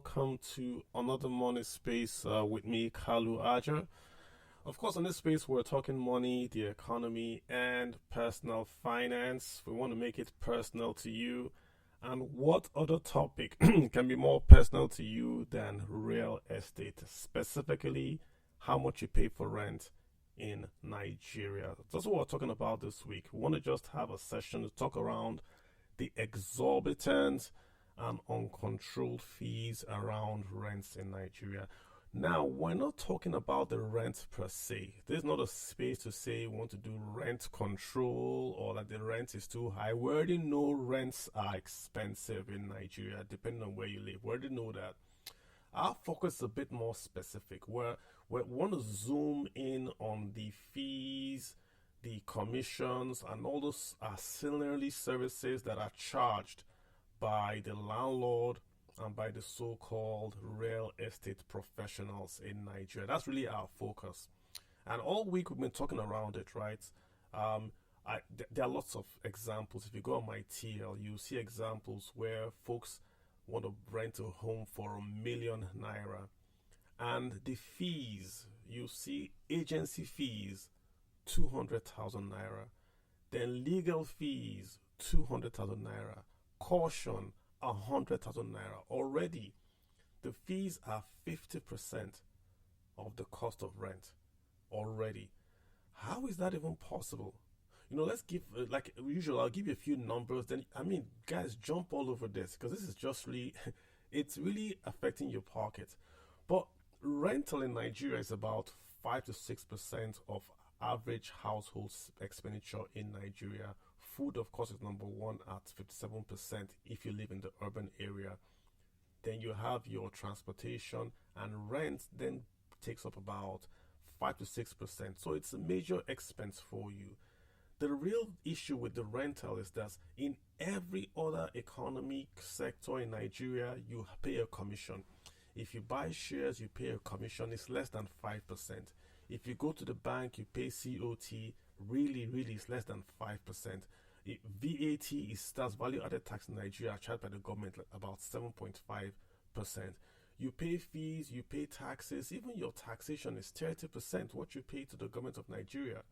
welcome to another money space with me, Kalu Aja. Of course, in this space, we're talking money, the economy, and personal finance. We want to make it personal to you. And what other topic can be more personal to you than real estate, specifically how much you pay for rent in Nigeria? That's what we're talking about this week. We want to just have a session to talk around the exorbitant and uncontrolled fees around rents in Nigeria. Now, we're not talking about the rent per se. There's not a space to say we want to do rent control or that the rent is too high. We already know rents are expensive in Nigeria, depending on where you live. We already know that. Our focus is a bit more specific, where we want to zoom in on the fees, the commissions, and all those ancillary services that are charged by the landlord and by the so-called real estate professionals in Nigeria. That's really our focus. And all week we've been talking around it, right? There are lots of examples. If you go on my TL, you see examples where folks want to rent a home for ₦1 million. And the fees, you see agency fees, 200,000 naira. Then legal fees, 200,000 naira. Caution, 100,000 naira. Already, the fees are 50% of the cost of rent. Already. How is that even possible? Let's give, like usual, I'll give you a few numbers. Then, guys, jump all over this because this is just really, it's really affecting your pocket. But rental in Nigeria is about 5 to 6% of average household expenditure in Nigeria. Food, of course, is number one at 57% if you live in the urban area. Then you have your transportation, and rent then takes up about 5 to 6%. So it's a major expense for you. The real issue with the rental is that in every other economic sector in Nigeria, you pay a commission. If you buy shares, you pay a commission. It's less than 5%. If you go to the bank, you pay COT. Really, it's less than 5%. VAT that's value added tax in Nigeria, charged by the government, like about 7.5%. You pay fees, you pay taxes. Even your taxation is 30%. What you pay to the government of Nigeria,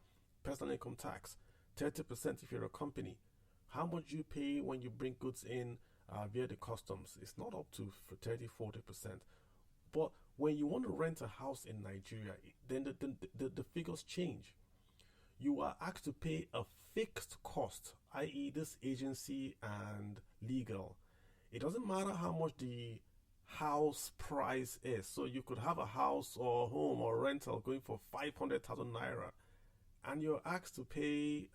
personal income tax, 30% if you're a company. How much you pay when you bring goods in via the customs? It's not up to 30-40%. But when you want to rent a house in Nigeria, then the figures change. You are asked to pay a fixed cost, i.e. this agency and legal. It doesn't matter how much the house price is. So you could have a house or home or rental going for 500,000 naira, and you're asked to pay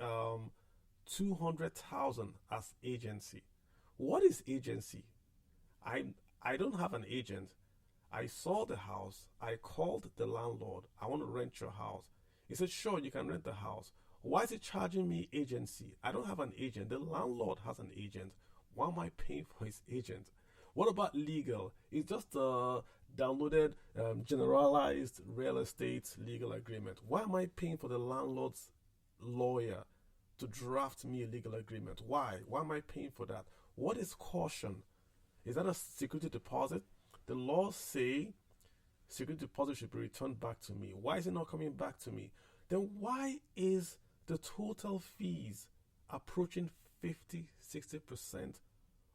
200,000 as agency. What is agency? I don't have an agent. I saw the house. I called the landlord. I want to rent your house. He said, sure, you can rent the house. Why is it charging me agency? I don't have an agent. The landlord has an agent. Why am I paying for his agent? What about legal? It's just a downloaded, generalized real estate legal agreement. Why am I paying for the landlord's lawyer to draft me a legal agreement? Why? Why am I paying for that? What is caution? Is that a security deposit? The laws say security deposit should be returned back to me. Why is it not coming back to me? Then why is the total fees approaching 50-60%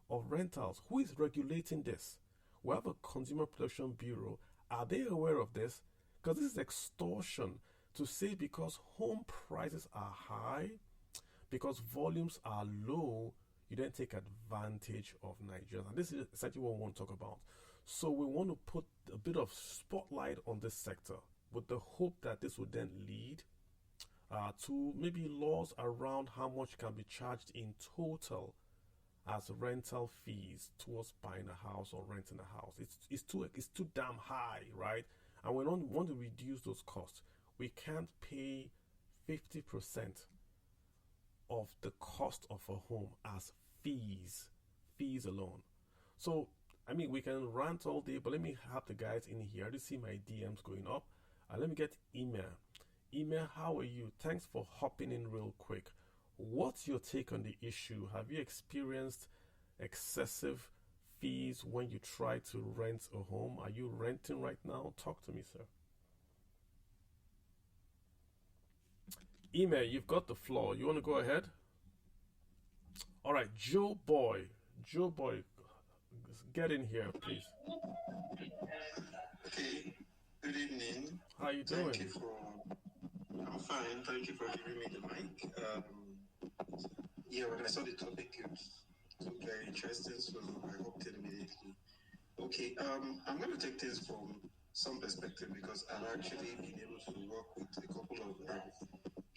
of rentals? Who is regulating this? We have a Consumer Protection Bureau. Are they aware of this? Because this is extortion to say because home prices are high, because volumes are low, you then take advantage of Nigeria. And this is essentially what we want to talk about. So we want to put a bit of spotlight on this sector with the hope that this would then lead to maybe laws around how much can be charged in total as rental fees towards buying a house or renting a house. It's too damn high, right? And we don't want to reduce those costs. We can't pay 50% of the cost of a home as fees alone. So we can rant all day, but let me have the guys in here. I just see my DMs going up. Let me get email. Email, how are you? Thanks for hopping in real quick. What's your take on the issue? Have you experienced excessive fees when you try to rent a home? Are you renting right now? Talk to me, sir. Email, you've got the floor. You want to go ahead? All right, Joe Boy. Joe Boy, get in here, please. Okay, good evening. How you Thank doing? you for. I'm fine. Thank you for giving me the mic. Yeah, when I saw the topic, it was very interesting, so I hopped in immediately. Okay, I'm going to take things from some perspective because I've actually been able to work with a couple of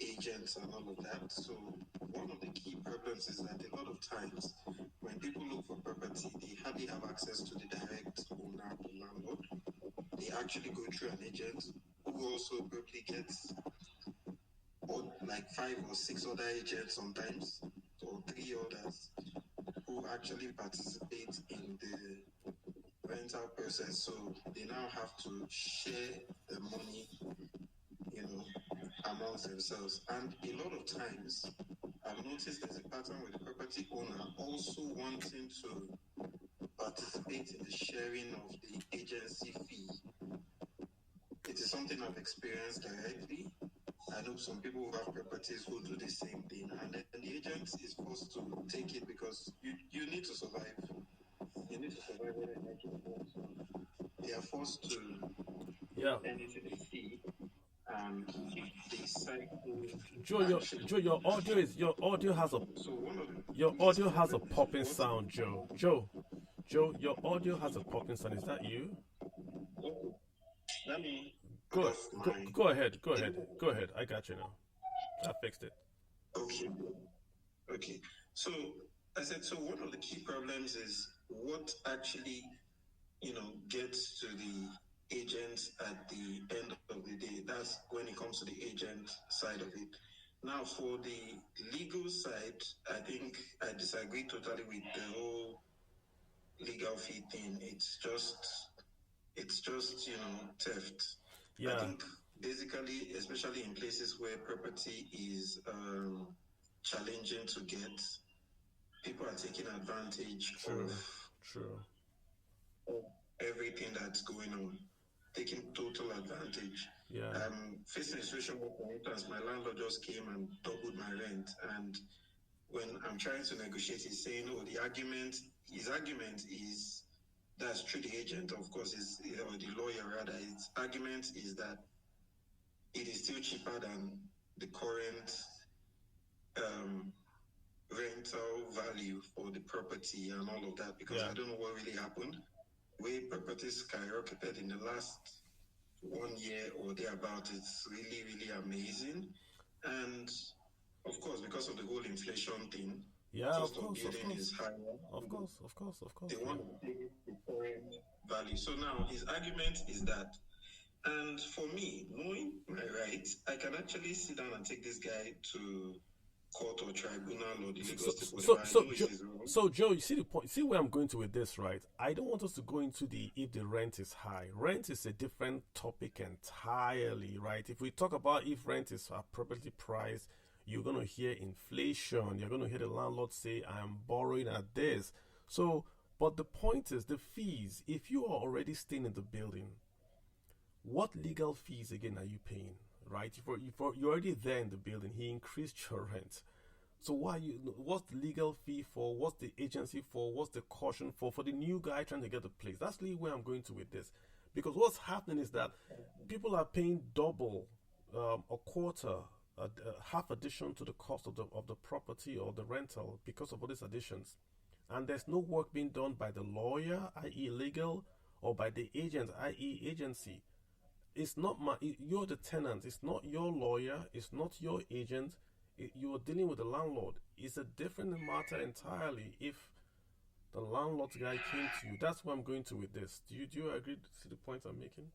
agents and all of that. So one of the key problems is that a lot of times when people look for property, they hardly have access to the direct owner, the landlord. They actually go through an agent who also probably gets like 5 or 6 other agents sometimes, or 3 others who actually participate in the rental process. So they now have to share the money, you know, amongst themselves. And a lot of times, I've noticed there's a pattern with the property owner also wanting to participate in the sharing of the agency fee. It is something I've experienced directly. I know some people who have properties who do the same thing, and then the agent is forced to take it because you need to survive. You need to survive whether you like it or not. They are forced to Yeah. anything they see, and they cycle Joe, actually. Your audio is your audio has a So one of the your biggest audio has a problems is popping sound, Joe, your audio has a popping sound. Is that you? okay. Let me put Go off go my. go ahead. Go ahead. Go ahead. I got you now. I fixed it. Okay. Okay. So I said so. One of the key problems is what actually gets to the agent at the end of the day. That's when it comes to the agent side of it. Now, for the legal side, I think I disagree totally with the whole legal fee thing. It's just theft. I Yeah. think basically, especially in places where property is challenging to get, people are taking advantage True. True. of everything that's going on, taking total advantage. Yeah. I'm facing a situation where, for instance, my landlord just came and doubled my rent, and when I'm trying to negotiate, he's saying, "Oh, his argument is that's through the agent, of course, is or the lawyer rather. His argument is that it is still cheaper than the current um, rental value for the property and all of that, because Yeah. I don't know what really happened. Way properties skyrocketed in the last 1 year or thereabout. It's really, really amazing. And of course, because of the whole inflation thing, Yeah, cost of building is higher. Of They course, yeah. want to take the current value. So now his argument is that, and for me, knowing my rights, I can actually sit down and take this guy to court or tribunal or the Lagos State, whatever. I know it is wrong. So Joe, you see the point. See where I'm going to with this, right? I don't want us to go into the if the rent is high. Rent is a different topic entirely, right? If we talk about if rent is appropriately priced, you're going to hear inflation. You're going to hear the landlord say, "I'm borrowing at this." So, but the point is the fees. If you are already staying in the building, what legal fees again are you paying? Right? You're already there in the building. He increased your rent. So what's the legal fee for? What's the agency for? What's the caution for? For the new guy trying to get the place. That's really where I'm going to with this. Because what's happening is that people are paying double, a quarter, half addition to the cost of the property or the rental because of all these additions. And there's no work being done by the lawyer, i.e. legal, or by the agent, i.e. agency. It's not you're the tenant. It's not your lawyer. It's not your agent. You are dealing with the landlord. It's a different matter entirely. If the landlord guy came to you, that's where I'm going to with this. Do you agree to the point I'm making?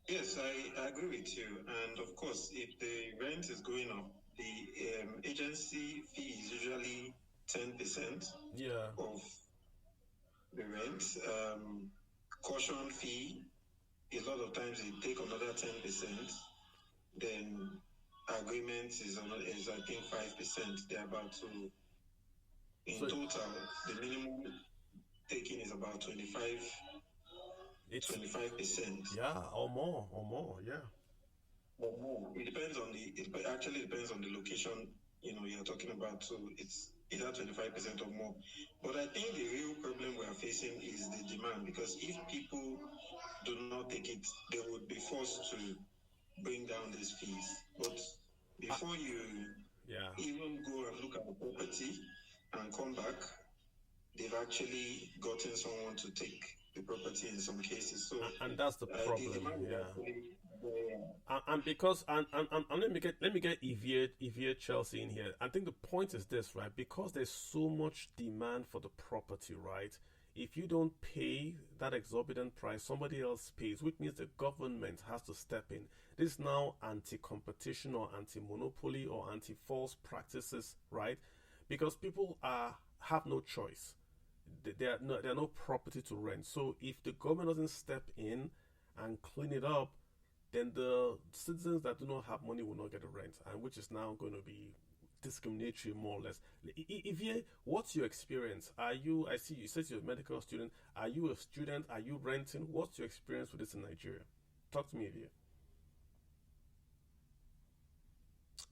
Yes, I agree with you. And of course, if the rent is going up, the agency fee is usually 10% Yeah. of the rent. Caution fee, a lot of times they take another 10%. Then agreement is I think 5%. They're about to, in So total, the minimum about 25, It's 25%. yeah, or more, yeah. Or more. It depends on it actually depends on the location, you're talking about. So it's either 25% or more. But I think the real problem we are facing is the demand, because if people do not take it, they would be forced to bring down these fees. But Uh, before you yeah. even go and look at the property and come back, they've actually gotten someone to take the property in some cases. So And that's the the problem, demand is yeah. actually there. And because and let me get Evia Chelsea in here. I think the point is this, right? Because there's so much demand for the property, right? If you don't pay that exorbitant price, somebody else pays, which means the government has to step in. This is now anti-competition or anti-monopoly or anti-false practices, right? Because people have no choice. There are no property to rent. So if the government doesn't step in and clean it up, then the citizens that do not have money will not get a rent, and which is now going to be discriminatory more or less. If you, what's your experience? Are you? I see you said you're a medical student. Are you a student? Are you renting? What's your experience with this in Nigeria? Talk to me, Evie.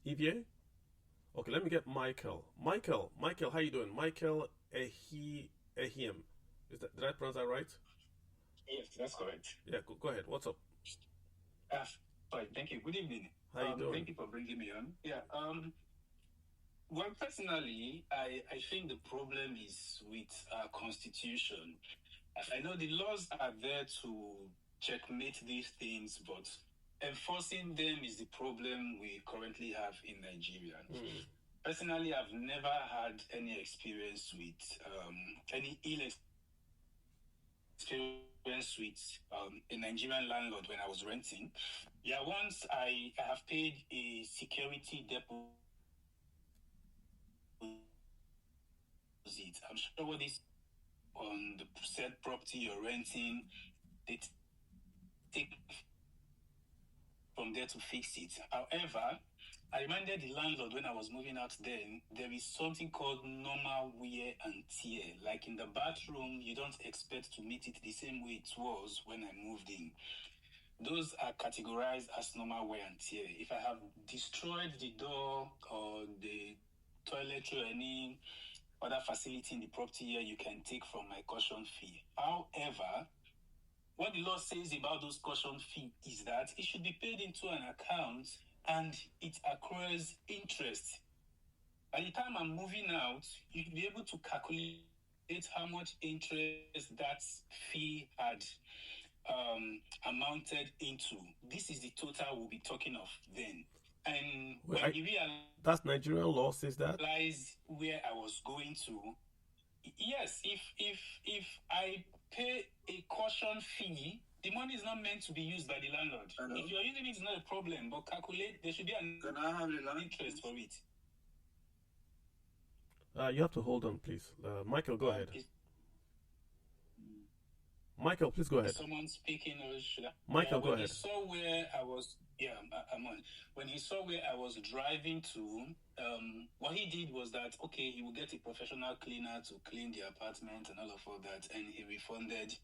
Evie. Okay, let me get Michael. Michael, how you doing? Michael Ehim. Did I pronounce that right? Yes, that's correct. Yeah, go ahead. What's up? Uh, Fine, thank you. Good evening. How you doing? Thank you for bringing me on. Yeah. Well, personally, I think the problem is with our constitution. I know the laws are there to checkmate these things, but enforcing them is the problem we currently have in Nigeria. Personally, I've never had any experience with any ill experience with a Nigerian landlord when I was renting. Yeah, once I have paid a security deposit. I'm sure what this on the said property you're renting, they take from there to fix it. However, I reminded the landlord when I was moving out then, there is something called normal wear and tear. Like in the bathroom, you don't expect to meet it the same way it was when I moved in. Those are categorized as normal wear and tear. If I have destroyed the door or the toiletry or any other facility in the property here, you can take from my caution fee. However, what the law says about those caution fee is that it should be paid into an account and it accrues interest. By the time I'm moving out, you'll be able to calculate how much interest that fee had amounted into. This is the total we'll be talking of then. And Wait, when you realize that's Nigerian law says that. Where I was going to, yes, if I pay a caution fee, the money is not meant to be used by the landlord. Hello? If you're using it, it's not a problem, but calculate, there should be an Can I have the line? interest for it. You have to hold on, please. Michael, go ahead. Michael, please go ahead. Someone speaking, or should I? Michael, go when ahead. He saw where I was, I'm on. When he saw where I was driving to, what he did was that, okay, he would get a professional cleaner to clean the apartment and all of that, and he refunded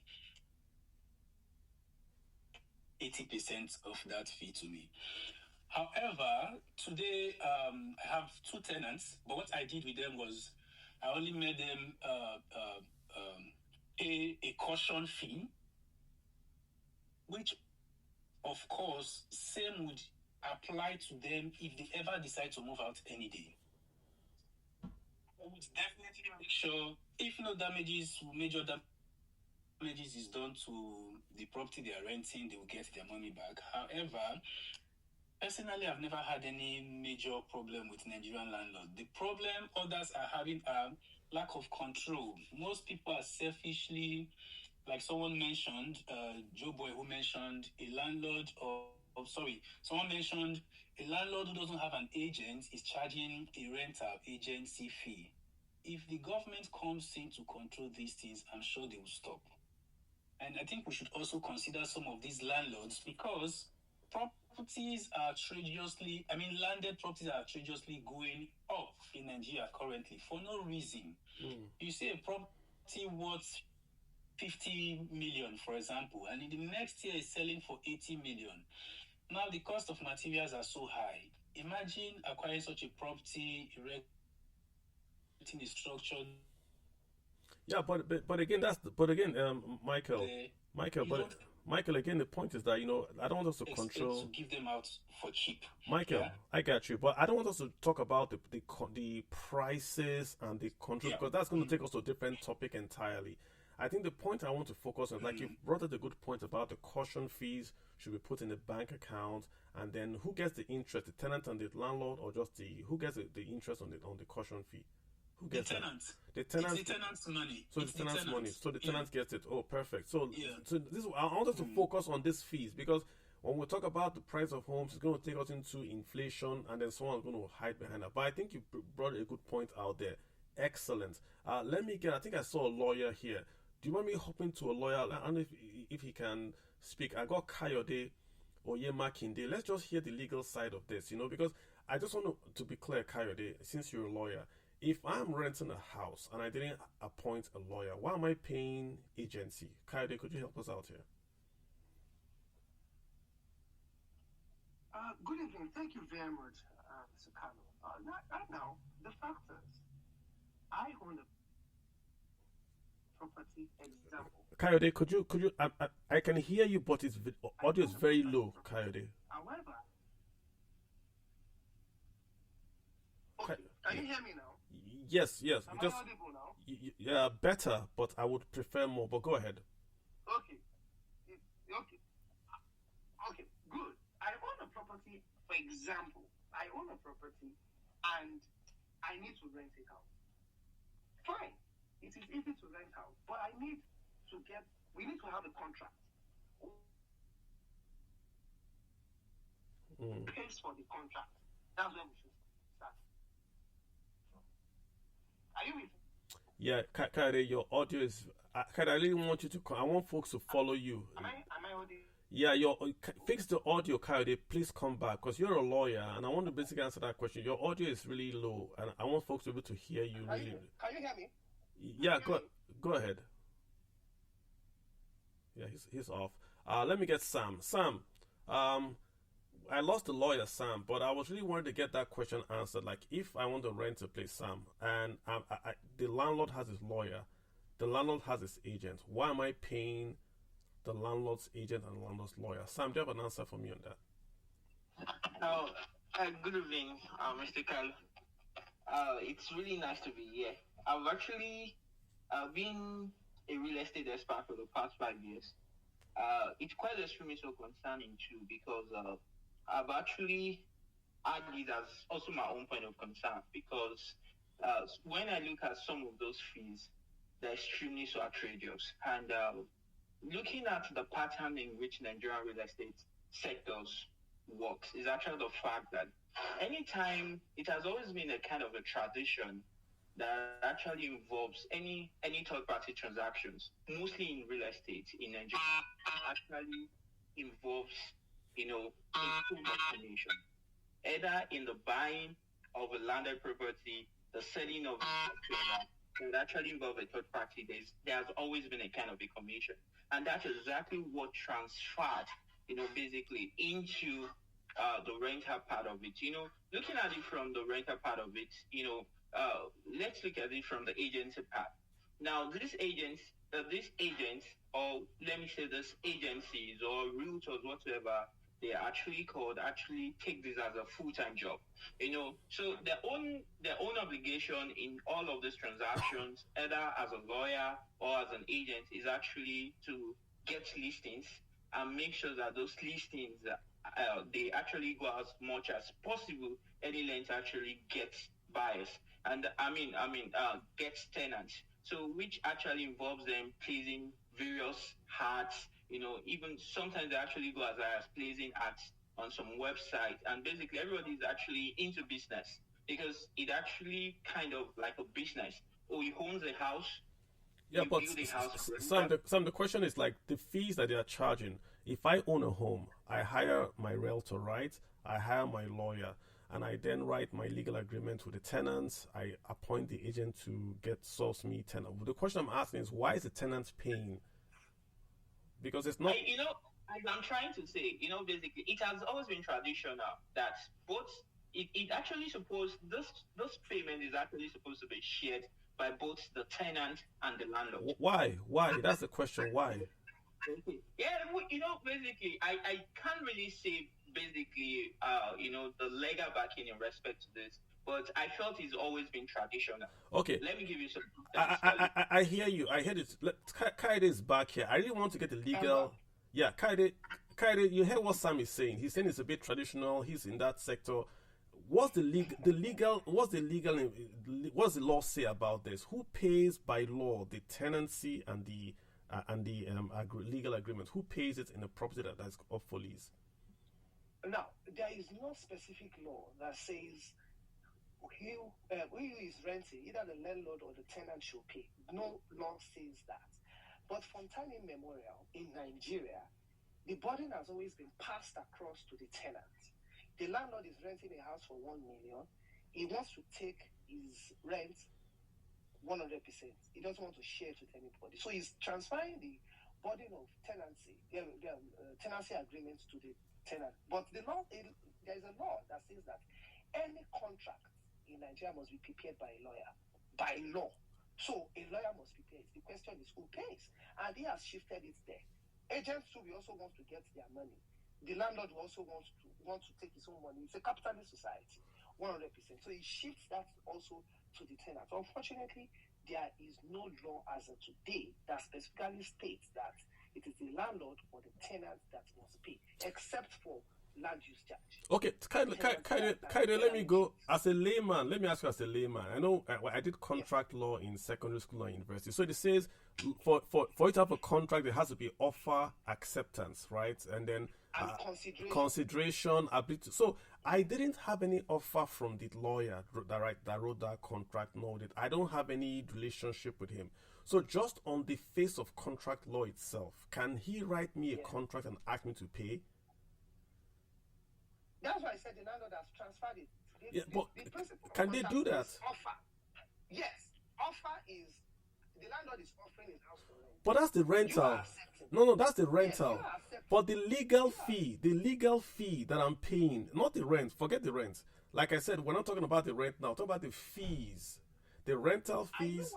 80% of that fee to me. However, today I have two tenants, but what I did with them was I only made them pay a caution fee, which of course same would apply to them if they ever decide to move out any day. I would definitely make sure if no major damages is done to the property they are renting, they will get their money back. However, personally, I've never had any major problem with Nigerian landlord. The problem others are having are lack of control. Most people are selfishly, like someone mentioned, Joe Boy, who mentioned a landlord someone mentioned a landlord who doesn't have an agent is charging a rental agency fee. If the government comes in to control these things, I'm sure they will stop. And I think we should also consider some of these landlords, because landed properties are outrageously going up in Nigeria currently for no reason. You see a property worth 50 million, for example, and in the next year is selling for 80 million. Now the cost of materials are so high. Imagine acquiring such a property, erecting the structure. Yeah, but again, but again, Michael, There, Michael, you but don't Michael, again, the point is that I don't want us to expect to control. give them out for cheap. Michael, Yeah, I got you, but I don't want us to talk about the prices and the control yeah. because that's going to Mm, take us to a different topic entirely. I think the point I want to focus on, like you mm. brought up a good point about the caution fees should be put in the bank account, and then who gets the interest, the tenant and the landlord, or just the who gets the interest on the caution fee? Who The gets that? tenant. The It's tenant. the tenant's money. So It's the the tenant's tenant. money. So the Yeah, tenant gets it. Oh, perfect. So, yeah. so this I want us to Mm. focus on these fees because when we talk about the price of homes, it's going to take us into inflation, and then someone's going to hide behind that. But I think you brought a good point out there. Excellent. Let me get. I think I saw a lawyer here. Do you want me hopping to a lawyer? I don't know if he can speak. I got Kayode Oyemakinde. Let's just hear the legal side of this, because I just want to be clear, Kayode, since you're a lawyer. If I'm renting a house and I didn't appoint a lawyer, why am I paying agency? Kayode, could you help us out here? Good evening. Thank you very much, Mr. Carlo. Right now, the fact is, I own a property example. Kayode, could you? I can hear you, but I audio is own a very property. low, Kayode. However, Ka- okay, can you hear me now? yes, yes. Am I Just audible now? yeah, better, but I would prefer more. But go ahead. Okay. Okay. Okay. Good. I own a property, for example. I own a property and I need to rent it out. Fine. It is easy to rent out, but we need to have a contract. Who Mm. pays for the contract? That's where we should start. Are you with me? Yeah, Kayode, your audio is. Kayode, I really want you to. I want folks to follow you. Am I audible? Yeah, fix the audio, Kayode. Please come back because you're a lawyer, and I want to basically answer that question. Your audio is really low, and I want folks to be able to hear you Can really. can you hear me? Yeah, go ahead. Yeah, he's off. Let me get Sam. Sam, I lost the lawyer, Sam, but I was really wanted to get that question answered. Like, if I want to rent a place, Sam, and the landlord has his lawyer, the landlord has his agent. Why am I paying the landlord's agent and the landlord's lawyer? Sam, do you have an answer for me on that? Oh, good evening, Mr. Carl. It's really nice to be here. I've actually been a real estate expert for the past 5 years. It's quite extremely so concerning too because I've actually had it as also my own point of concern because when I look at some of those fees, they're extremely so outrageous. And looking at the pattern in which Nigerian real estate sectors works is actually the fact that anytime it has always been a kind of a tradition that actually involves any third party transactions, mostly in real estate in Nigeria, actually involves, information, either in the buying of a landed property, the selling of it actually involve a third party. There has always been a kind of a commission. And that's exactly what transferred, basically into the renter part of it. Looking at it from the renter part of it, let's look at it from the agency part. Now, these agents, or let me say this agencies or realtors, whatever they are actually called, actually take this as a full-time job. So their own obligation in all of these transactions, either as a lawyer or as an agent, is actually to get listings and make sure that those listings they actually go as much as possible. Any length actually gets buyers and gets tenants. So which actually involves them placing various ads. Even sometimes they actually go as high as placing ads on some website, and basically everybody is actually into business because it actually kind of like a business. Oh, you own a house, Yeah, you but build a house. some the question is like the fees that they are charging. If I own a home, I hire my realtor, right? I hire my lawyer. and I then write my legal agreement with the tenants. I appoint the agent to source me tenant. The question I'm asking is, why is the tenant paying? Because it's not. As I'm trying to say, basically, it has always been traditional that both. It actually supposed this payment is actually supposed to be shared by both the tenant and the landlord. Why? That's the question. Why? Okay. Yeah, basically, I can't really say basically, the legal backing in respect to this, but I felt it's always been traditional. Okay. Let me give you some. I hear you. I hear it. Kaide is back here. I really want to get the legal. Yeah, Kaide, you heard what Sam is saying. He's saying it's a bit traditional. He's in that sector. What's the legal? What's the law say about this? Who pays by law the tenancy and the legal agreement? Who pays it in a property that's up for lease? Now, there is no specific law that says who is renting, either the landlord or the tenant should pay. No law says that. But from time immemorial in Nigeria, the burden has always been passed across to the tenant. The landlord is renting a house for 1 million. He wants to take his rent 100%. He doesn't want to share it with anybody. So he's transferring the burden of tenancy agreements to the tenant. But there is a law that says that any contract in Nigeria must be prepared by a lawyer, by law. So a lawyer must prepare it. The question is who pays? And he has shifted it there. Agents too, we also want to get their money. The landlord also wants to take his own money. It's a capitalist society, 100%. So he shifts that also to the tenant. Unfortunately, there is no law as of today that specifically states that it is the landlord or the tenant that must pay, except for land use charge. Okay, Kaide, let me go as a layman. Let me ask you as a layman. I know I did contract law in secondary school and university. So it says for you to have a contract, there has to be offer, acceptance, right? And then consideration, ability. So I didn't have any offer from the lawyer that wrote that contract. No, I don't have any relationship with him. So just on the face of contract law itself, can he write me a contract and ask me to pay? That's why I said the landlord has transferred it. But can they do that? Offer. Yes. Offer is the landlord is offering his house for rent. But that's the rental. No, that's the rental. Yes, but the legal fee that I'm paying, not the rent. Forget the rent. Like I said, we're not talking about the rent now. Talk about the fees, the rental fees,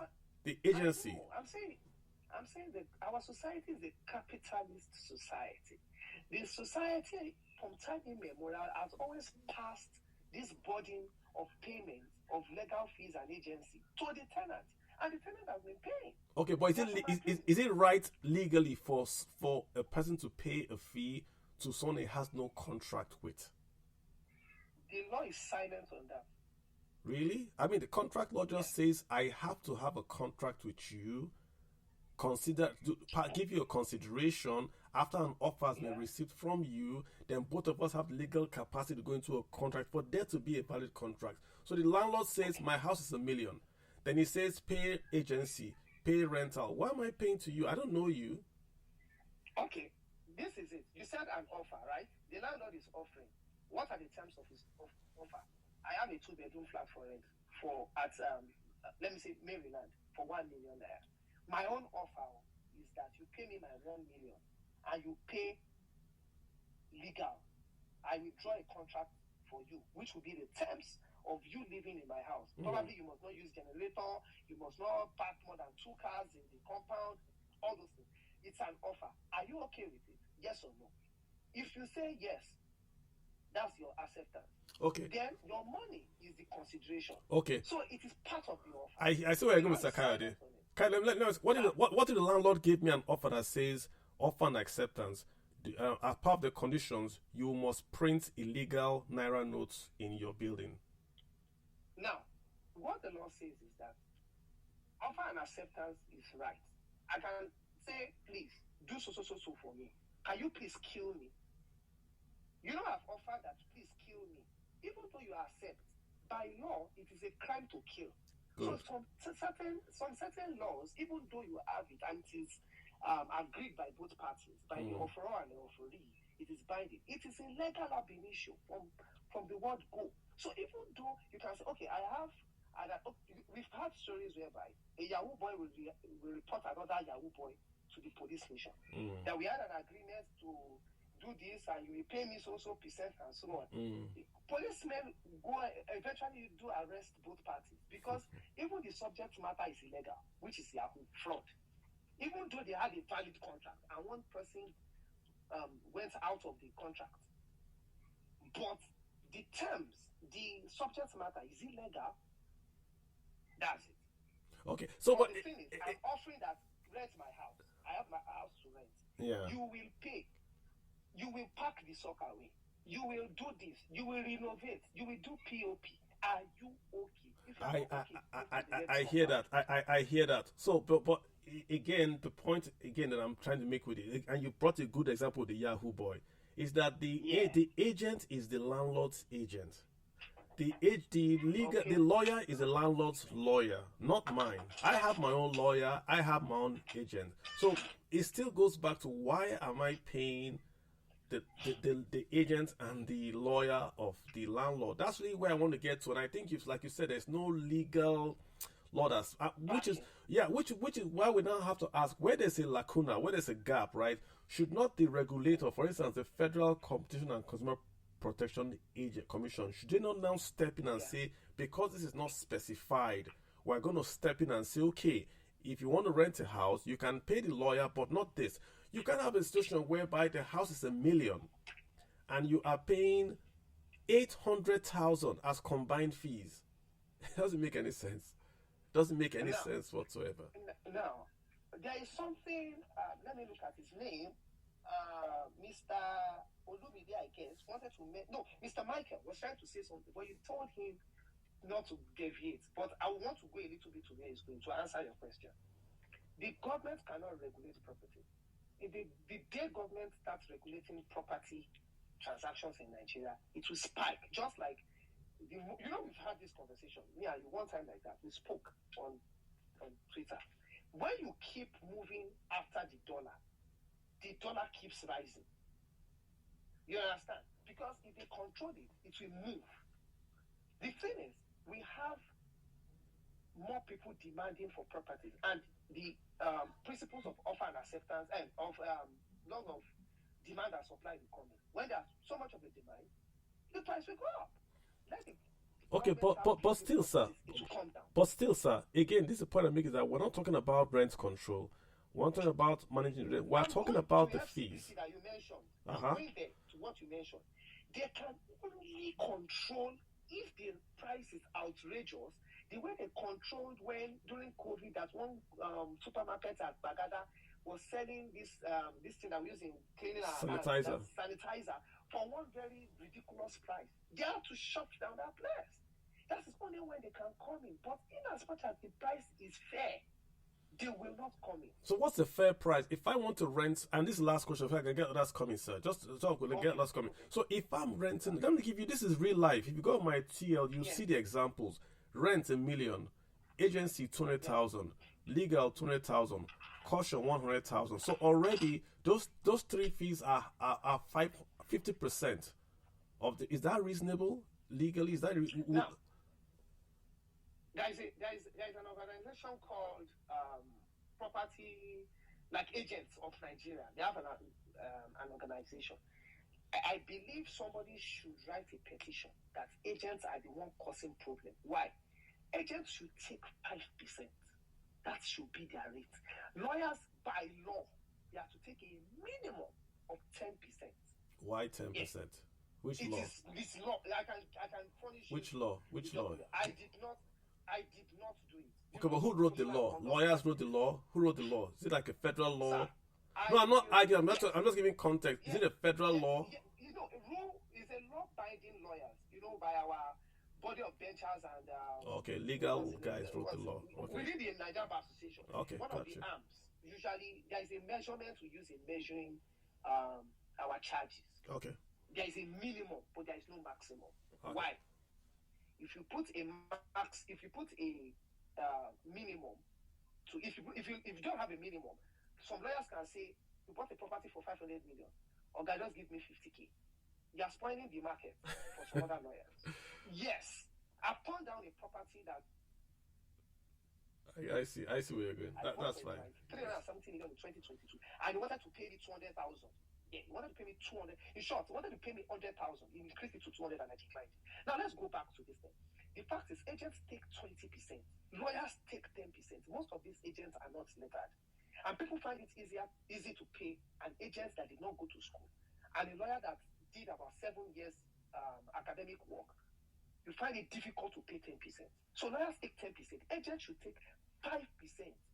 the agency. I'm saying that our society is a capitalist society. The society, from time immemorial, has always passed this burden of payment of legal fees and agency to the tenant, and the tenant has been paying. Okay, but is it right legally for a person to pay a fee to someone he has no contract with? The law is silent on that. Really? I mean, the contract law just says I have to have a contract with you. Give you a consideration after an offer has been received from you, then both of us have legal capacity to go into a contract for there to be a valid contract. So the landlord says my house is $1 million. Then he says pay agency, pay rental. Why am I paying to you? I don't know you. Okay, this is it. You said an offer, right? The landlord is offering. What are the terms of his offer? I have a 2-bedroom flat for rent at let me say Maryland for $1 million there. My own offer is that you pay me my $1 million and you pay legal. I will draw a contract for you, which will be the terms of you living in my house. Probably you must not use generator, you must not park more than 2 cars in the compound, all those things. It's an offer. Are you okay with it? Yes or no? If you say yes, that's your acceptance. Okay. Then your money is the consideration. Okay. So it is part of the offer. I see where you're going, Mr. Kayode. Let me ask, what did the landlord give me an offer that says offer and acceptance? As part of the conditions, you must print illegal Naira notes in your building. Now, what the law says is that offer and acceptance is right. I can say, please, do so for me. Can you please kill me? You know, I've offered that, please kill me. Even though you accept, by law, it is a crime to kill. Good. So some certain laws, even though you have it and it is agreed by both parties, by the offeror and the offeree, it is binding. It is a legal ab initio from the word go. So even though you can say, okay, we've had stories whereby a Yahoo boy will report another Yahoo boy to the police station. That we had an agreement to do this and you will pay me so percent and so on. Policemen go eventually do arrest both parties because even the subject matter is illegal, which is Yahoo fraud. Even though they had a valid contract and one person went out of the contract, but the terms, the subject matter is illegal. That's it. Okay, so but the thing is, I'm offering that rent my house. I have my house to rent. Yeah. You will pay. You will pack the sock away. You will do this. You will renovate. You will do POP. Are you okay? If you're not okay, I hear that. I hear that. So, but again, the point again that I'm trying to make with it, and you brought a good example, the Yahoo boy, is that the agent is the landlord's agent. The lawyer is the landlord's lawyer, not mine. I have my own lawyer. I have my own agent. So it still goes back to why am I paying the agent and the lawyer of the landlord? That's really where I want to get to. And I think like you said, there's no legal law that's which is why we now have to ask where there's a lacuna, where there's a gap, right? Should not the regulator, for instance, the Federal Competition and Consumer Protection Commission, should they not now step in and say, because this is not specified, we're going to step in and say, okay, if you want to rent a house, you can pay the lawyer, but not this. You can have a situation whereby the house is $1 million and you are paying 800,000 as combined fees. It doesn't make any sense. Doesn't make any sense whatsoever. Now, there is something, let me look at his name. Mr. Olumide, I guess, wanted to make, no, Mr. Michael was trying to say something, but you told him not to deviate. But I want to go a little bit to where he's going to answer your question. The government cannot regulate property. If the day government starts regulating property transactions in Nigeria, it will spike. Just like, we've had this conversation. Me and you, one time like that, we spoke on Twitter. When you keep moving after the dollar keeps rising. You understand? Because if they control it, it will move. The thing is, we have more people demanding for properties, and the principles of offer and acceptance and of law of demand and supply will come in. When there's so much of a demand, the price will go up. Okay, but still, sir. But still, sir. Again, this is the point I'm making, is that we're not talking about rent control. We're not talking about managing rent. We're talking about the fees. That you mentioned. Going there to what you mentioned, they can only control if the price is outrageous. The way they controlled during COVID, that one supermarket at Bagada was selling this thing that we use in cleaning our sanitizer for one very ridiculous price. They have to shut down that place. That is only when they can come in. But in as much as the price is fair, they will not come in. So what's the fair price? If I want to rent, and this is the last question, if I can get that's coming, sir. Just so I'm going to get that's coming. So if I'm renting, let me give you, this is real life. If you go on my TL, you see the examples. Rent $1 million, agency 200,000, legal 200,000, caution 100,000. So already those three fees are 50% of the. Is that reasonable legally? Is that now, there's an organization called Property, like Agents of Nigeria. They have an organization. I believe somebody should write a petition that agents are the one causing problem. Why? Agents should take 5%. That should be their rate. Lawyers, by law, they have to take a minimum of 10%. Why 10%? Yes. Which law? This law. I can furnish. Which law? Which law? I did not do it. Okay, but who wrote the law? Lawyers wrote the law. Who wrote the law? Is it like a federal law? Sir, no, I'm not arguing. I'm just giving context. Is it a federal law? Rule is a law-binding lawyers. By our body of benchers and. Okay, legal guys wrote the law. Okay. Within the Nigerian Bar Association. Okay, one of the arms. Usually, there is a measurement we use in measuring our charges. Okay. There is a minimum, but there is no maximum. Okay. Why? If you put a minimum, if you don't have a minimum, some lawyers can say you bought a property for 500 million, or guy, just give me 50K. You are spoiling the market for some other lawyers. Yes, I've turned down a property that I see where you're going. That's fine. Like 300 million in 2022, and he wanted to pay me 200,000. Yeah, he wanted to pay me 200. In short, he wanted to pay me 100,000. He increased it to 200, and I declined. Now let's go back to this thing. The fact is, agents take 20%, lawyers take 10%. Most of these agents are not lettered, and people find it easy to pay an agent that did not go to school, and a lawyer that did about 7 years academic work. You find it difficult to pay 10%. So lawyers take 10%. Agents should take 5%.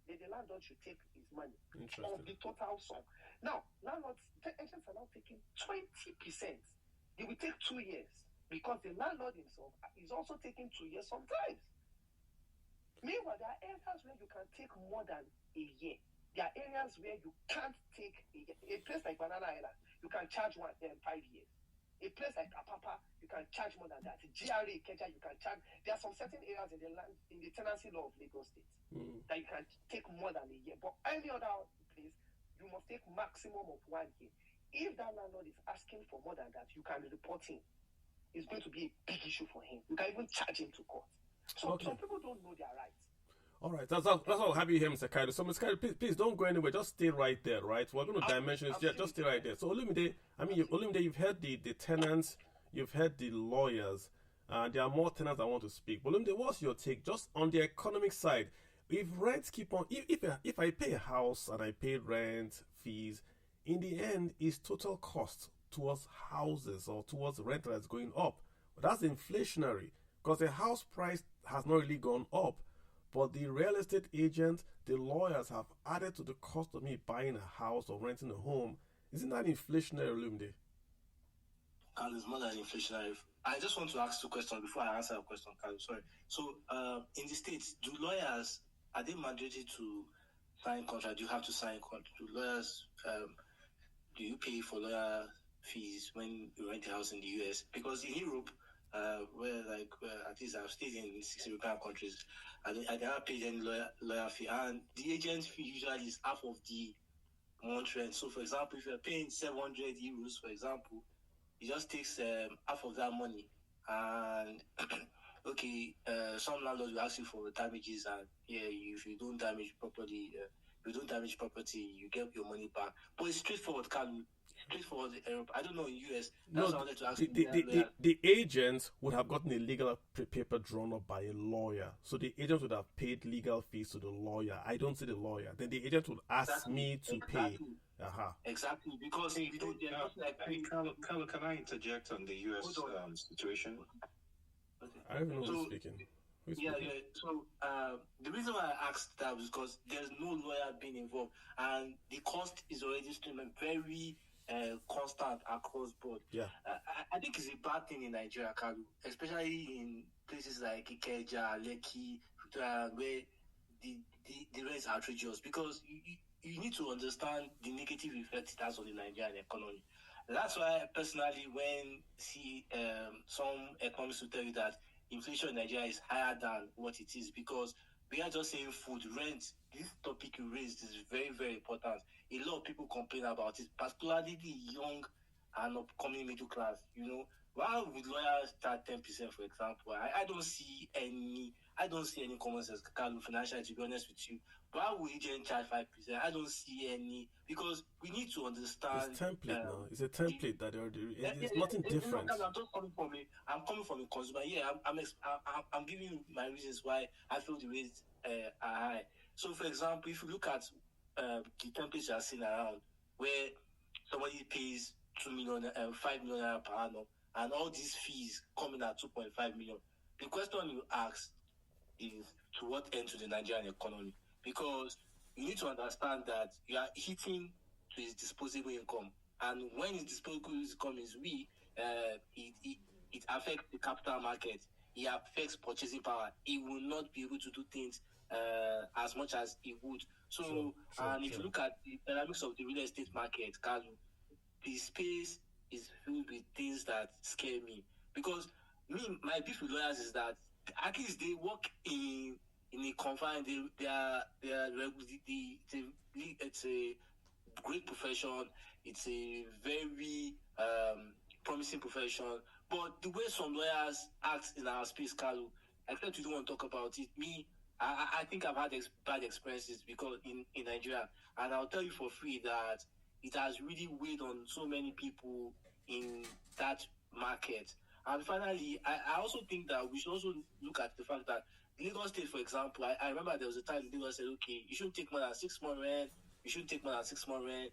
Then the landlord should take his money of the total sum. Now, agents are now taking 20%. They will take 2 years because the landlord himself is also taking 2 years sometimes. Meanwhile, there are areas where you can take more than a year. There are areas where you can't take a year. A place like Banana Island, you can charge 5 years. A place like Apapa, you can charge more than that. GRA, Keja, you can charge. There are some certain areas in the tenancy law of Lagos State that you can take more than a year. But any other place, you must take maximum of 1 year. If that landlord is asking for more than that, you can report him. It's going to be a big issue for him. You can even charge him to court. So some people don't know their rights. All right, that's all I'll have you here, Mr. Kaido. So, Mr. Kaido, please don't go anywhere. Just stay right there, right? We're going to dimension it. Just stay right there. So, Olumide, you've heard the tenants, you've heard the lawyers, there are more tenants that want to speak. But Olumide, what's your take just on the economic side? If rents keep on, if I pay a house and I pay rent, fees, in the end, is total cost towards houses or towards rent that's going up. But that's inflationary because the house price has not really gone up. But the real estate agent, the lawyers have added to the cost of me buying a house or renting a home. Isn't that inflationary, Olumide? And it's more than inflationary. I just want to ask 2 questions before I answer a question, Carl. Sorry. So, in the States, do lawyers, are they mandated to sign contract? Do you have to sign contract? Do lawyers, do you pay for lawyer fees when you rent a house in the US? Because in Europe, where at least I've stayed in 6 European countries, I never paid any lawyer fee, and the agent fee usually is half of the month rent. So, for example, if you're paying 700 euros, for example, it just takes half of that money. And some landlords will ask you for damages, and if you don't damage property, you get your money back. But it's straightforward, Carl. Straightforward. I don't know in US. That's what I wanted to ask the agents would have gotten a legal paper drawn up by a lawyer. So the agent would have paid legal fees to the lawyer. I don't see the lawyer. Then the agent would ask me to pay. Exactly, because Carlo, can I interject on the US situation? I don't even know who's speaking. So the reason why I asked that was because there's no lawyer being involved, and the cost is already streaming very constant across board. I think it's a bad thing in Nigeria, Carlo, especially in places like Ikeja, Lekki, where the rents are outrageous, because you need to understand the negative effect it has on the Nigerian economy. That's why, personally, when some economists will tell you that inflation in Nigeria is higher than what it is, because we are just saying food, rent. This topic you raised is very, very important. A lot of people complain about it, particularly the young and upcoming middle class. Why would lawyers charge 10%, for example? I don't see any common sense, financially, to be honest with you. Why would agent charge 5%? I don't see any, because we need to understand. It's template now. It's a template that it's nothing different. I'm coming from a consumer. I'm giving you my reasons why I feel the rates are high. So, for example, if you look at the templates you are seeing around, where somebody pays 2 million, 5 million per annum, and all these fees coming at 2.5 million, the question you ask is, to what end to the Nigerian economy? Because you need to understand that you are hitting to his disposable income, and when his disposable income is weak, it affects the capital market. It affects purchasing power. He will not be able to do things as much as he would. So, if you look at the dynamics of the real estate market, Carlo, the space is filled with things that scare me. Because my beef with lawyers is that at least they work in a confined, it's a great profession. It's a very promising profession. But the way some lawyers act in our space, Kalu, except you don't want to talk about it, I think I've had bad experiences because in Nigeria, and I'll tell you for free that it has really weighed on so many people in that market. And finally, I also think that we should also look at the fact that Lagos State, for example, I remember there was a time Lagos said, okay, you shouldn't take more than 6 months rent, you shouldn't take more than 6 months rent,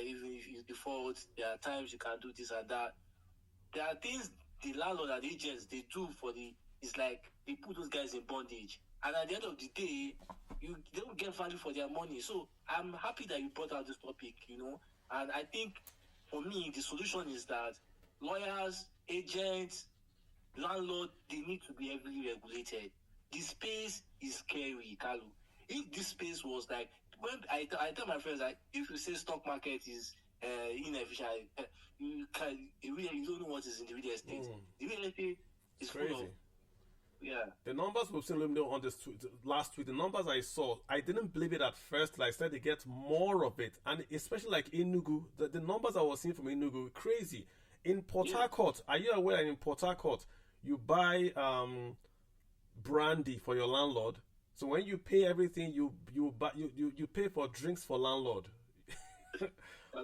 even if you default, there are times you can do this and that. There are things the landlord and agents, they do it's like they put those guys in bondage. And at the end of the day, they don't get value for their money. So I'm happy that you brought out this topic, and I think for me, the solution is that lawyers, agents, landlord, they need to be heavily regulated. The space is scary, Kalu. If this space was like, when I tell my friends, like, if you say stock market is inefficient, you don't know what is in the real estate. The real estate is crazy. Full of, yeah. The numbers we've seen on this last week, the numbers I saw, I didn't believe it at first. Like I said, they get more of it, and especially like Enugu, the numbers I was seeing from Enugu were crazy. In Port Harcourt, are you aware that in Port Harcourt, you buy brandy for your landlord? So when you pay everything, you pay for drinks for landlord.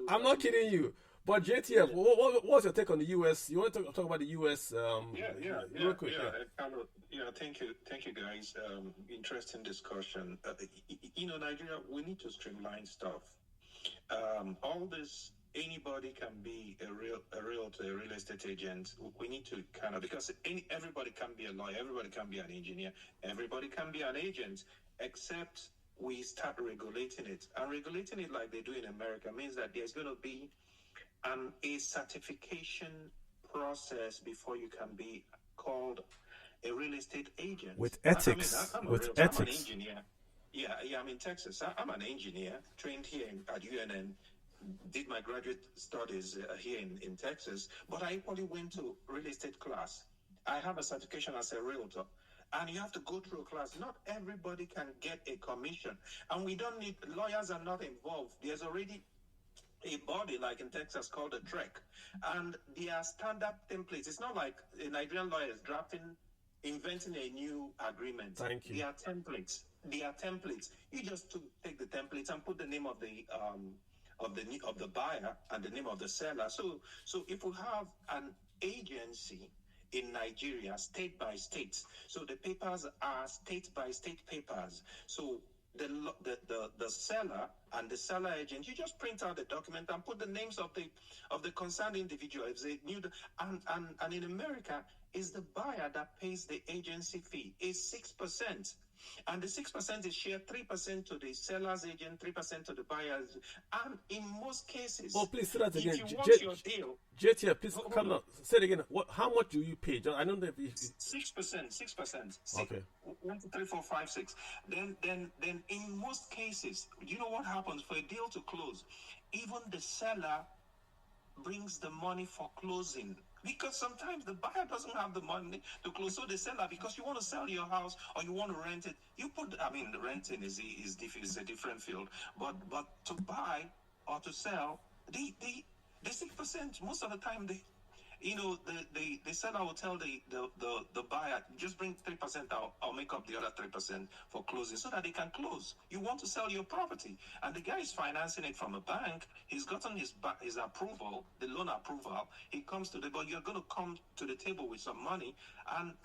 I'm not kidding you. But JTF, what's your take on the US? You want to talk about the US? Real quick. Thank you, guys. Interesting discussion. Nigeria, we need to streamline stuff. All this, anybody can be a realtor, a real estate agent. We need to because everybody can be a lawyer, everybody can be an engineer, everybody can be an agent, except we start regulating it. And regulating it like they do in America means that there's going to be a certification process before you can be called a real estate agent. With ethics. I'm an engineer. Yeah, I'm in Texas. I'm an engineer, trained here at UNN, did my graduate studies here in Texas, but I equally went to real estate class. I have a certification as a realtor. And you have to go through a class. Not everybody can get a commission. And we don't need, lawyers are not involved. There's already a body like in Texas called a TREC, and they are standard templates. It's not like a Nigerian lawyer is inventing a new agreement. Thank you. They are templates. You just take the templates and put the name of the buyer and the name of the seller. So if we have an agency in Nigeria, state by state, so the papers are state by state papers. So the seller and the seller agent, you just print out the document and put the names of the concerned individual. If they knew and in America, is the buyer that pays the agency fee is 6%. And the 6% is shared 3% to the seller's agent, 3% to the buyer's. And in most cases, please say that again. If you want your deal, JTF, please come on. Say it again. How much do you pay? I don't know if 6%. Okay. 1, 2, 3, 4, 5, 6. Then in most cases, you know what happens for a deal to close? Even the seller brings the money for closing. Because sometimes the buyer doesn't have the money to close. So the seller, because you want to sell your house or you want to rent it, the renting is a different field. But to buy or to sell, the 6%, most of the time, the seller will tell the buyer, just bring 3%, I'll make up the other 3% for closing so that they can close. You want to sell your property, and the guy is financing it from a bank. He's gotten his approval, the loan approval. He comes to but you're going to come to the table with some money, and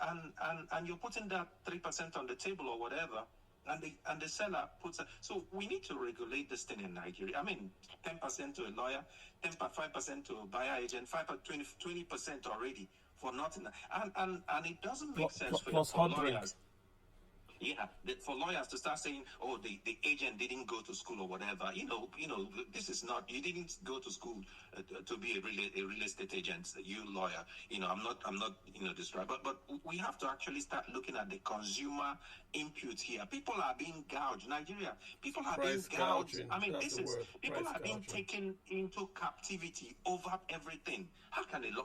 you're putting that 3% on the table or whatever. And the seller puts so we need to regulate this thing in Nigeria. 10% to a lawyer, 5% to a buyer agent, 20% already for nothing. And it doesn't make sense for lawyers. Yeah, for lawyers to start saying, "Oh, the agent didn't go to school or whatever." This is not. You didn't go to school to be a real estate agent. You lawyer. I'm not. Described. But we have to actually start looking at the consumer input here. People are being gouged. Nigeria, people are being gouged. People are being taken into captivity over everything.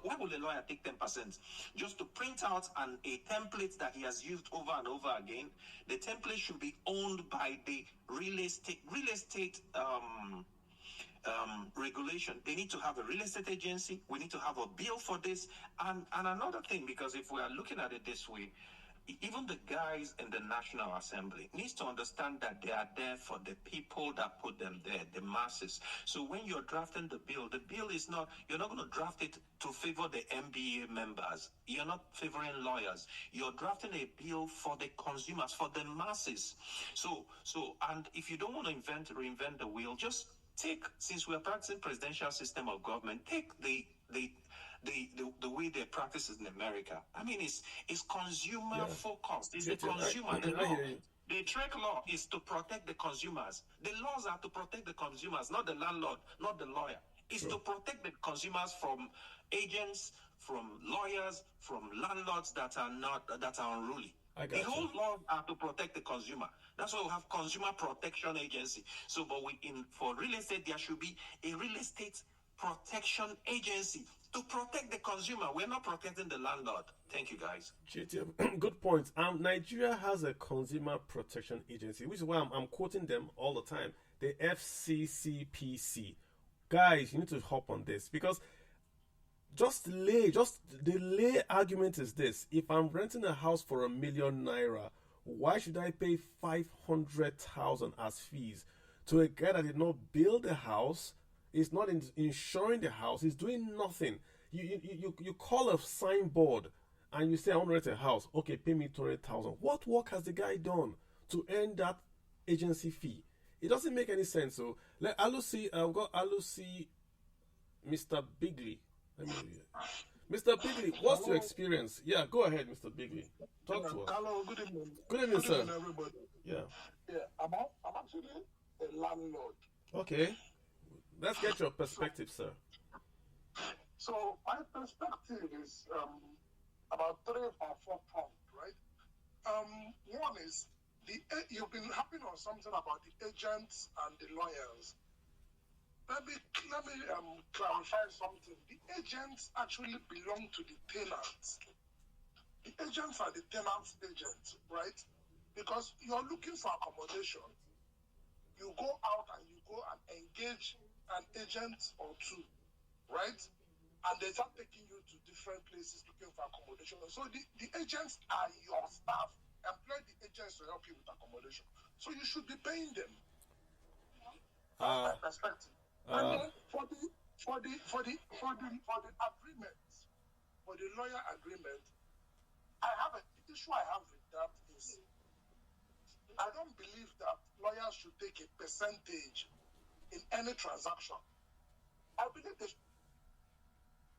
Why would a lawyer take 10% just to print out a template that he has used over and over again? The template should be owned by the real estate regulation. They need to have a real estate agency. We need to have a bill for this. And another thing, because if we are looking at it this way, even the guys in the National Assembly needs to understand that they are there for the people that put them there, the masses. So when you're drafting the bill is not, you're not going to draft it to favor the MBA members. You're not favoring lawyers. You're drafting a bill for the consumers, for the masses. And if you don't want to reinvent the wheel, just take, since we're practicing presidential system of government, take the way they practice it in America. I mean, it's consumer focused. It's the consumer. The trade law is to protect the consumers. The laws are to protect the consumers, not the landlord, not the lawyer. It's to protect the consumers from agents, from lawyers, from landlords that are unruly. The whole law are to protect the consumer. That's why we have Consumer Protection Agency. So, but for real estate, there should be a real estate protection agency to protect the consumer. We're not protecting the landlord. Thank you, guys. Good point. Nigeria has a Consumer Protection Agency, which is why I'm quoting them all the time. The FCCPC. Guys, you need to hop on this, because the lay argument is this: if I'm renting a house for ₦1 million, why should I pay 500,000 as fees to a guy that did not build the house? It's not insuring the house. It's doing nothing. You call a signboard and you say, I want to rent a house. Okay, pay me 200,000. What work has the guy done to earn that agency fee? It doesn't make any sense. So let Alusi. I've got Alusi, Mr. Bigley. Mr. Bigley, what's your experience? Yeah, go ahead, Mr. Bigley. Talk to us. Hello, good evening. Good evening, sir. Good evening, everybody. Yeah. I'm actually a landlord. Okay. Let's get your perspective, sir. So my perspective is about 3 or 4 points, right? One is you've been harping on something about the agents and the lawyers. Let me clarify something. The agents actually belong to the tenants. The agents are the tenants' agents, right? Because you're looking for accommodation. You go out and you go and engage an agent or two, right? And they start taking you to different places looking for accommodation. So the agents are your staff. Employ the agents to help you with accommodation. So you should be paying them. That's my perspective. And then for the agreement, for the lawyer agreement, the issue I have with that is I don't believe that lawyers should take a percentage in any transaction. I believe there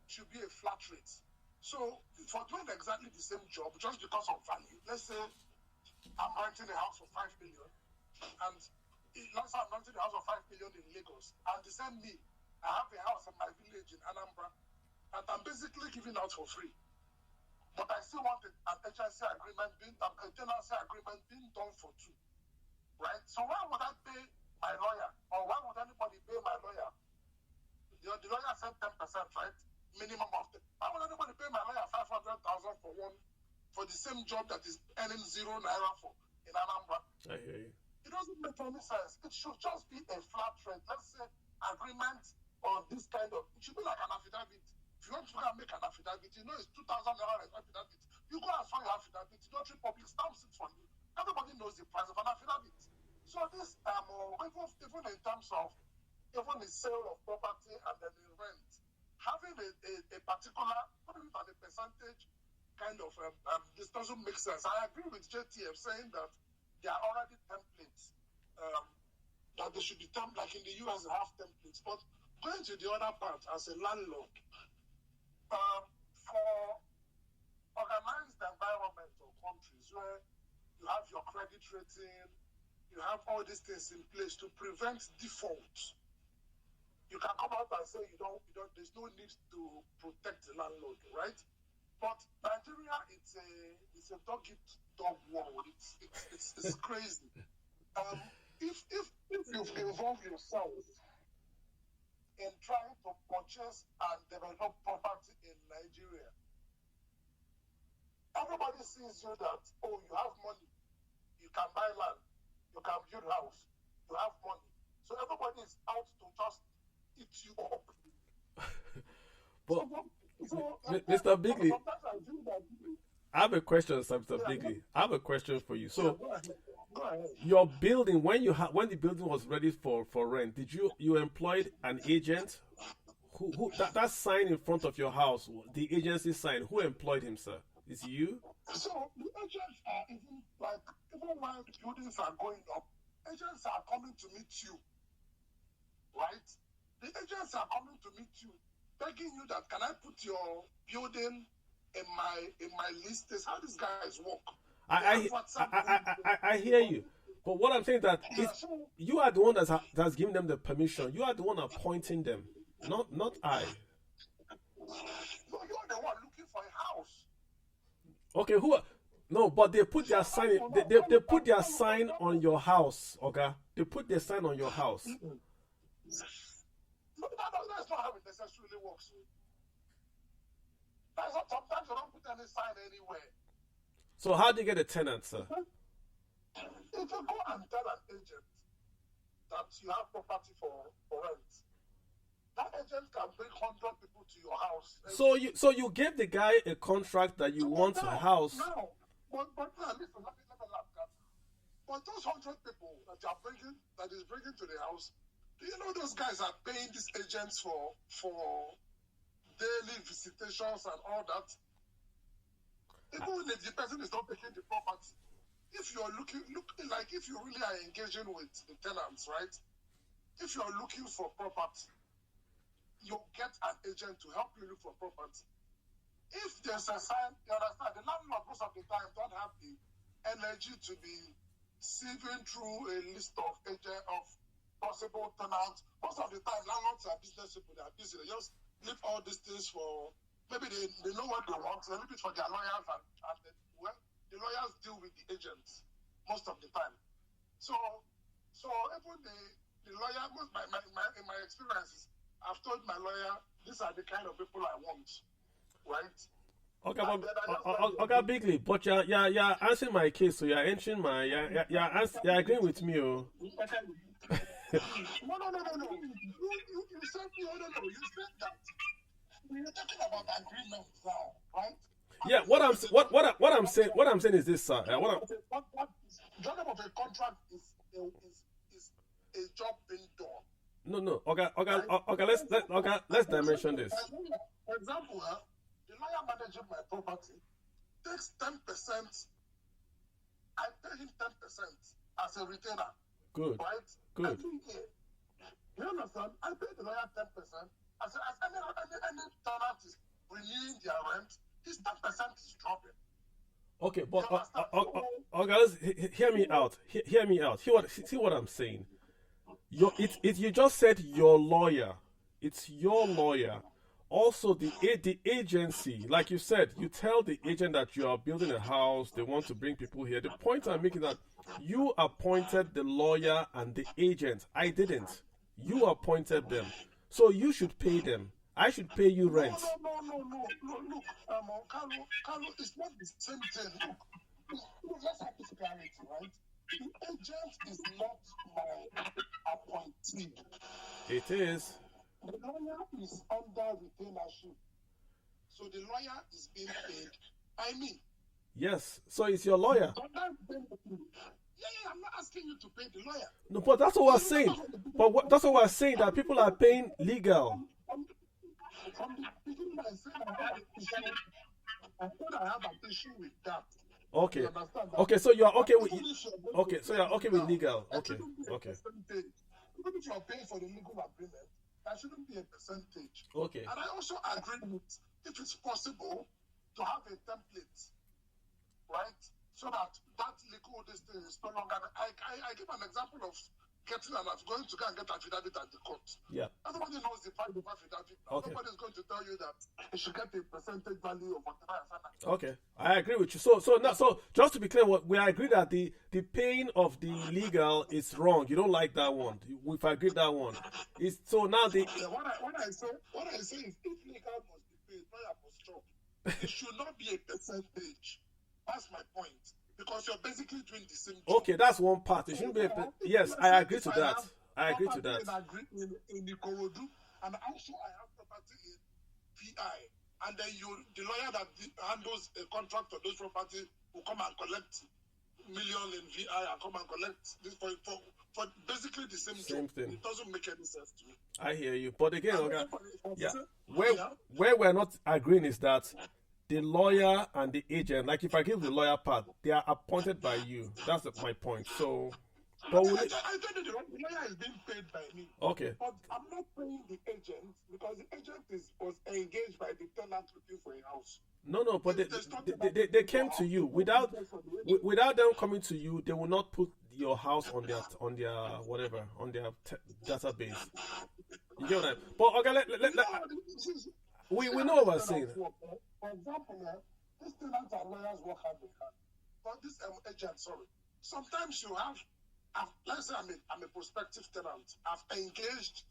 should be a flat rate. So for doing exactly the same job, just because of value, let's say I'm renting a house for 5 million, and let's say I'm renting a house for 5 million in Lagos, and the same me, I have a house in my village in Anambra, and I'm basically giving out for free. But I still want an HSC agreement, a tenancy agreement being done for 2, right? So why would I pay my lawyer, or why would anybody pay my lawyer? The lawyer said 10%, right? Minimum of it. Why would anybody pay my lawyer 500,000 for the same job that is earning ₦0 for in Anambra? I hear you. It doesn't make any sense. It should just be a flat rate. Let's say agreement on this kind of. It should be like an affidavit. If you want to go and make an affidavit, you know it's 2,000 naira an affidavit. You go and sign your affidavit. Notary public stamps it for you. Everybody knows the price of an affidavit. So this even in terms of even the sale of property and then the rent, having a particular, what is it, a percentage kind of this doesn't make sense. I agree with JTF saying that there are already templates that they should be like in the US they have templates. But going to the other part as a landlord, for organized environment or countries where you have your credit rating, you have all these things in place to prevent default. You can come out and say there's no need to protect the landlord, right? But Nigeria, it's a dog world. It's crazy. If you've involved yourself in trying to purchase and develop property in Nigeria, everybody sees you that, you have money, you can buy land, you can build house, you have money. So everybody is out to just Mr. Bigley, Sometimes I feel that. I have a question, Mr. Bigley. I have a question for you. So, Go ahead. your building, when the building was ready for rent, did you employed an agent? Who that sign in front of your house, the agency sign, who employed him, sir? Is you? So the agents are even when buildings are going up, agents are coming to meet you, right? The agents are coming to meet you, begging you that can I put your building in my list? Is how these guys work. I hear you, but what I'm saying is that you are the one that's giving them the permission. You are the one appointing them, not I. No, you are the one looking for a house. Okay, no, but they put their sign. They put their sign on your house. Okay, they put their sign on your house. No, that's not how it necessarily works. Sometimes you don't put any sign anywhere. So how do you get a tenant, sir? If you go and tell an agent that you have property for rent, that agent can bring 100 people to your house. So you gave the guy a contract that you want a house. No, but now listen, let me laugh. But those 100 people that is bringing to the house, do you know those guys are paying these agents for daily visitations and all that? Even if the person is not taking the property, if you're looking like if you really are engaging with the tenants, right? If you're looking for property, you'll get an agent to help you look for property. If there's a sign, you understand, the landlord most of the time don't have the energy to be sieving through a list of possible tenants. Most of the time, landlords are business people, they are busy. They just leave all these things for, maybe they know what they want, they leave it for their lawyers, and the lawyers deal with the agents most of the time. So even the lawyer, in my experiences, I've told my lawyer, these are the kind of people I want, right? Okay, but Bigley, but you're answering my case, so you're answering my you're agreeing with me, oh. No. You said you said that we're talking about agreements now, right? Yeah, what I'm saying is this, sir. Talking of a contract is a job being done. No. Okay. Let's dimension this. For example, the lawyer managing my property takes 10%. I pay him 10% as a retainer. Good. Right? Good. Every year. You understand? I pay the lawyer 10%. As any tenant is renewing their rent, his 10% is dropping. Okay, but guys, hear me out. Hear me out. See what I'm saying. You just said your lawyer. It's your lawyer. Also, the agency, like you said, you tell the agent that you are building a house. They want to bring people here. The point I'm making is that you appointed the lawyer and the agent. I didn't. You appointed them, so you should pay them. I should pay you rent. No. Carlo, it's not the same thing. Look, let's have this clarity, right? The agent is not my appointee. It is. The lawyer is under retainership. So the lawyer is being paid. Yes, so it's your lawyer. Yeah, I'm not asking you to pay the lawyer. No, but that's what we're saying. That's what we're saying, that people are paying legal. From the beginning, I said I have an issue with that. Okay. Okay, so you're okay with legal. Okay. Even if you're paying for the legal agreement, there shouldn't be a percentage. Okay. And I also agree with if it's possible to have a template, right? So that legal distance is no longer. I give an example of going to go and get affidavit at the court. Yeah. Everybody knows the fact of affidavit. Okay. Nobody's going to tell you that you should get a percentage value of whatever. Okay, I agree with you. So just to be clear, we agree that the paying of the legal is wrong. You don't like that one. We've agreed that one. What I say is if legal must be paid, lawyer must stop. It should not be a percentage. That's my point. Because you're basically doing the same job. Okay, that's one part. It shouldn't be yes, I agree to that. I agree to that. In Ikorodu, and also I have property in PI. and then the lawyer that handles a contract for those property will come and collect million in VI and come and collect this for basically the same Same job. thing. It doesn't make any sense to me. I hear you, but again, okay, Yeah. where we're not agreeing is that the lawyer and the agent, like if I give the lawyer part, they are appointed by you. That's my point. So, but I told you the lawyer is being paid by me. Okay. But I'm not paying the agent because the agent was engaged by the tenant looking for a house. No, but they came to you without them coming to you. They will not put your house on their whatever on their database. You get what I mean? But okay, we know what we're saying. For example, these tenants and lawyers work hand in hand. But this agent, sorry, sometimes you have let's say I'm a prospective tenant. I've engaged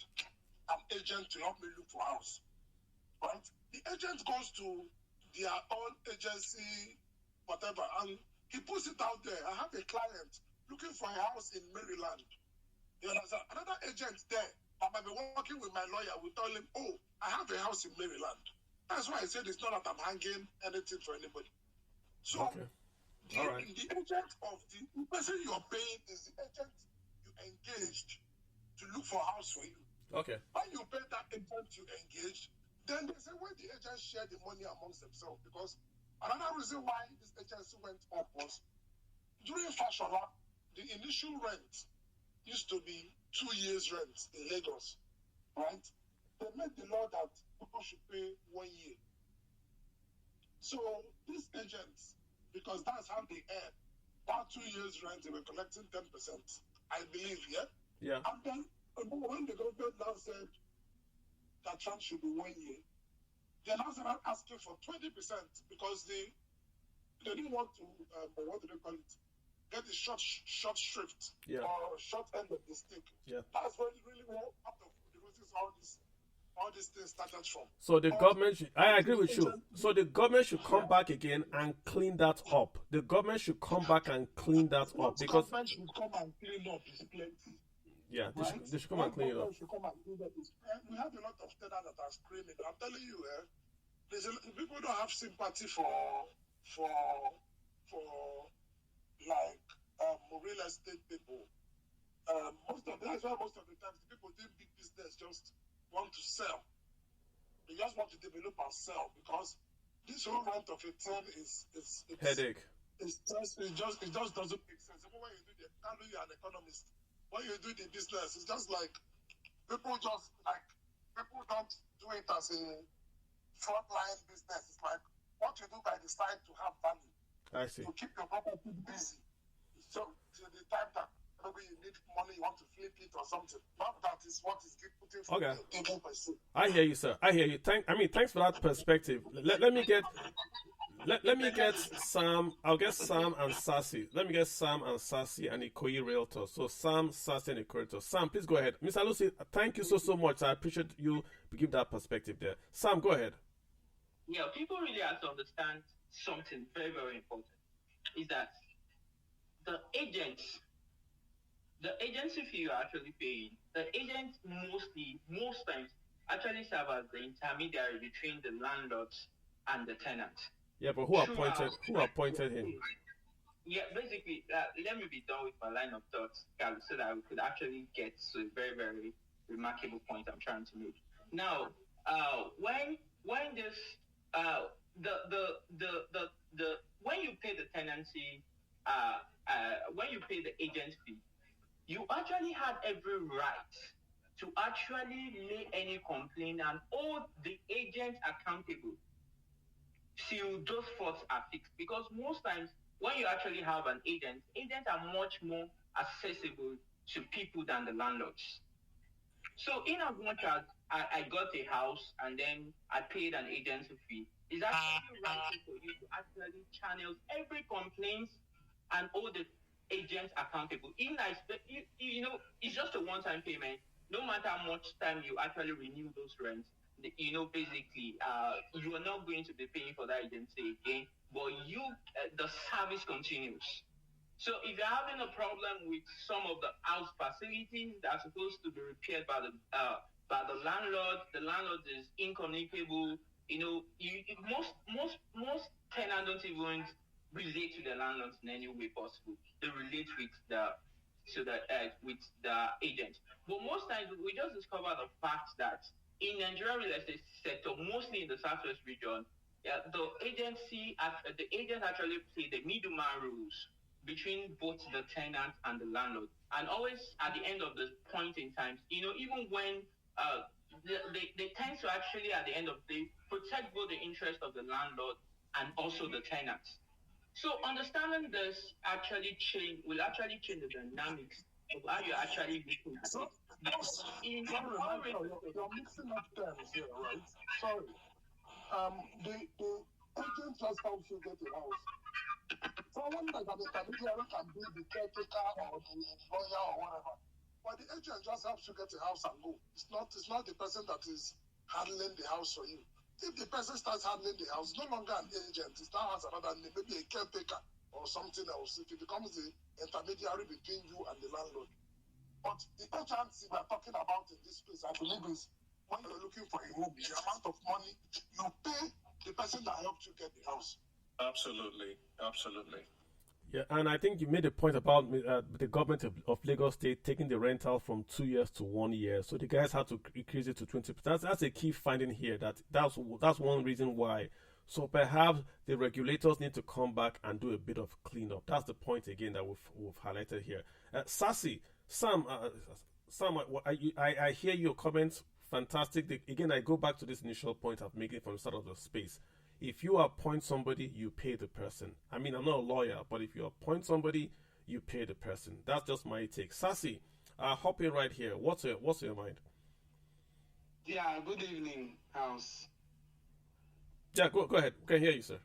an agent to help me look for a house. Right? The agent goes to their own agency, whatever, and he puts it out there. I have a client looking for a house in Maryland. You understand? Another agent there that might be working with my lawyer will tell him, oh, I have a house in Maryland. That's why I said it's not that I'm hanging anything for anybody. So the agent of the person you are paying is the agent you engaged to look for a house for you. Okay. When you pay that agent you engaged, then they say when the agents share the money amongst themselves, because another reason why this agency went up was during Fashion Lab, the initial rent used to be 2 years' rent in Lagos, right? They made the law that people should pay 1 year. So these agents, because that's how they earn, that 2 years' rent, they were collecting 10%, I believe, yeah? Yeah. And then when the government now said that rent should be 1 year, they now started asking for 20% because they didn't want to, what do they call it? Get the short shrift or short end of the stick. Yeah. That's really well out of the reasons all these things started from. So the government should, I agree with you. So the government should come back again and clean that up. The government should come back and clean that up because the government should come and clean up is plenty. Yeah, they should come and clean it up. We have a lot of tenants that are screaming. I'm telling you, people don't have sympathy for like real estate people. That's why most of the times people doing big business just want to sell. They just want to develop and sell because this whole rent of a thing is headache. It just doesn't make sense. Even when you do you're an economist. When you do the business, it's just like people don't do it as a frontline business. It's like what you do by the side to have value. I see. To keep your property busy. So to the time that maybe you need money, you want to flip it or something. Not that is what is putting for you. I hear you, sir. I hear you. Thanks for that perspective. Let me get Sam. I'll get Sam and Sassy. Let me get Sam and Sassy and Ikoyi Realtor. So Sam, Sassy, and Ikoyi Realtor. Sam, please go ahead. Mr. Lucy, thank you so much. I appreciate you give that perspective there. Sam, go ahead. Yeah, people really have to understand something very, very important. Is that the agency fee you're actually paying, the agents most times actually serve as the intermediary between the landlords and the tenant. Yeah, but who appointed him? Yeah, basically, let me be done with my line of thought, so that we could actually get to a very, very remarkable point I'm trying to make. Now, when this when you pay the tenancy, when you pay the agent fee, you actually have every right to actually lay any complaint and hold the agent accountable till those faults are fixed. Because most times, when you actually have an agents are much more accessible to people than the landlords. So in as much as I got a house and then I paid an agency fee, it's actually right for you to actually channel every complaint and hold the agents accountable. It's just a one-time payment. No matter how much time you actually renew those rents, basically, you are not going to be paying for that agency again, but the service continues. So if you're having a problem with some of the house facilities that are supposed to be repaired by the landlord, the landlord is incommunicable, Most tenants don't even relate to the landlords in any way possible. They relate with the agent. But most times we just discover the fact that in Nigeria real estate sector, mostly in the southwest region, yeah, the agent actually play the middleman rules between both the tenant and the landlord. And always at the end of the point in time, even when they tend to actually at the end of the day protect both the interest of the landlord and also the tenants. So understanding this will actually change the dynamics of how you're actually looking at it. You're mixing up terms here, right? Sorry. The agent just helps you get a house. Someone like an intermediary can be the caretaker or the lawyer or whatever. But the agent just helps you get a house and go. It's not the person that is handling the house for you. If the person starts handling the house, it's no longer an agent. It now has another name, maybe a caretaker or something else. If it becomes the intermediary between you and the landlord. But the agency we're talking about in this place, I believe, is when you're looking for a home, the amount of money you pay the person that helped you get the house. Absolutely. Yeah, and I think you made a point about the government of Lagos State taking the rental from 2 years to 1 year. So the guys had to increase it to 20%. That's a key finding here. That's one reason why. So perhaps the regulators need to come back and do a bit of cleanup. That's the point again that we've highlighted here. Sassy, Sam, I hear your comments. Fantastic. Again, I go back to this initial point I've made from the start of the space. If you appoint somebody, you pay the person. I mean, I'm not a lawyer, but if you appoint somebody, you pay the person. That's just my take. Sassy, hop in right here. What's your mind? Yeah, good evening, House. Yeah, go ahead. We can hear you, sir.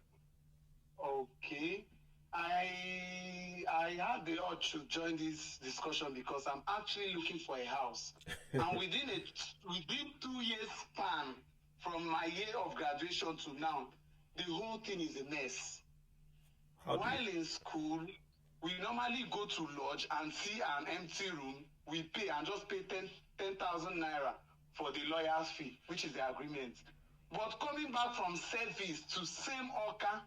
Okay. I had the urge to join this discussion because I'm actually looking for a house. And within 2 years span from my year of graduation to now, the whole thing is a mess. While in school, we normally go to lodge and see an empty room. We pay and just pay 10,000 naira for the lawyer's fee, which is the agreement. But coming back from service to same Oka,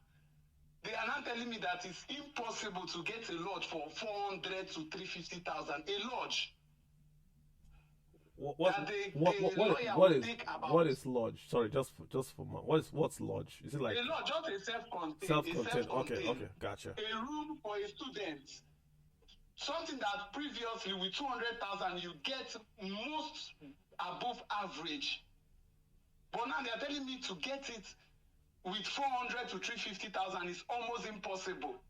they are now telling me that it's impossible to get a lodge for 400 to 350,000. A lodge. What is lodge? Sorry, just for what's lodge? Is it like a lodge? Just a self-contained. Self-contained. Okay, gotcha. A room for a student. Something that previously with 200,000 you get most above average. But now they are telling me to get it with 400 to 350,000 is almost impossible.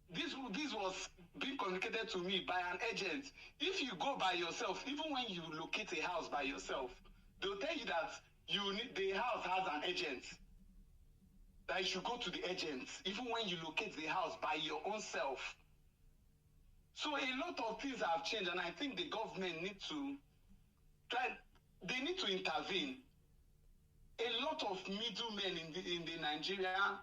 This was being communicated to me by an agent. If you go by yourself, even when you locate a house by yourself, they'll tell you that the house has an agent. That you should go to the agent, even when you locate the house by your own self. So a lot of things have changed, and I think the government need to intervene. A lot of middlemen in the Nigerian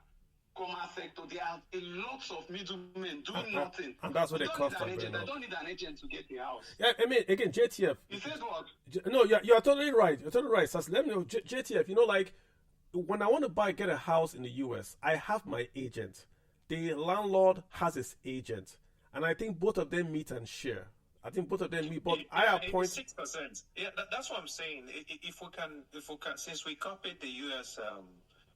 commerce sector, there are a lot of middlemen doing nothing. And that's what they cost. I don't need an agent to get the house. Yeah, I mean, again, JTF. He says what? No, you're totally right. You're totally right. So let me know, JTF. Like when I want to get a house in the US, I have my agent. The landlord has his agent, and I think both of them meet and share. I think both of them meet, but I appoint 6%. Yeah, that's what I'm saying. If we can, since we copied the US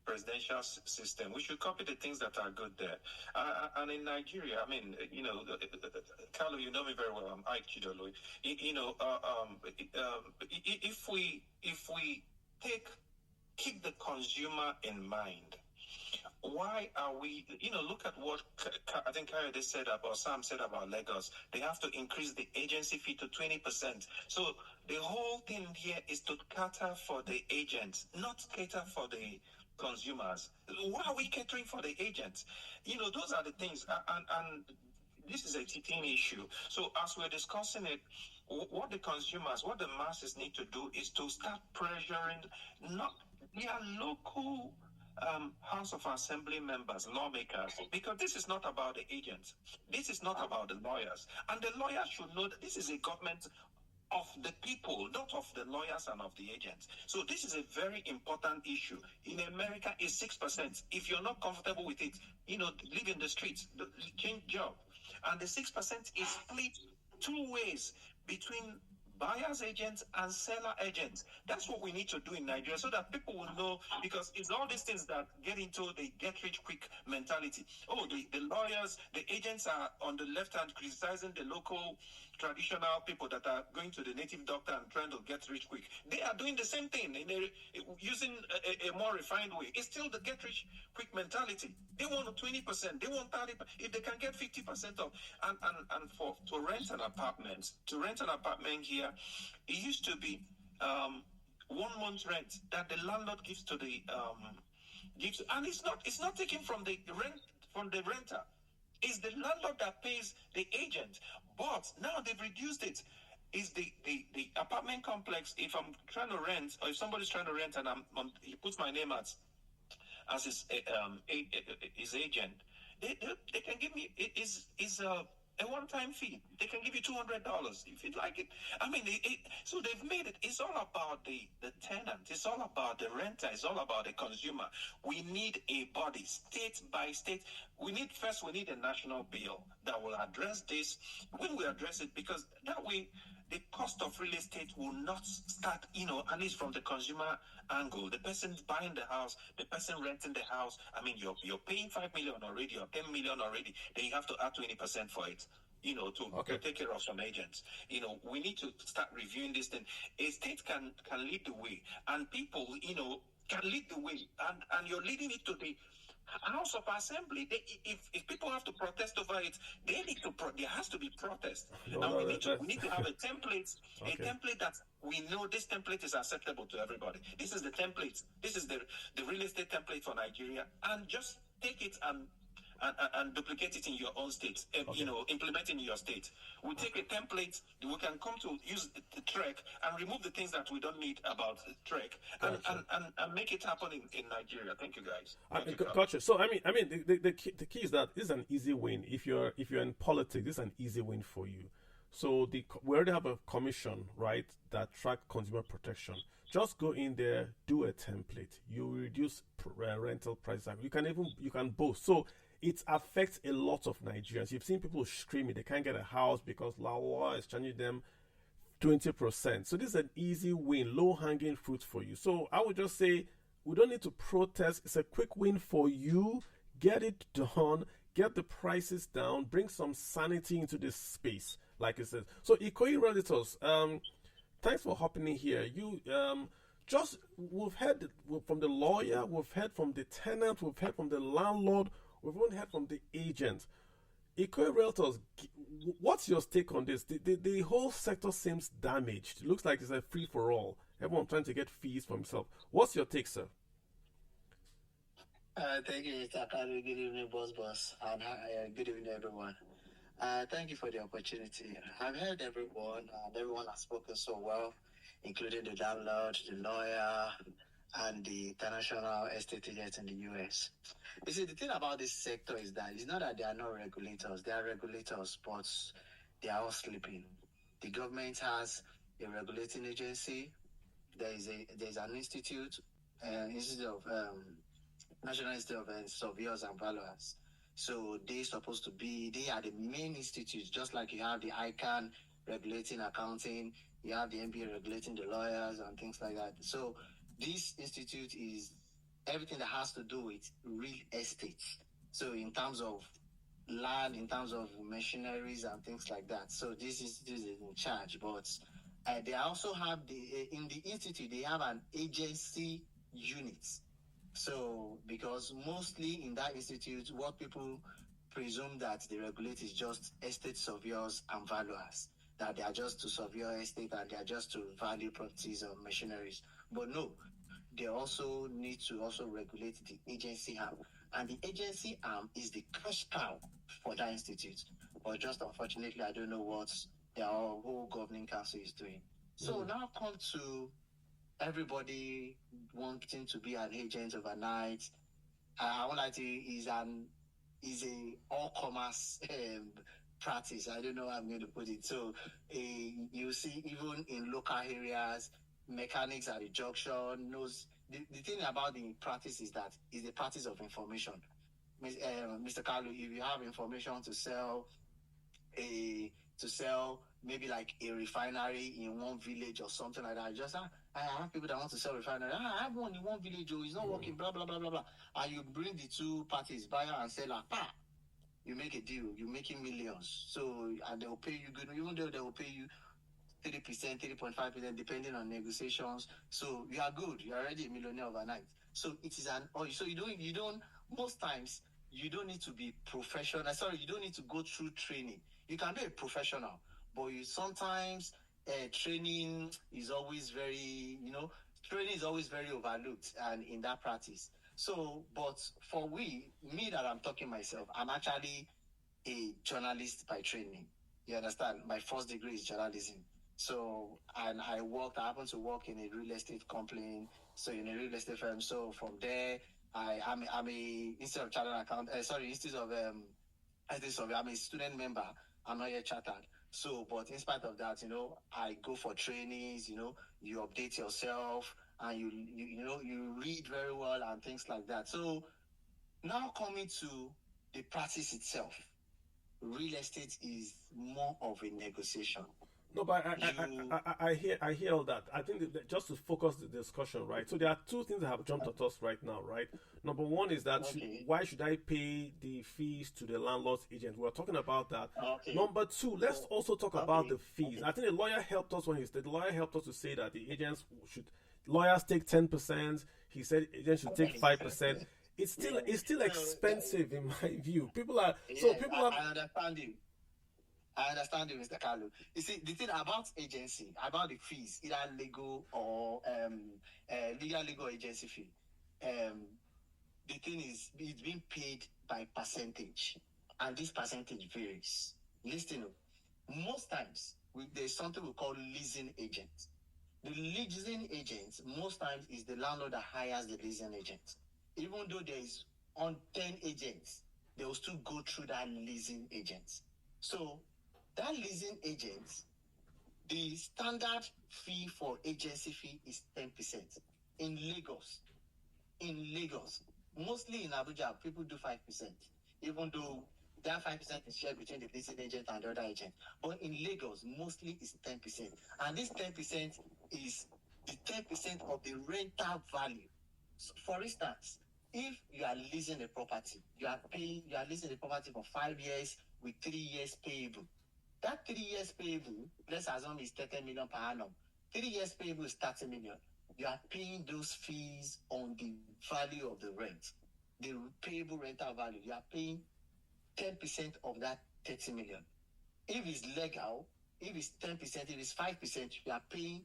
presidential system, we should copy the things that are good there. And in Nigeria, I mean, Carlo, you know me very well. I'm Ike Chidolo. If we keep the consumer in mind, why are we, look at what I think Kayode said about, Sam said about Lagos. They have to increase the agency fee to 20%. So the whole thing here is to cater for the agents, not cater for the consumers. Why are we catering for the agents? Those are the things. And this is a teething issue. So as we're discussing it, what the consumers, what the masses need to do is to start pressuring not their local House of Assembly members, lawmakers, because this is not about the agents. This is not about the lawyers. And the lawyers should know that this is a government of the people, not of the lawyers and of the agents. So this is a very important issue. In America, it's 6%. If you're not comfortable with it, live in the streets, change job. And the 6% is split two ways between buyers agents and seller agents. That's what we need to do in Nigeria so that people will know, because it's all these things that get into the get rich quick mentality. Oh, the lawyers, the agents are on the left hand criticizing the local traditional people that are going to the native doctor and trying to get rich quick. They are doing the same thing using a more refined way. It's still the get rich quick mentality. They want 20%, they want 30%. If they can get 50% off, and to rent an apartment here, it used to be 1 month rent that the landlord gives to the and it's not taken from the renter. It's the landlord that pays the agent. But now they've reduced it. Is the apartment complex, if I'm trying to rent, or if somebody's trying to rent and he puts my name as his agent, they can give me is a one-time fee. They can give you $200 if you'd like it. I mean, so they've made it. It's all about the tenant. It's all about the renter. It's all about the consumer. We need a body, state by state. We need a national bill that will address this. When we address it, because that way the cost of real estate will not start, at least from the consumer angle. The person buying the house, the person renting the house. I mean, you're paying 5 million already or 10 million already. Then you have to add 20% for it, to take care of some agents. We need to start reviewing this thing. A state can lead the way, and people, can lead the way, and you're leading it to the House of Assembly. If people have to protest over it, there has to be protest. We need to have a template, okay. A template that we know this template is acceptable to everybody. This is the template. This is the real estate template for Nigeria, and just take it and duplicate it in your own state, okay. Implement it in your state. We take a template, we can come to use the TREC and remove the things that we don't need about the TREC, and make it happen in Nigeria. Thank you, guys. Gotcha. So, I mean, the key is that this is an easy win. If you're in politics, this is an easy win for you. So we already have a commission, right, that track consumer protection. Just go in there, do a template. You reduce rental prices. You can boast. So it affects a lot of Nigerians. You've seen people screaming they can't get a house because law is charging them 20%. So this is an easy win, low-hanging fruit for you. So I would just say we don't need to protest. It's a quick win for you. Get it done. Get the prices down. Bring some sanity into this space, like I said. So Ikoyi Realtors, thanks for hopping in here. We've heard from the lawyer, we've heard from the tenant, we've heard from the landlord, we've even heard from the agent. Ikoyi Realtors, what's your take on this? The whole sector seems damaged. It looks like it's a free-for-all. Everyone trying to get fees for himself. What's your take, sir? Thank you, Mr. Kalu. Good evening, boss. And good evening, everyone. Thank you for the opportunity. I've heard everyone, and everyone has spoken so well, including the landlord, the lawyer, and the international estate agents in the US. You see, the thing about this sector is that it's not that they are not regulators. They are regulators, but they are all sleeping. The government has a regulating agency. There's an institute, Institute of National Institute of Surveyors and Valuers. So they are the main institute, just like you have the ICANN regulating accounting, you have the NBA regulating the lawyers and things like that. So this institute is everything that has to do with real estate. So in terms of land, in terms of machineries and things like that. So this institute is in charge, but they also have in the institute, they have an agency unit. So, because mostly in that institute, what people presume that they regulate is just estate surveyors and valuers, that they are just to survey your estate and they are just to value properties or machineries. But no, they also need to also regulate the agency arm. And the agency arm is the cash cow for that institute. But just unfortunately, I don't know what their whole governing council is doing. So now come to everybody wanting to be an agent overnight. I want to say is a all-commerce practice. I don't know how I'm going to put it. So you see, even in local areas, mechanics at the junction knows. The thing about the practice is that it's the practice of information. Mr. Carlo, if you have information to sell maybe like a refinery in one village or something like that. Just I have people that want to sell refinery. I have one in one village, it's not working, blah blah blah blah blah. And you bring the two parties, buyer and seller, you make a deal, you're making millions. So and they'll pay you good, even though they will pay you 3%, 3.5%, depending on negotiations. So you are good. You're already a millionaire overnight. So it is so you don't most times you don't need to be professional. Sorry, you don't need to go through training. You can be a professional, but you sometimes training is always training is always very overlooked and in that practice. So, but for me that I'm talking myself, I'm actually a journalist by training. You understand? My first degree is journalism. So, and I happen to work in a real estate company, so in a real estate firm. So from there, I'm a Institute of Chartered Account, I'm a student member. I'm not yet chartered. So, but in spite of that, I go for trainings, you update yourself and you read very well and things like that. So now coming to the practice itself, real estate is more of a negotiation. No, but I hear all that. I think that just to focus the discussion, right? So there are two things that have jumped at us right now, right? Number one is that why should I pay the fees to the landlord's agent? We're talking about that. Okay. Number two, let's also talk about the fees. I think the lawyer helped us the lawyer helped us to say that the agents lawyers take 10%. He said agents should take 5%. It's still expensive in my view. I understand you, Mr. Carlo. You see, the thing about agency, about the fees, either legal or legal agency fee, the thing is, it's being paid by percentage, and this percentage varies. Listen up. Most times, there's something we call leasing agent. The leasing agent, most times, is the landlord that hires the leasing agent. Even though there is on 10 agents, they will still go through that leasing agent. So, that leasing agent, the standard fee for agency fee is 10%. In Lagos, mostly in Abuja, people do 5%, even though that 5% is shared between the leasing agent and the other agent. But in Lagos, mostly it's 10%. And this 10% is the 10% of the rental value. So for instance, if you are leasing a property, you are leasing the property for 5 years with 3 years payable. That 3 years payable, let's assume is 30 million per annum. 3 years payable is 30 million. You are paying those fees on the value of the rent, the payable rental value. You are paying 10% of that 30 million. If it's legal, if it's 10%, if it's 5%, you are paying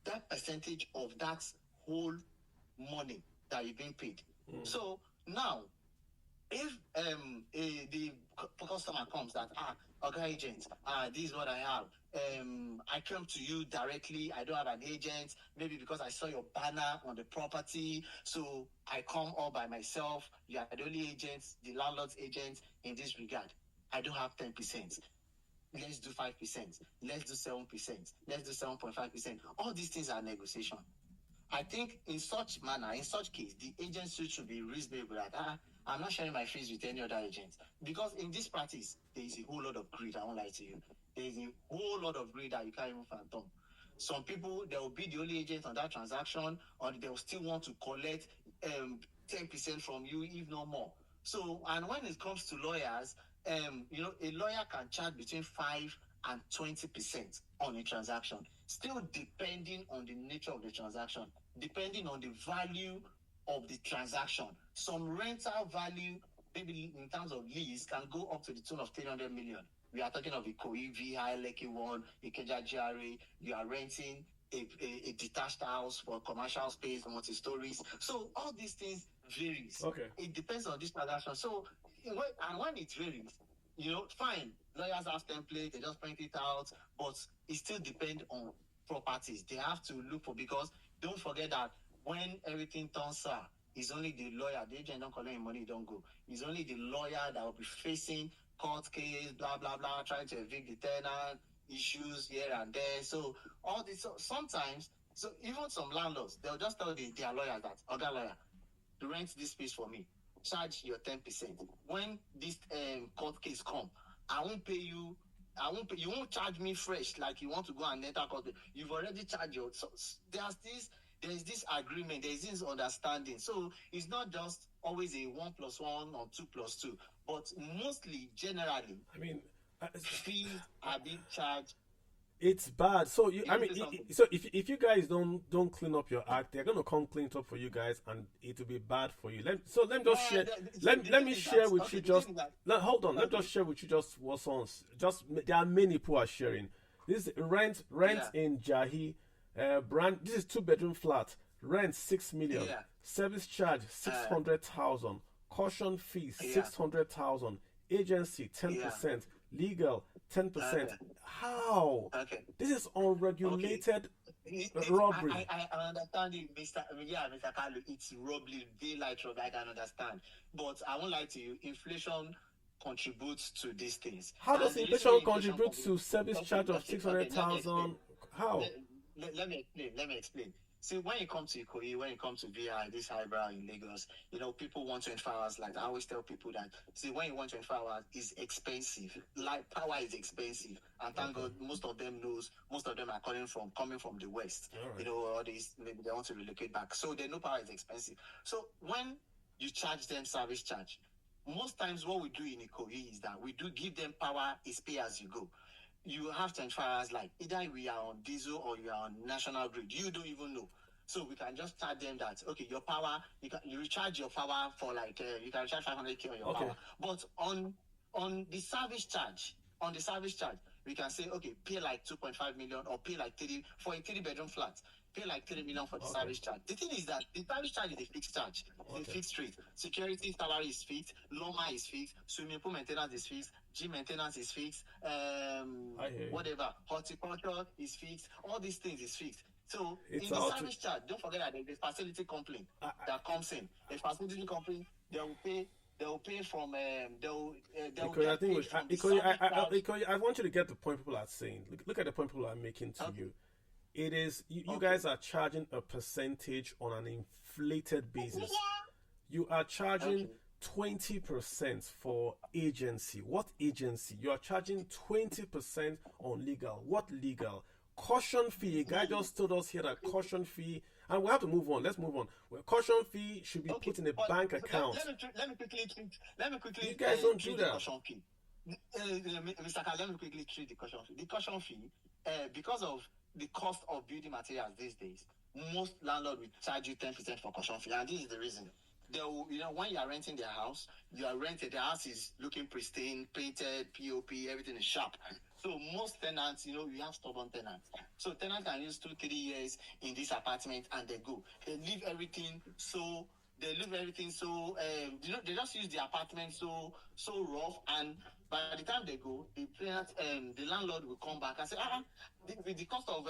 that percentage of that whole money that you're being paid. So now, if the customer comes that okay, agent, this is what I have. I come to you directly. I don't have an agent. Maybe because I saw your banner on the property, so I come all by myself. You are the only agent, the landlord's agent in this regard. I don't have 10%. Let's do 5%. Let's do 7%. Let's do 7.5%. All these things are negotiation. I think in such manner, in such case, the agency should be reasonable that I'm not sharing my fees with any other agent. Because in this practice, there is a whole lot of greed, I won't lie to you. There is a whole lot of greed that you can't even fathom. Some people, they will be the only agent on that transaction, or they will still want to collect 10% from you, if not more. So, and when it comes to lawyers, a lawyer can charge between 5 and 20% on a transaction, still depending on the nature of the transaction, depending on the value of the transaction. Some rental value, maybe in terms of lease, can go up to the tune of 300 million. We are talking of a Koi VI, Lekki One, Ikeja GRA. You are renting a detached house for commercial space, multi-stories. So all these things varies. Okay. It depends on this transaction. So, when it varies, fine. Lawyers have templates, they just print it out, but it still depends on properties. They have to look for, because don't forget that when everything turns sour, it's only the lawyer, the agent don't collect money, don't go. It's only the lawyer that will be facing court case, blah blah blah, trying to evict the tenant, issues here and there. So all this. So sometimes, so even some landlords, they'll just tell their lawyers that, other lawyer, rent this space for me, charge your 10%. When this court case come, I won't pay you. You won't charge me fresh like you want to go and enter court. You've already charged your. So there's this agreement, there's this understanding. So it's not just always a 1 + 1 or 2 + 2, but mostly, generally, I mean, fees are being charged. it's bad. So so if you guys don't clean up your act, they're gonna come clean it up for you guys, and it will be bad for you. Let me just share. Let me share with you just. Hold on. Let me just share with you just what's on. Just there are many people are sharing. This is rent in Jahi, brand. This is 2-bedroom flat. Rent 6 million. Yeah. Service charge 600,000. Caution fee 600,000. Agency 10%. Legal 10%. How? Okay. This is unregulated robbery. I understand it, Mr. Kalu. It's robbery, daylight robbery. I can understand, but I won't lie to you. Inflation contributes to these things. How does inflation contribute to service charge of 600,000? How? Let me explain. See, when it comes to Ikoyi, when it comes to VI, this highbrow in Lagos, people want 24 hours. Like I always tell people that, see, when you want 24 hours, it's expensive. Like power is expensive, and thank God, most of them are coming from the West. Right. All these, maybe they want to relocate back, so they know power is expensive. So when you charge them service charge, most times what we do in Ikoyi is that we do give them power is pay as you go. You have 24 hours, like either we are on diesel or you are on national grid. You don't even know. So we can just charge them that, okay, your power, you recharge your power for like, you can charge 500K on your power. But on the service charge, we can say, okay, pay like 2.5 million or pay like 3 for a 3-bedroom flat. Pay like 3 million for the service charge. The thing is that the service charge is a fixed charge. It's a fixed rate. Security salary is fixed. Loma is fixed. Swimming pool maintenance is fixed. Gym maintenance is fixed. Whatever. Horticulture is fixed. All these things is fixed. So in the service charge, don't forget that there's a facility complaint that comes in. A facility complaint, they will pay from I want you to get the point people are saying. Look at the point people are making to you. It is you guys are charging a percentage on an inflated basis. You are charging 20% for agency. What agency? You are charging 20% on legal. What legal? Caution fee. A guy just told us here that caution fee, and we have to move on. Let's move on. Well, caution fee should be put in a bank account. Let me quickly. You guys don't do that. Caution fee. Mr. Khan, let me quickly treat the caution fee. The caution fee, because of the cost of building materials these days, most landlords will charge you 10% for caution fee, and this is the reason. They will, when you are renting their house, the house is looking pristine, painted, POP, everything is sharp. So most tenants, you have stubborn tenants. So tenants can use 2-3 years in this apartment and they go. They leave everything so they just use the apartment so rough, and by the time they go, the landlord will come back and say, with the cost of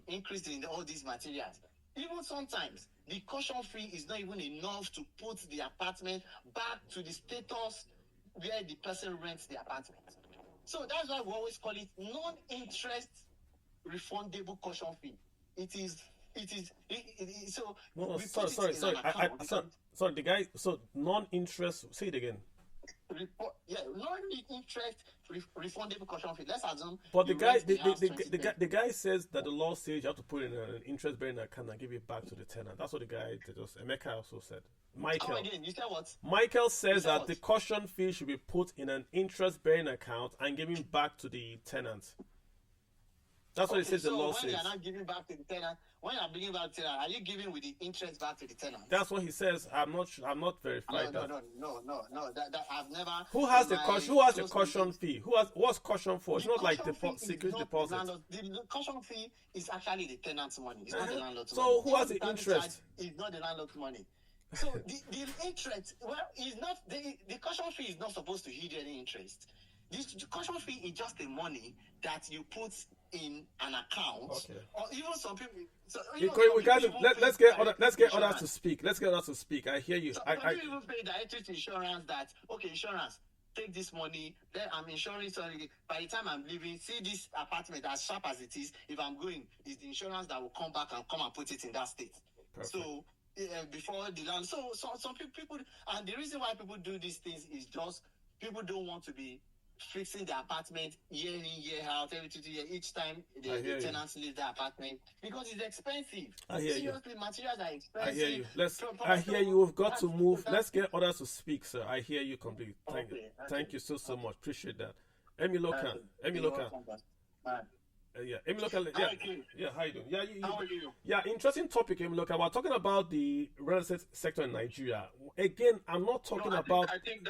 increase in all these materials, even sometimes the caution fee is not even enough to put the apartment back to the status where the person rents the apartment. So that's why we always call it non-interest refundable caution fee. Sorry, the guy. So non-interest. Say it again. Non-interest refundable caution fee. Let's assume. But the guy says that the law says you have to put in an interest-bearing account and give it back to the tenant. That's what the guy just Emeka also said. Michael. Again, you said what? Michael says that the caution fee should be put in an interest-bearing account and given back to the tenant. That's what it says. The law says. When you are not giving back to the tenant, when you are bringing back to the tenant, are you giving with the interest back to the tenant? That's what he says. I'm not verified. No. That I've never. Who has the caution? Who has the caution fee? What's caution for? It's not like security deposit. The caution fee is actually the tenant's money. It's not the landlord's money. So who has the interest? It's not the landlord's money. So the interest, is not the caution fee is not supposed to yield any interest. The caution fee is just the money that you put in an account, or even some people. So, let's get others to speak. I hear you. So, you even pay directly to insurance that insurance. take this money, then I'm insuring something. By the time I'm leaving, see this apartment as sharp as it is, if I'm going, it's the insurance that will come back and come and put it in that state. Perfect. So before the land, so some people, and the reason why people do these things is just people don't want to be fixing the apartment year in, year out, every 2 years, each time the tenants leave the apartment, because it's expensive. I hear Seriously, you. Materials are expensive. I hear you. I hear you. We've got to move. Let's get others to speak, sir. I hear you completely. Thank you so much. Appreciate that. Emi Lokan. Yeah, Emi Lokan. Yeah, how you doing? How are you? Yeah, interesting topic, Emi Lokan. We're talking about the real estate sector in Nigeria. Again, I'm not talking about. I think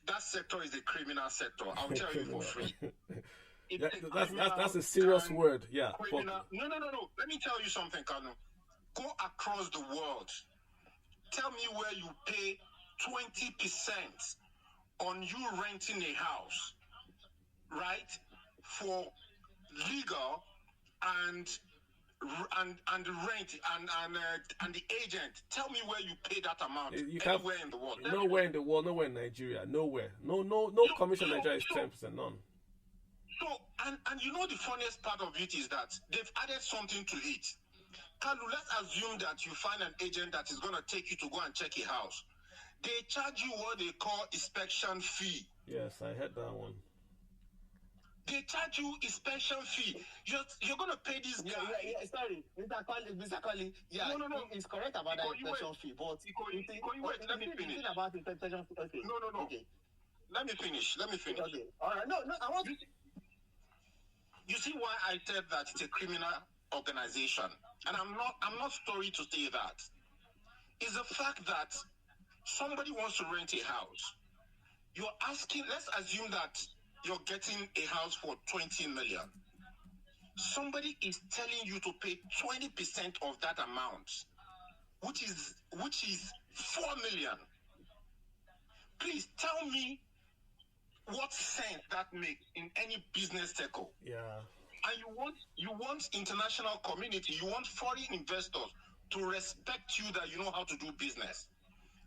that sector is a criminal sector. I'll tell you for free. That's a serious word. Yeah. No. Let me tell you something, Kanu. Go across the world. Tell me where you pay 20% on you renting a house, right? For legal and the rent and the agent. Tell me where you pay that amount. Anywhere in the world. Nowhere in the world. Nowhere in Nigeria. Nowhere. No commission in Nigeria is 10%. None. So and you know the funniest part of it is that they've added something to it. Kalu, let's assume that you find an agent that is going to take you to go and check a house. They charge you what they call inspection fee. Yes, I heard that one. They charge you inspection fee. You're going to pay this guy. Yeah, sorry. Mr. Colley. Yeah, no. It's correct about the inspection fee, but... Wait, let me finish. About the inspection fee. Okay. No. Okay. Let me finish. Okay. All right. No, I want... You see why I said that it's a criminal organization? And I'm not sorry to say that. It's the fact that somebody wants to rent a house. You're asking, let's assume that you're getting a house for 20 million. Somebody is telling you to pay 20% of that amount, which is 4 million. Please tell me what sense that makes in any business circle. Yeah. And you want international community, you want foreign investors to respect you that you know how to do business.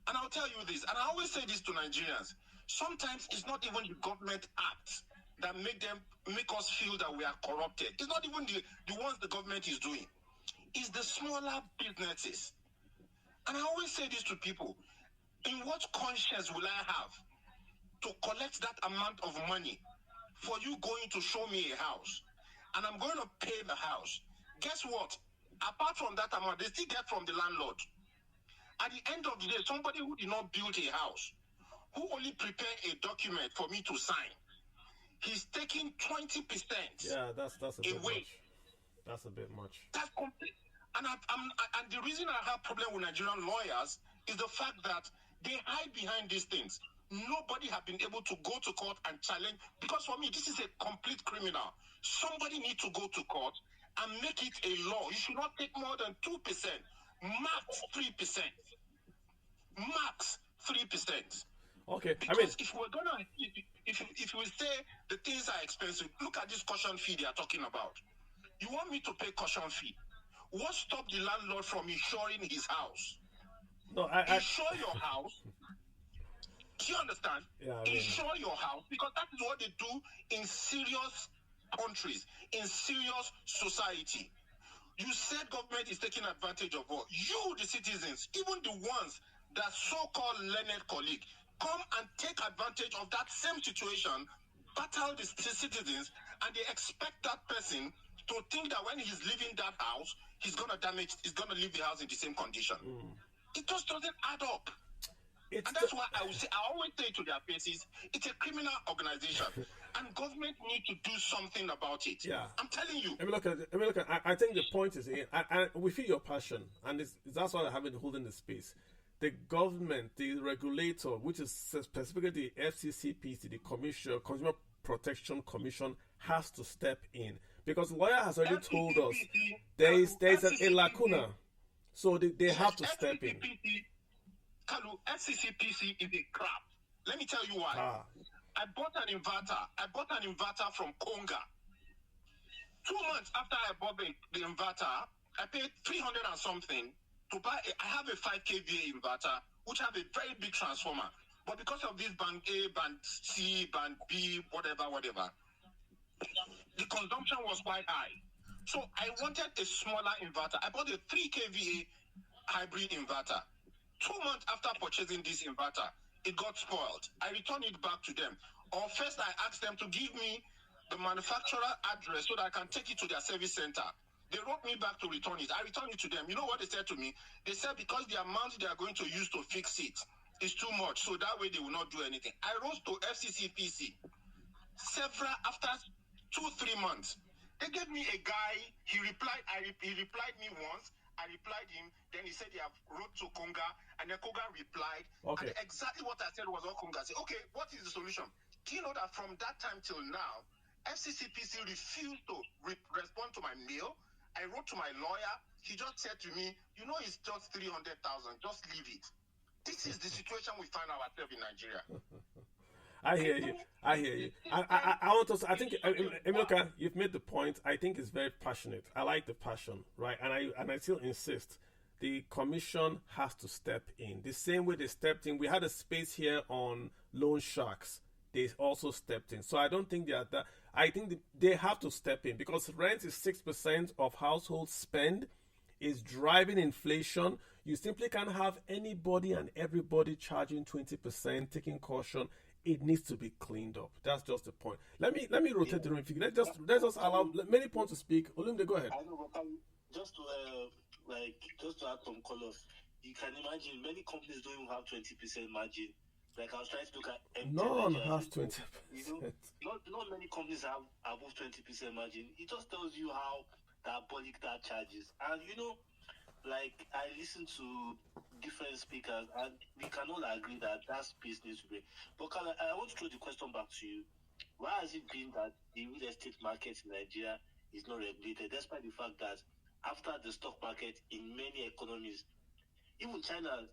And I'll tell you this, and I always say this to Nigerians, sometimes it's not even the government acts that make us feel that we are corrupted. It's not even the ones the government is doing. It's the smaller businesses. And I always say this to people, in what conscience will I have to collect that amount of money for you going to show me a house, and I'm going to pay the house? Guess what? Apart from that amount, they still get from the landlord. At the end of the day, somebody who did not build a house, who only prepared a document for me to sign, he's taking 20%. Yeah, that's a bit away. Much. That's a bit much. That's complete. And the reason I have problem with Nigerian lawyers is the fact that they hide behind these things. Nobody has been able to go to court and challenge, because for me, this is a complete criminal. Somebody needs to go to court and make it a law. You should not take more than 2%, max 3%. Max 3%. Okay, because if we're gonna, if we say the things are expensive, look at this caution fee they are talking about. You want me to pay caution fee? What stopped the landlord from insuring his house? No, insure your house. Do you understand? Yeah, insure your house, because that is what they do in serious countries, in serious society. You said government is taking advantage of what? You, the citizens, even the ones that so-called learned colleague, come and take advantage of that same situation, battle the citizens, and they expect that person to think that when he's leaving that house, he's gonna leave the house in the same condition. It just doesn't add up. And that's why I always say to their faces, it's a criminal organization, and government need to do something about it. Yeah, I'm telling you. I think the point is, we feel your passion, and that's why I have been holding the space. The government, the regulator, which is specifically the FCCPC, the Consumer Protection Commission, has to step in, because the lawyer has already told us there's a lacuna, so they have to step in. Kalu, FCCPC is a crap. Let me tell you why. I bought an inverter from Konga. 2 months after I bought the inverter, I paid 300 and something to buy. I have a 5 kVA inverter, which have a very big transformer. But because of this band A, band C, band B, whatever, the consumption was quite high. So I wanted a smaller inverter. I bought a 3 kVA hybrid inverter. 2 months after purchasing this inverter, it got spoiled. I returned it back to them. Or first I asked them to give me the manufacturer address so that I can take it to their service center. They wrote me back to return it. I returned it to them. You know what they said to me? They said because the amount they are going to use to fix it is too much, so that way they will not do anything. I wrote to FCCPC after 2-3 months. They gave me a guy. He replied. He replied me once. I replied him. Then he said he have wrote to Konga, and then Konga replied. Okay. And exactly what I said was what Konga said. Okay, what is the solution? Do you know that from that time till now, FCCPC refused to respond to my mail? I wrote to my lawyer. He just said to me, you know, it's just 300,000. Just leave it. This is the situation we find ourselves in Nigeria. I hear you. I want to. I think, Emiloka, you've made the point. I think it's very passionate. I like the passion, right? And I still insist. The commission has to step in the same way they stepped in. We had a space here on loan sharks. They also stepped in. So I don't think they are that. I think they have to step in because rent is 6% of household spend. Is driving inflation. You simply can't have anybody and everybody charging 20%, taking caution. It needs to be cleaned up. That's just the point. Let me rotate the room. Let's just allow many points to speak. Olumide, go ahead. I know, but just to add some colors, you can imagine many companies don't even have 20% margin. Like I was trying to look at none has 20%. You know, not many companies have above 20% margin. It just tells you how diabolic that charge is. And you know, like I listen to different speakers, and we can all agree that space needs to be. But I want to throw the question back to you. Why has it been that the real estate market in Nigeria is not regulated, despite the fact that after the stock market in many economies, even China,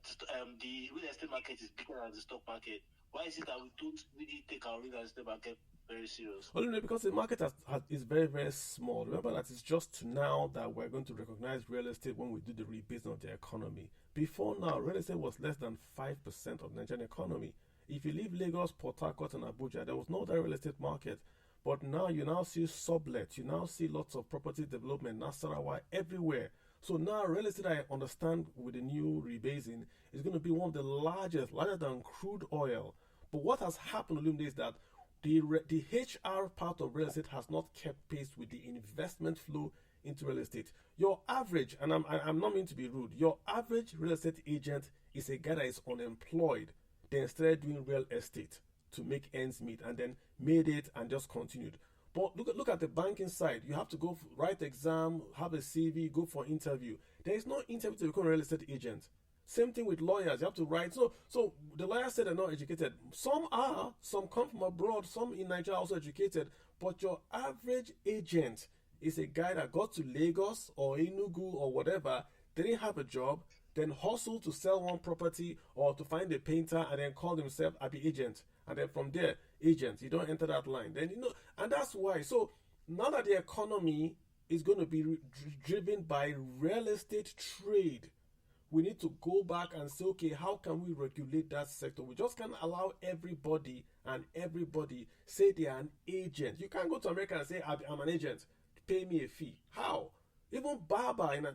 the real estate market is bigger than the stock market? Why is it that we don't really take our real estate market very serious? Well, because the market is very, very small. Remember that it's just now that we're going to recognize real estate when we do the rebasing of the economy. Before now, real estate was less than 5% of the Nigerian economy. If you leave Lagos, Port Harcourt, and Abuja, there was no other real estate market. But now you now see sublet, you now see lots of property development, Nasarawa, everywhere. So now real estate, I understand with the new rebasing, is going to be one of the largest, larger than crude oil. But what has happened, Olumide, is that the HR part of real estate has not kept pace with the investment flow into real estate. Your average, and I'm not meant to be rude, your average real estate agent is a guy that is unemployed, then started doing real estate to make ends meet, and then made it and just continued. But look at the banking side. You have to go write exam, have a CV, go for interview. There is no interview to become a real estate agent. Same thing with lawyers. You have to write. So the lawyers said they're not educated. Some are. Some come from abroad. Some in Nigeria are also educated. But your average agent is a guy that got to Lagos or Enugu or whatever, didn't have a job, then hustled to sell one property or to find a painter and then called himself Abi agent. And then from there, agent. You don't enter that line. Then and that's why. So now that the economy is going to be driven by real estate trade, we need to go back and say, okay, how can we regulate that sector? We just can't allow everybody say they are an agent. You can't go to America and say, I'm an agent, pay me a fee. How? Even barber in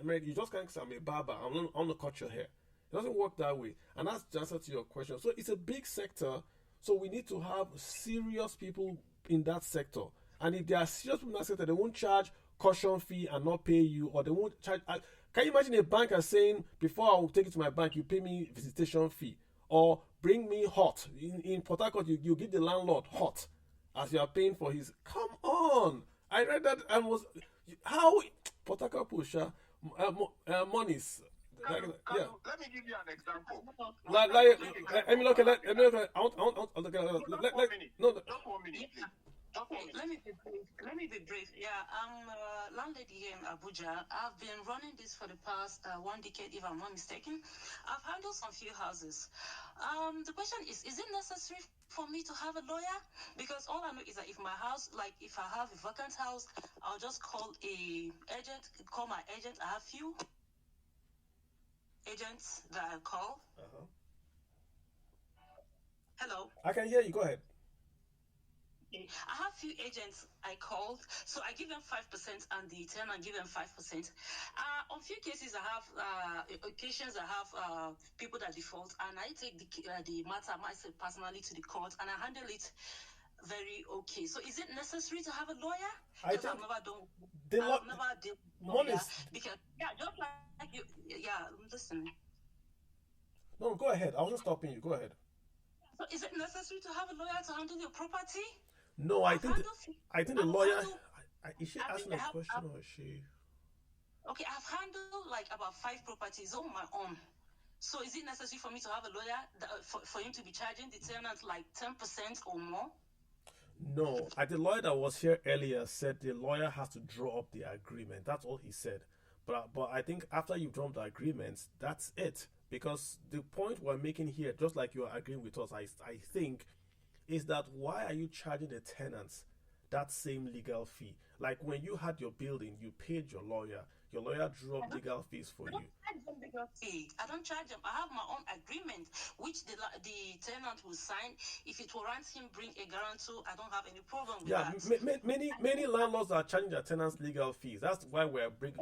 America, you just can't say, I'm a barber, I'm going to cut your hair. It doesn't work that way. And that's the answer to your question. So it's a big sector. So we need to have serious people in that sector. And if they are serious people in that sector, they won't charge caution fee and not pay you, or they won't charge. Can you imagine a banker saying, before I will take it to my bank, you pay me visitation fee, or bring me hot? In Port Harcourt, you give the landlord hot as you are paying for his. Come on! I read that and was how Port Harcourt pusher monies. Yeah. Let me give you an example. Just 1 minute, please. Let me be brief. Yeah, I'm a landlady here in Abuja. I've been running this for the past 1 decade, if I'm not mistaken. I've handled some few houses. The question is it necessary for me to have a lawyer? Because all I know is that if my house, like if I have a vacant house, I'll just call my agent. I have few agents that I call. Hello. I can hear you. Go ahead. I have few agents I called, so I give them 5% and the tenant give them 5%. On few cases, I have occasions I have people that default, and I take the matter myself personally to the court, and I handle it very okay. So, is it necessary to have a lawyer? Because I've never done. I've never did lawyer because just like you, listen. No, go ahead. I wasn't stopping you. Go ahead. So, is it necessary to have a lawyer to handle your property? No, I think the lawyer. Is she asking a question or is she? Okay, I've handled like about 5 properties on my own. So is it necessary for me to have a lawyer for him to be charging the tenant like 10% or more? No, the lawyer that was here earlier said the lawyer has to draw up the agreement. That's all he said. But I think after you've drawn the agreements, that's it. Because the point we're making here, just like you are agreeing with us, I think, is that why are you charging the tenants that same legal fee? Like when you had your building, you paid your lawyer. Your lawyer drew up legal fees for you. I don't charge them. I have my own agreement, which the tenant will sign. If it warrants him bring a guarantor, I don't have any problem with that. Many landlords are charging their tenants legal fees. That's why we're bringing.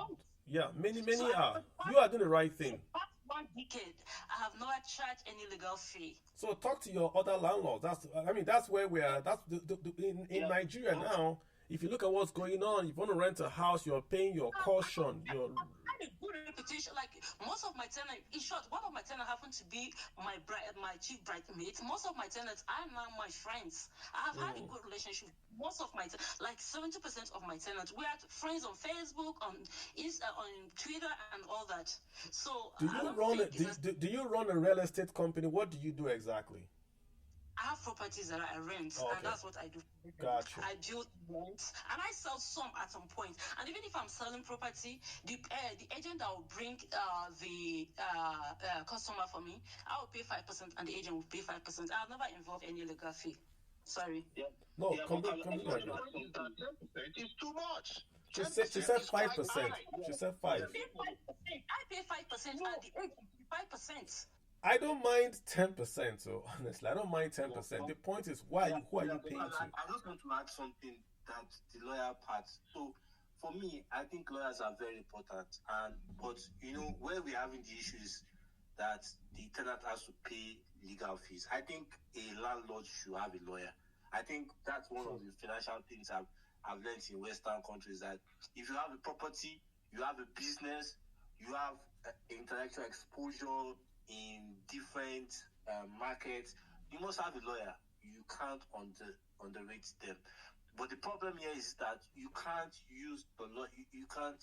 Yeah, many are. You are doing the right thing. 1 decade, I have not charged any legal fee. So talk to your other landlords. That's where we are. That's in Nigeria now. If you look at what's going on, if you want to rent a house, you're paying your caution. I have a good reputation. Like most of my tenants, in short, one of my tenants happened to be my chief bridesmaid. Most of my tenants are now my friends. I have had a good relationship. Most of my like 70% of my tenants, we are friends on Facebook, on Twitter, and all that. So do you run a real estate company? What do you do exactly? I have properties that I rent, and that's what I do. Gotcha. I build rent, and I sell some at some point. And even if I'm selling property, the agent that will bring the customer for me, I will pay 5%, and the agent will pay 5%. I've never involved any legal fee. Sorry. Yeah. No, it's too much. She said 5%. She said 5%. I pay 5%, and the agent pays 5%. I don't mind 10%, so honestly, I don't mind 10%. The point is, who are you paying to? I just want to add something that the lawyer part. So, for me, I think lawyers are very important. But where we're having the issue is that the tenant has to pay legal fees. I think a landlord should have a lawyer. I think that's one of the financial things I've learned in Western countries, that if you have a property, you have a business, you have intellectual exposure in different markets, you must have a lawyer. You can't underrate them. But the problem here is that you can't use the law. You can't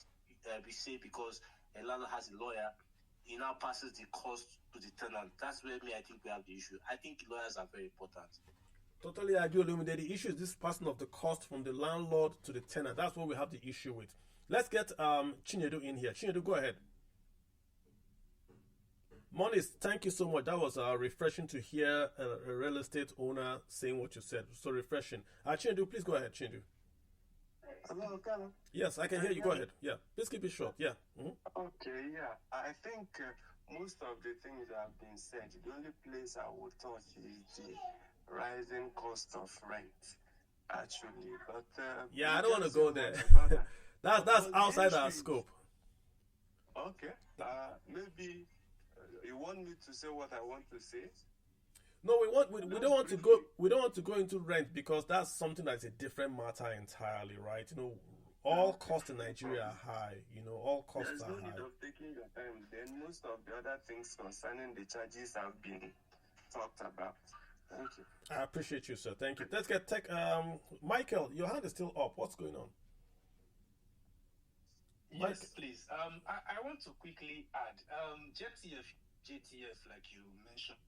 be say because a landlord has a lawyer, he now passes the cost to the tenant. That's where I think we have the issue. I think lawyers are very important. Totally agree, Olumide. The issue is this passing of the cost from the landlord to the tenant. That's what we have the issue with. Let's get Chinedu in here. Chinedu, go ahead. Monis, thank you so much. That was refreshing to hear a real estate owner saying what you said. So refreshing. Chinedu, please go ahead, Chinedu. Hello, Carlo. Yes, I can hear you. Go ahead. Yeah, please keep it short. Yeah. Okay, yeah. I think most of the things that have been said, the only place I would touch is the rising cost of rent, actually. But I don't want to go there. That's outside our scope. Okay. Maybe you want me to say what I want to say? No, we don't want to go. We don't want to go into rent because that's something that's a different matter entirely, right? All costs in Nigeria are high. All costs are high. There's no need of taking your time. Then most of the other things concerning the charges have been talked about. Thank you. I appreciate you, sir. Thank you. Let's get tech. Michael, your hand is still up. What's going on? Yes, please. I want to quickly add. JTF, like you mentioned.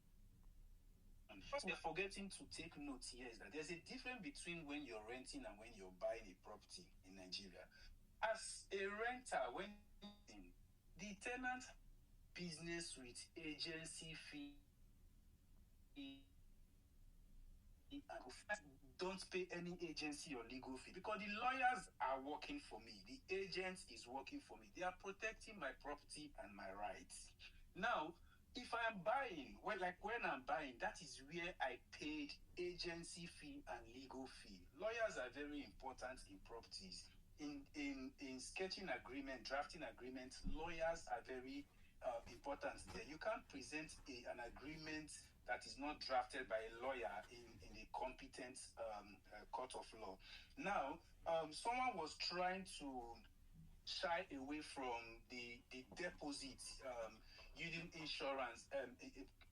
First, we're forgetting to take note here is that there's a difference between when you're renting and when you're buying a property in Nigeria. As a renter, when the tenant business with agency fee don't pay any agency or legal fee because the lawyers are working for me. The agent is working for me. They are protecting my property and my rights. Now, if I'm buying, when I'm buying, that is where I paid agency fee and legal fee. Lawyers are very important in properties. In sketching agreement, drafting agreements, lawyers are very important there. You can't present an agreement that is not drafted by a lawyer in a competent court of law. Now, someone was trying to shy away from the deposit using insurance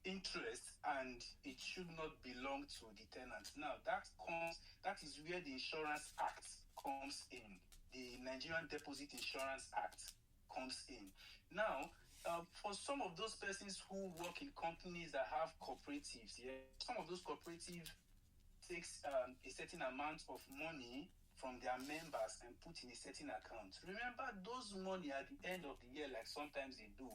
interest, and it should not belong to the tenant. Now that is where the Insurance Act comes in. The Nigerian Deposit Insurance Act comes in. Now, for some of those persons who work in companies that have cooperatives, some of those cooperatives takes a certain amount of money from their members and put in a certain account. Remember, those money at the end of the year, like sometimes they do,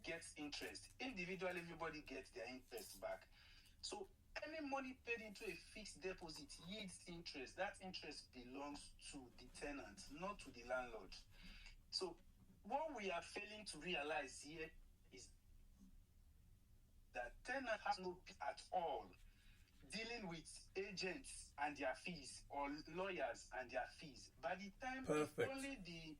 gets interest. Individually, everybody gets their interest back. So any money paid into a fixed deposit yields interest. That interest belongs to the tenant, not to the landlord. So what we are failing to realize here is that tenant has no business at all dealing with agents and their fees or lawyers and their fees. By the time only the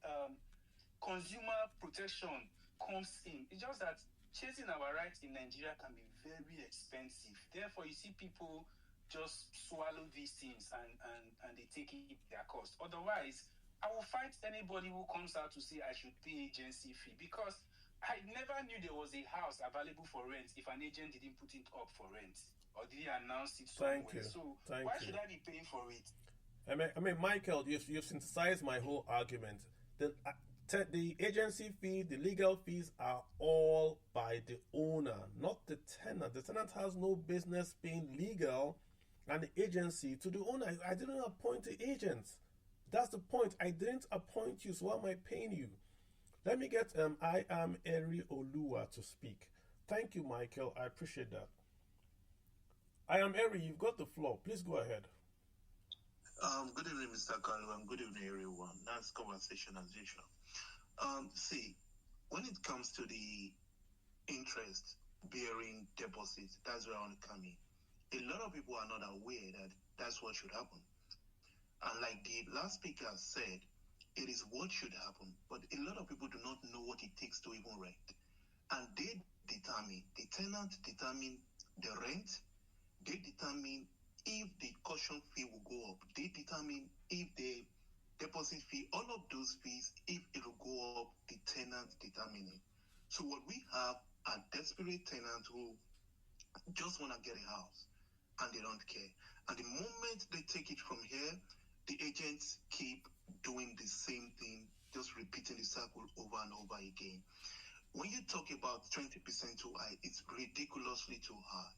consumer protection comes in, it's just that chasing our rights in Nigeria can be very expensive. Therefore, you see people just swallow these things and they take it their cost. Otherwise, I will fight anybody who comes out to say I should pay agency fee, because I never knew there was a house available for rent if an agent didn't put it up for rent or didn't announce it somewhere. Thank you. So Thank why you. should I be paying for it? I mean, Michael, you've synthesized my whole argument. The agency fee, the legal fees are all by the owner, not the tenant. The tenant has no business being legal, and the agency to the owner. I didn't appoint the agents. That's the point. I didn't appoint you, so why am I paying you? Let me get I am Eri Olua to speak. Thank you, Michael. I appreciate that. I am Eri. You've got the floor. Please go ahead. Good evening, Mr. Kalu, and good evening, everyone. Nice conversation as usual. See, when it comes to the interest-bearing deposits, that's where I want to come in. A lot of people are not aware that that's what should happen. And like the last speaker said, it is what should happen. But a lot of people do not know what it takes to even rent. And the tenant determine the rent, they determine if the caution fee will go up, they determine if the deposit fee, all of those fees, if it will go up, the tenant determining. So what we have are desperate tenants who just want to get a house and they don't care. And the moment they take it from here, the agents keep doing the same thing, just repeating the cycle over and over again. When you talk about 20% too high, it's ridiculously too high.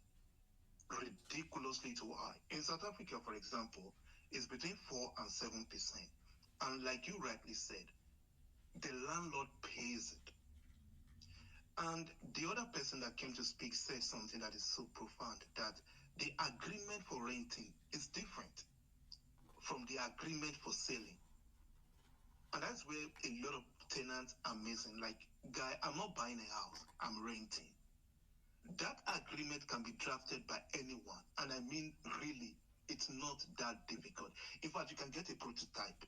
Ridiculously too high. In South Africa, for example, it's between 4 and 7%. And like you rightly said, the landlord pays it. And the other person that came to speak said something that is so profound, that the agreement for renting is different from the agreement for selling. And that's where a lot of tenants are missing. Like, guy, I'm not buying a house, I'm renting. That agreement can be drafted by anyone. And I mean, really, it's not that difficult. In fact, you can get a prototype.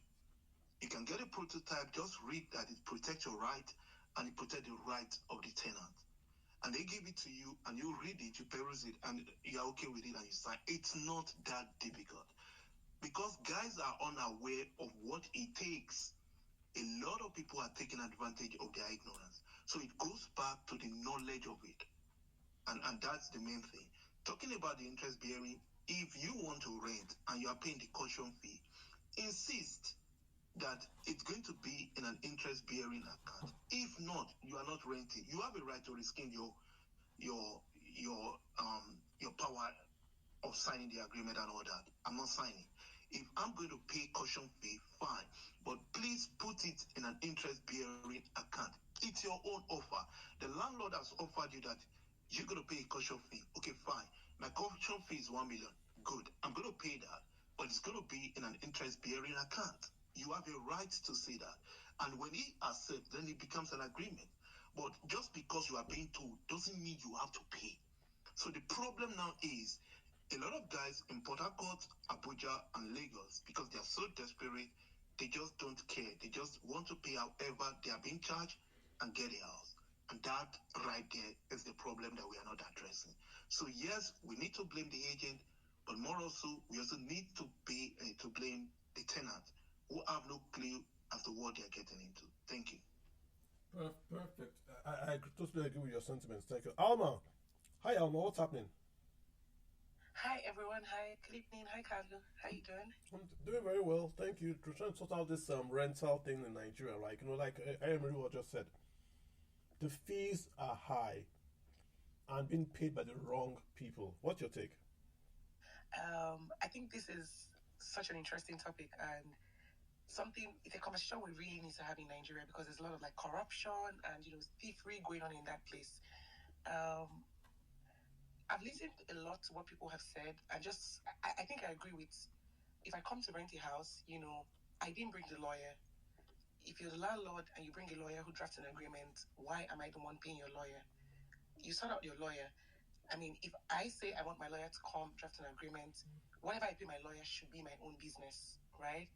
You can get a prototype, just read that it protects your right and it protects the right of the tenant. And they give it to you and you read it, you peruse it, and you're okay with it and you sign. It's not that difficult. Because guys are unaware of what it takes. A lot of people are taking advantage of their ignorance. So it goes back to the knowledge of it. And that's the main thing. Talking about the interest bearing, if you want to rent and you are paying the caution fee, insist that it's going to be in an interest bearing account. If not, you are not renting. You have a right to rescind your power of signing the agreement and all that. I'm not signing. If I'm going to pay caution fee, fine. But please put it in an interest-bearing account. It's your own offer. The landlord has offered you that you're going to pay a caution fee. Okay, fine. My caution fee is 1 million. Good. I'm going to pay that. But it's going to be in an interest-bearing account. You have a right to say that. And when he accepts, then it becomes an agreement. But just because because you are being told doesn't mean you have to pay. So the problem now is a lot of guys in Port Harcourt, Abuja, and Lagos, because they are so desperate, they just don't care. They just want to pay however they are being charged and get a house. And that right there is the problem that we are not addressing. So yes, we need to blame the agent, but more also, we also need to blame the tenant who have no clue as to what they are getting into. Thank you. Perfect. I totally agree with your sentiments. Thank you. Alma. Hi, Alma. What's happening? Hi, everyone. Hi. Good evening. Hi, Carlo. How you doing? I'm doing very well. Thank you. Trying to sort out this rental thing in Nigeria. Like, like Aaron just said, the fees are high and being paid by the wrong people. What's your take? I think this is such an interesting topic and it's a conversation we really need to have in Nigeria because there's a lot of like corruption and thievery going on in that place. I've listened a lot to what people have said and I think I agree with, if I come to rent a house, I didn't bring the lawyer. If you're the landlord and you bring a lawyer who drafts an agreement, why am I the one paying your lawyer? You sort out your lawyer. I mean, if I say I want my lawyer to come draft an agreement, whatever I pay my lawyer should be my own business, right?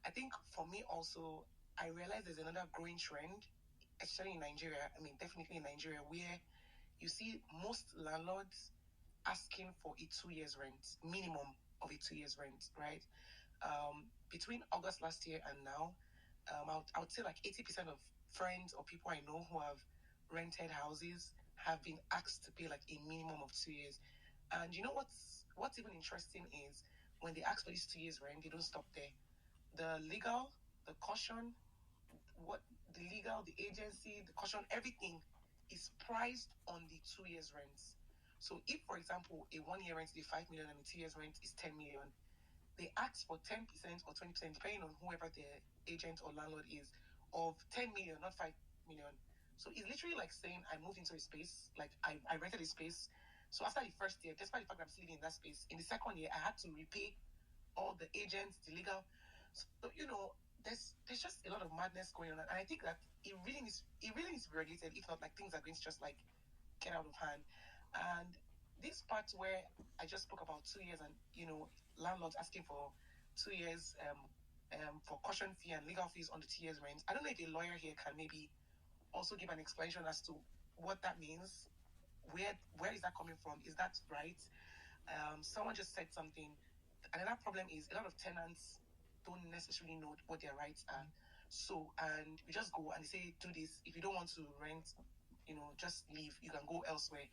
I think for me also, I realize there's another growing trend, especially in Nigeria. I mean, definitely in Nigeria, where you see most landlords asking for a 2 years rent, minimum of a 2 years rent, right? Between August last year and now, I would say like 80% of friends or people I know who have rented houses have been asked to pay like a minimum of 2 years. And you know what's even interesting is when they ask for this 2 years rent, they don't stop there. The legal, the caution, the agency, the caution, everything is priced on the 2 years rents. So if, for example, a 1 year rent is 5 million and a 2 years rent is 10 million, they ask for 10% or 20%, depending on whoever the agent or landlord is, of 10 million, not 5 million. So it's literally like saying I moved into a space, like I rented a space. So after the first year, despite the fact that I'm still living in that space, in the second year, I had to repay all the agents, the legal. So, there's just a lot of madness going on. And I think that it really needs to be regulated. If not, like things are going to just like get out of hand. And this part where I just spoke about 2 years and, landlords asking for 2 years for caution fee and legal fees on the 2 years rent. I don't know if a lawyer here can maybe also give an explanation as to what that means. Where is that coming from? Is that right? Someone just said something. Another problem is a lot of tenants don't necessarily know what their rights are. So, and you just go and they say, do this. If you don't want to rent, just leave. You can go elsewhere.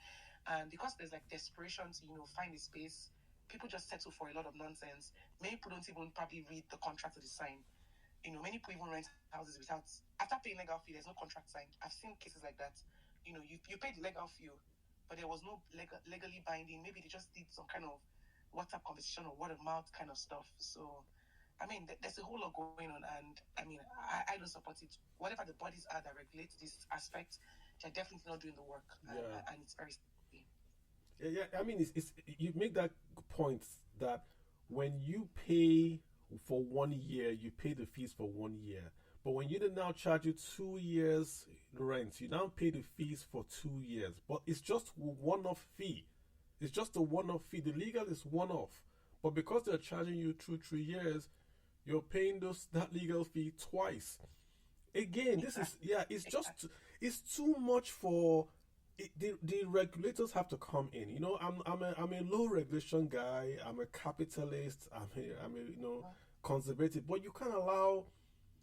And because there's like desperation to, find a space, people just settle for a lot of nonsense. Many people don't even probably read the contract that they sign. Many people even rent houses without, after paying legal fee, there's no contract signed. I've seen cases like that. You paid the legal fee, but there was no legally binding. Maybe they just did some kind of WhatsApp conversation or word of mouth kind of stuff. So, I mean, there's a whole lot going on, and I mean, I don't support it. Whatever the bodies are that regulate this aspect, they're definitely not doing the work, and it's very scary. Yeah. I mean, it's you make that point that when you pay for 1 year, you pay the fees for 1 year. But when you now charge you 2 years rent, you now pay the fees for 2 years. But it's just one-off fee. It's just a one-off fee. The legal is one-off. But because they're charging you 3 years, you're paying that legal fee twice. Again, this is it's too much for the regulators have to come in. I'm a low regulation guy. I'm a capitalist. I'm a conservative. But you can't allow.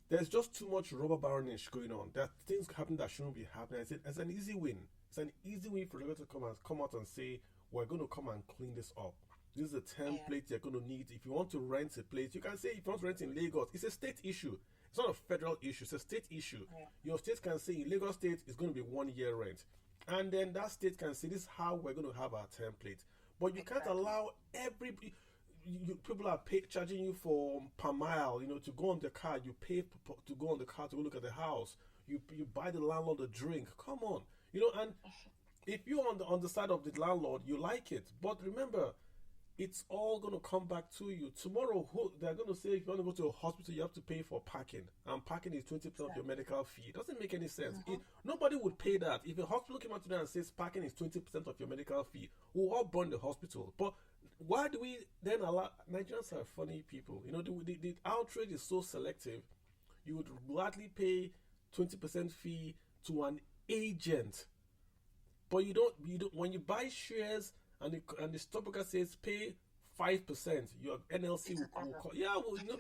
There's just too much rubber baronish going on. There are things happening that shouldn't be happening. It's an easy win. It's an easy win for regulators to come out and say we're going to come and clean this up. This is a template you're going to need. If you want to rent a place, you can say if you want to rent in Lagos, it's a state issue. It's not a federal issue. It's a state issue. Yeah. Your state can say in Lagos State it's going to be 1 year rent. And then that state can say this is how we're going to have our template. But you can't allow people are charging you for per mile, to go on the car. You pay to go on the car to go look at the house. You buy the landlord a drink. Come on. And if you're on the side of the landlord, you like it. But remember, it's all going to come back to you. Tomorrow, they're going to say if you want to go to a hospital, you have to pay for parking. And parking is 20% of your medical fee. It doesn't make any sense. Nobody would pay that. If a hospital came out today and says parking is 20% of your medical fee, we'll all burn the hospital. But why do we then allow... Nigerians are funny people. You know, the outrage is so selective. You would gladly pay 20% fee to an agent. But you don't when you buy shares and the stockbroker says pay 5%, your NLC will call. Yeah, well, you know,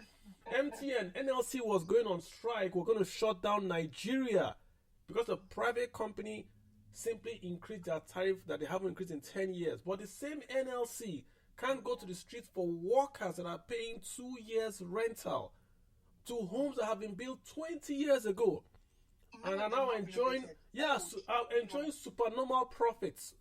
MTN, NLC was going on strike. We're going to shut down Nigeria because a private company simply increased their tariff that they haven't increased in 10 years. But the same NLC can't go to the streets for workers that are paying 2 years rental to homes that have been built 20 years ago. And are now enjoying supernormal profits.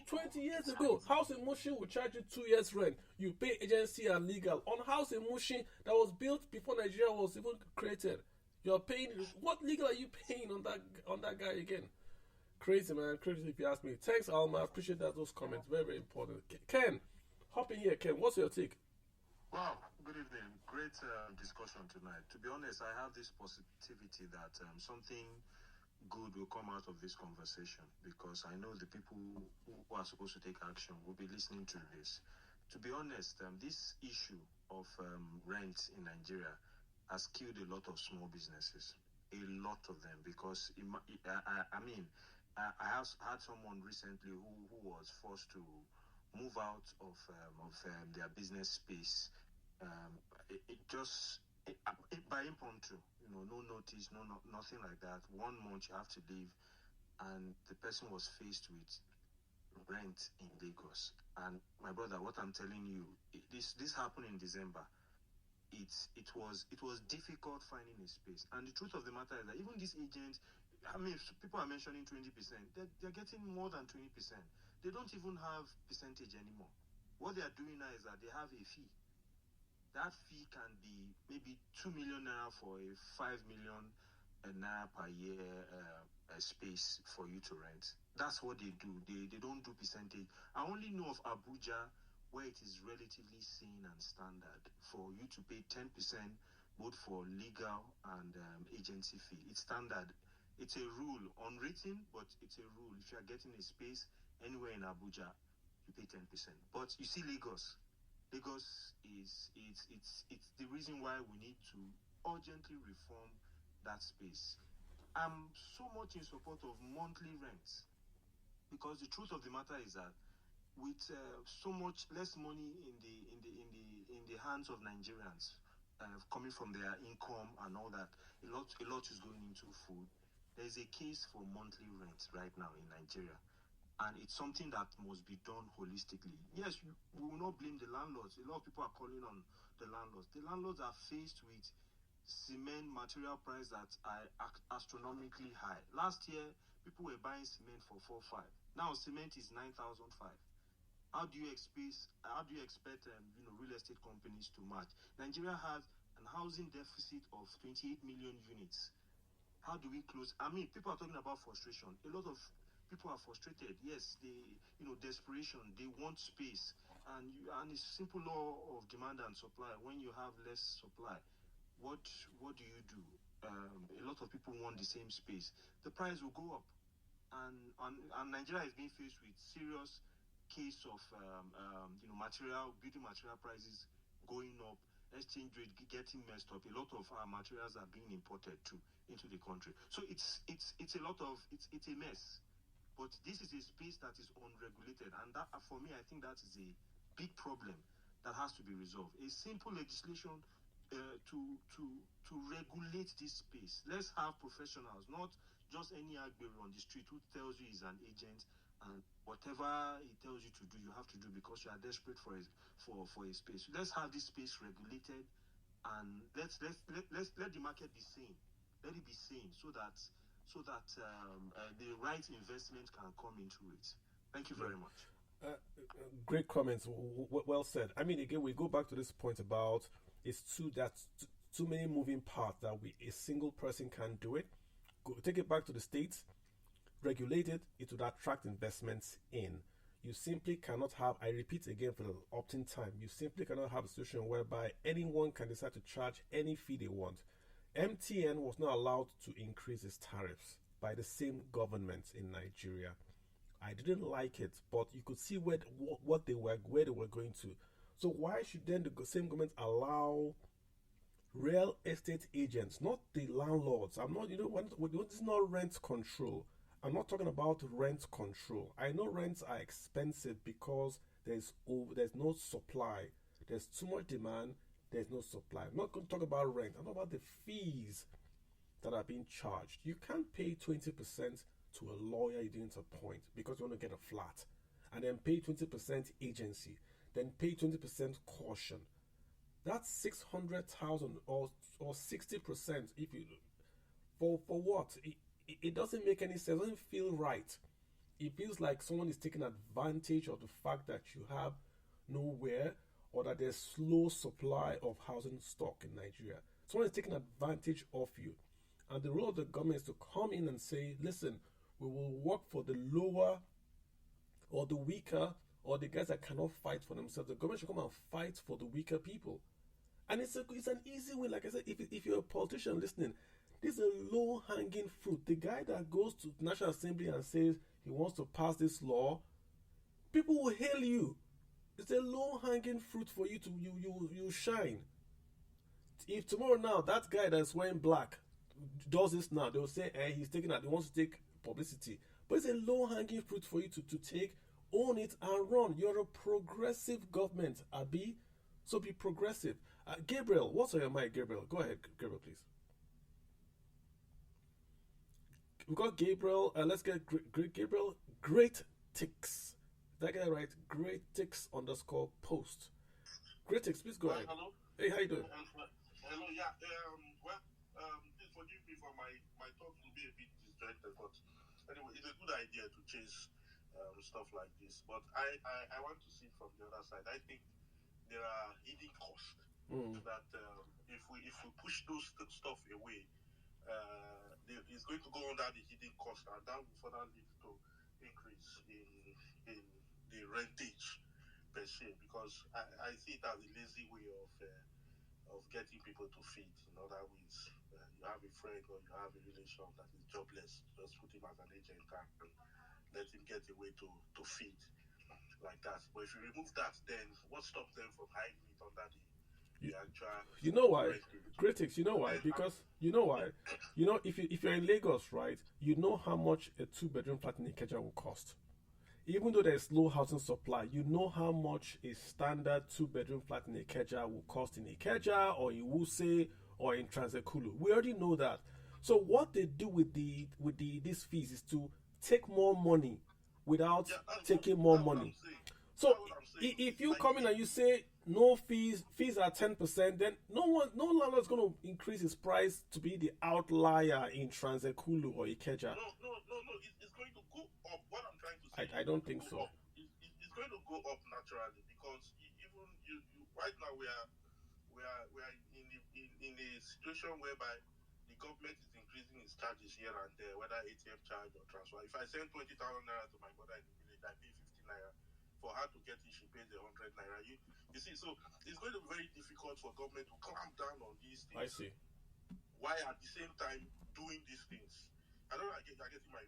20 years ago, house in Mushin will charge you 2 years rent. You pay agency and legal. On house in Mushin that was built before Nigeria was even created, you're paying. What legal are you paying on that guy again? Crazy, man. Crazy if you ask me. Thanks, Alma. I appreciate those comments. Very, very important. Ken, hop in here. Ken, what's your take? Wow. Good evening. Great discussion tonight. To be honest, I have this positivity that something good will come out of this conversation, because I know the people who are supposed to take action will be listening to this. To be honest, this issue of rent in Nigeria has killed a lot of small businesses, a lot of them, because I have had someone recently who was forced to move out of their business space. By impromptu, no notice, nothing like that. 1 month you have to leave, and the person was faced with rent in Lagos. And my brother, what I'm telling you, this happened in December. It was difficult finding a space. And the truth of the matter is that even these agents, people are mentioning 20%. They're getting more than 20%. They don't even have percentage anymore. What they are doing now is that they have a fee. That fee can be maybe 2 million naira for a 5 million naira per year space for you to rent. That's what they do. They don't do percentage. I only know of Abuja, where it is relatively sane and standard for you to pay 10% both for legal and agency fee. It's standard. It's a rule, unwritten, but it's a rule. If you are getting a space anywhere in Abuja, you pay 10%. But you see Lagos is the reason why we need to urgently reform that space. I'm so much in support of monthly rents, because the truth of the matter is that with so much less money in the hands of Nigerians, coming from their income and all that, a lot is going into food. There's a case for monthly rent right now in Nigeria. And it's something that must be done holistically. Yes, we will not blame the landlords. A lot of people are calling on the landlords. The landlords are faced with cement material price that are astronomically high. Last year, people were buying cement for 4,500. Now cement is 9,500. How do you expect real estate companies to match? Nigeria has a housing deficit of 28 million units. How do we close? People are talking about frustration. A lot of people are frustrated. Yes, desperation. They want space, and it's simple law of demand and supply. When you have less supply, what do you do? A lot of people want the same space. The price will go up, and Nigeria is being faced with serious case of building material prices going up, exchange rate getting messed up. A lot of our materials are being imported too into the country. So it's a mess. But this is a space that is unregulated, and that, for me, I think that is a big problem that has to be resolved. A simple legislation to regulate this space. Let's have professionals, not just any agbero on the street who tells you he's an agent, and whatever he tells you to do, you have to do because you are desperate for a space. Let's have this space regulated, and let the market be sane. Let it be sane so that the right investment can come into it. Thank you very much. Great comments. Well said. Again, we go back to this point about it's too many moving parts that a single person can't do it. Take it back to the states, regulate it. It would attract investments in. You simply cannot have, I repeat again for the opting time, you simply cannot have a situation whereby anyone can decide to charge any fee they want. MTN was not allowed to increase its tariffs by the same government in Nigeria. I didn't like it, but you could see what they were going to. So why should then the same government allow real estate agents, not the landlords? I'm not, this is not rent control. I'm not talking about rent control. I know rents are expensive because there's no supply. There's too much demand. There's no supply. I'm not going to talk about rent. I'm talking about the fees that are being charged. You can't pay 20% to a lawyer you didn't appoint because you want to get a flat, and then pay 20% agency, then pay 20% caution. That's 600,000 or 60%. If you for what? It doesn't make any sense. It doesn't feel right. It feels like someone is taking advantage of the fact that you have nowhere, or that there's slow supply of housing stock in Nigeria. Someone is taking advantage of you. And the role of the government is to come in and say, listen, we will work for the lower or the weaker or the guys that cannot fight for themselves. The government should come and fight for the weaker people. And it's an easy win. Like I said, if you're a politician listening, this is a low-hanging fruit. The guy that goes to the National Assembly and says he wants to pass this law, people will hail you. It's a low-hanging fruit for you to you shine. If tomorrow now that guy that's wearing black does this now, they'll say, he's taking that. He wants to take publicity. But it's a low-hanging fruit for you to take, own it, and run. You're a progressive government, Abi. So be progressive. Gabriel, what's on your mind, Gabriel? Go ahead, Gabriel, please. We got Gabriel. Let's get Gabriel. Great ticks. Did I get it right? Great ticks _ post. Great ticks, please go ahead. Hello. Hey, how you doing? Hello. Yeah. Please forgive me for my talk will be a bit distracted, but anyway, it's a good idea to chase stuff like this. But I want to see it from the other side. I think there are hidden costs that if we push those stuff away, it's going to go under the hidden cost, and that will further lead to increase in the rentage per se, because I see it as a lazy way of getting people to feed. In other ways, you have a friend or you have a relation that is jobless, just put him as an agent and let him get a way to feed like that. But if you remove that, then what stops them from hiding it under the actual? You know why? Critics, you know why? Because you know why? If you're in Lagos, right, you know how much a 2-bedroom flat in Ikeja will cost. Even though there's low housing supply, you know how much a standard 2-bedroom flat in Ikeja will cost in Ikeja or in Wuse or in Transekulu. We already know that. So what they do with these fees is to take more money without taking more money. So if you come in and you say no fees are 10%, then no landlord is going to increase his price to be the outlier in Transekulu or Ikeja. No, it's going to go up. What I'm trying to say, I don't think so. It's going to go up naturally, because even you right now we are in a situation whereby the government is increasing its charges here and there, whether ATM charge or transfer. If I send 20,000 naira to my mother in the village, I pay 50 naira. For her to get it, she pays 100 naira. You see, so it's going to be very difficult for government to clamp down on these things. I see. Why at the same time doing these things? I don't know. I get my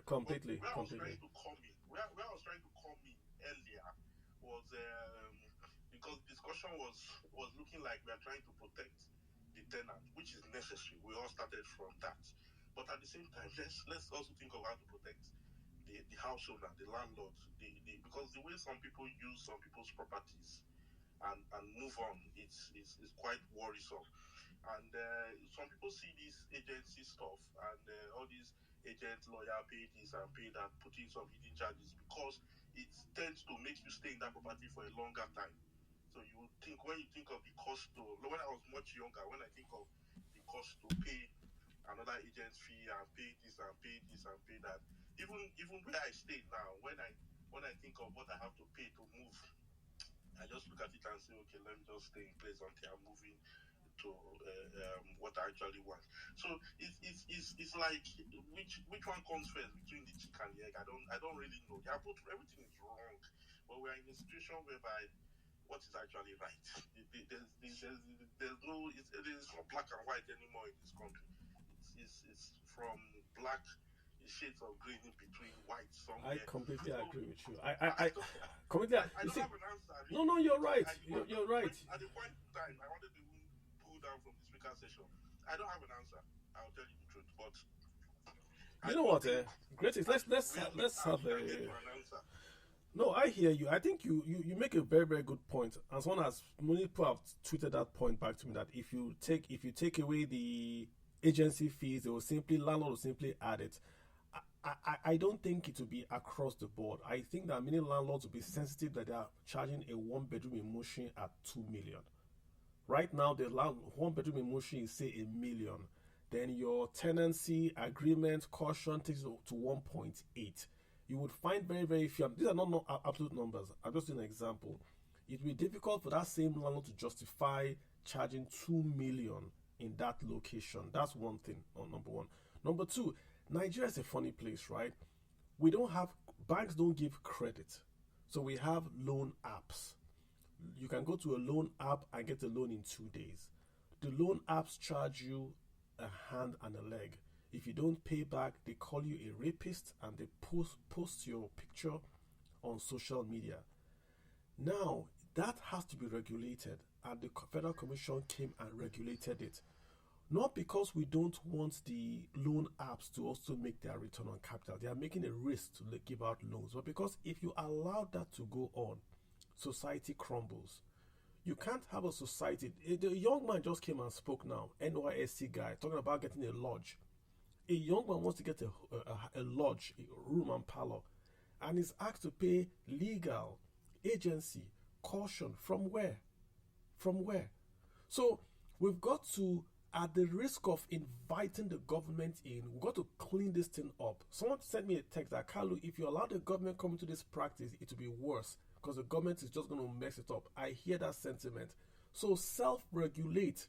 completely. Where I was trying to come in earlier was because discussion was looking like we are trying to protect the tenant, which is necessary. We all started from that, but at the same time, let's also think of how to protect the house owner, the landlord, because the way some people use some people's properties and move on, it's quite worrisome. And some people see this agency stuff and all these agent lawyer pay this and pay that, putting some hidden charges, because it tends to make you stay in that property for a longer time. So you would think, when you think of the cost to, when I was much younger, when I think of the cost to pay another agent fee and pay this and pay this and pay that, even where I stay now, when I think of what I have to pay to move, I just look at it and say, okay, let me just stay in place until I'm moving to what I actually want. So it's like which one comes first between the chicken and the egg? I don't really know. Yeah, both everything is wrong, but we're in a situation whereby what is actually right. There's no it's not black and white anymore in this country. It's from black shades of green in between white somewhere. I completely agree with you. I don't, completely. I don't have an answer. Really. No, you're right. You're right. At the point in time, I wanted to pull down from the speaker session. I don't have an answer. I'll tell you the truth, but you know what? Great. Let's have a. No, I hear you. I think you make a very, very good point. As one as many people have tweeted that point back to me that if you take away the agency fees, landlord will simply add it. I don't think it will be across the board. I think that many landlords will be sensitive that they are charging a 1-bedroom in Mushin at 2 million. Right now, the 1-bedroom in Mushin is say $1 million. Then your tenancy agreement caution takes it to 1.8. You would find very, very few. These are not absolute numbers. I'm just doing an example. It will be difficult for that same landlord to justify charging 2 million in that location. That's one thing, number one. Number two, Nigeria is a funny place, right? Banks don't give credit. So we have loan apps. You can go to a loan app and get a loan in 2 days. The loan apps charge you a hand and a leg. If you don't pay back, they call you a rapist and they post your picture on social media. Now, that has to be regulated, and the Federal Commission came and regulated it. Not because we don't want the loan apps to also make their return on capital. They are making a risk to give out loans. But because if you allow that to go on, society crumbles. You can't have a society. The young man just came and spoke now, NYSC guy, talking about getting a lodge. A young man wants to get a lodge, a room and parlor, and is asked to pay legal, agency, caution. From where? From where? So we've got to, at the risk of inviting the government in, we've got to clean this thing up. Someone sent me a text that, Kalu, if you allow the government come into this practice, it will be worse because the government is just going to mess it up. I hear that sentiment. So self-regulate.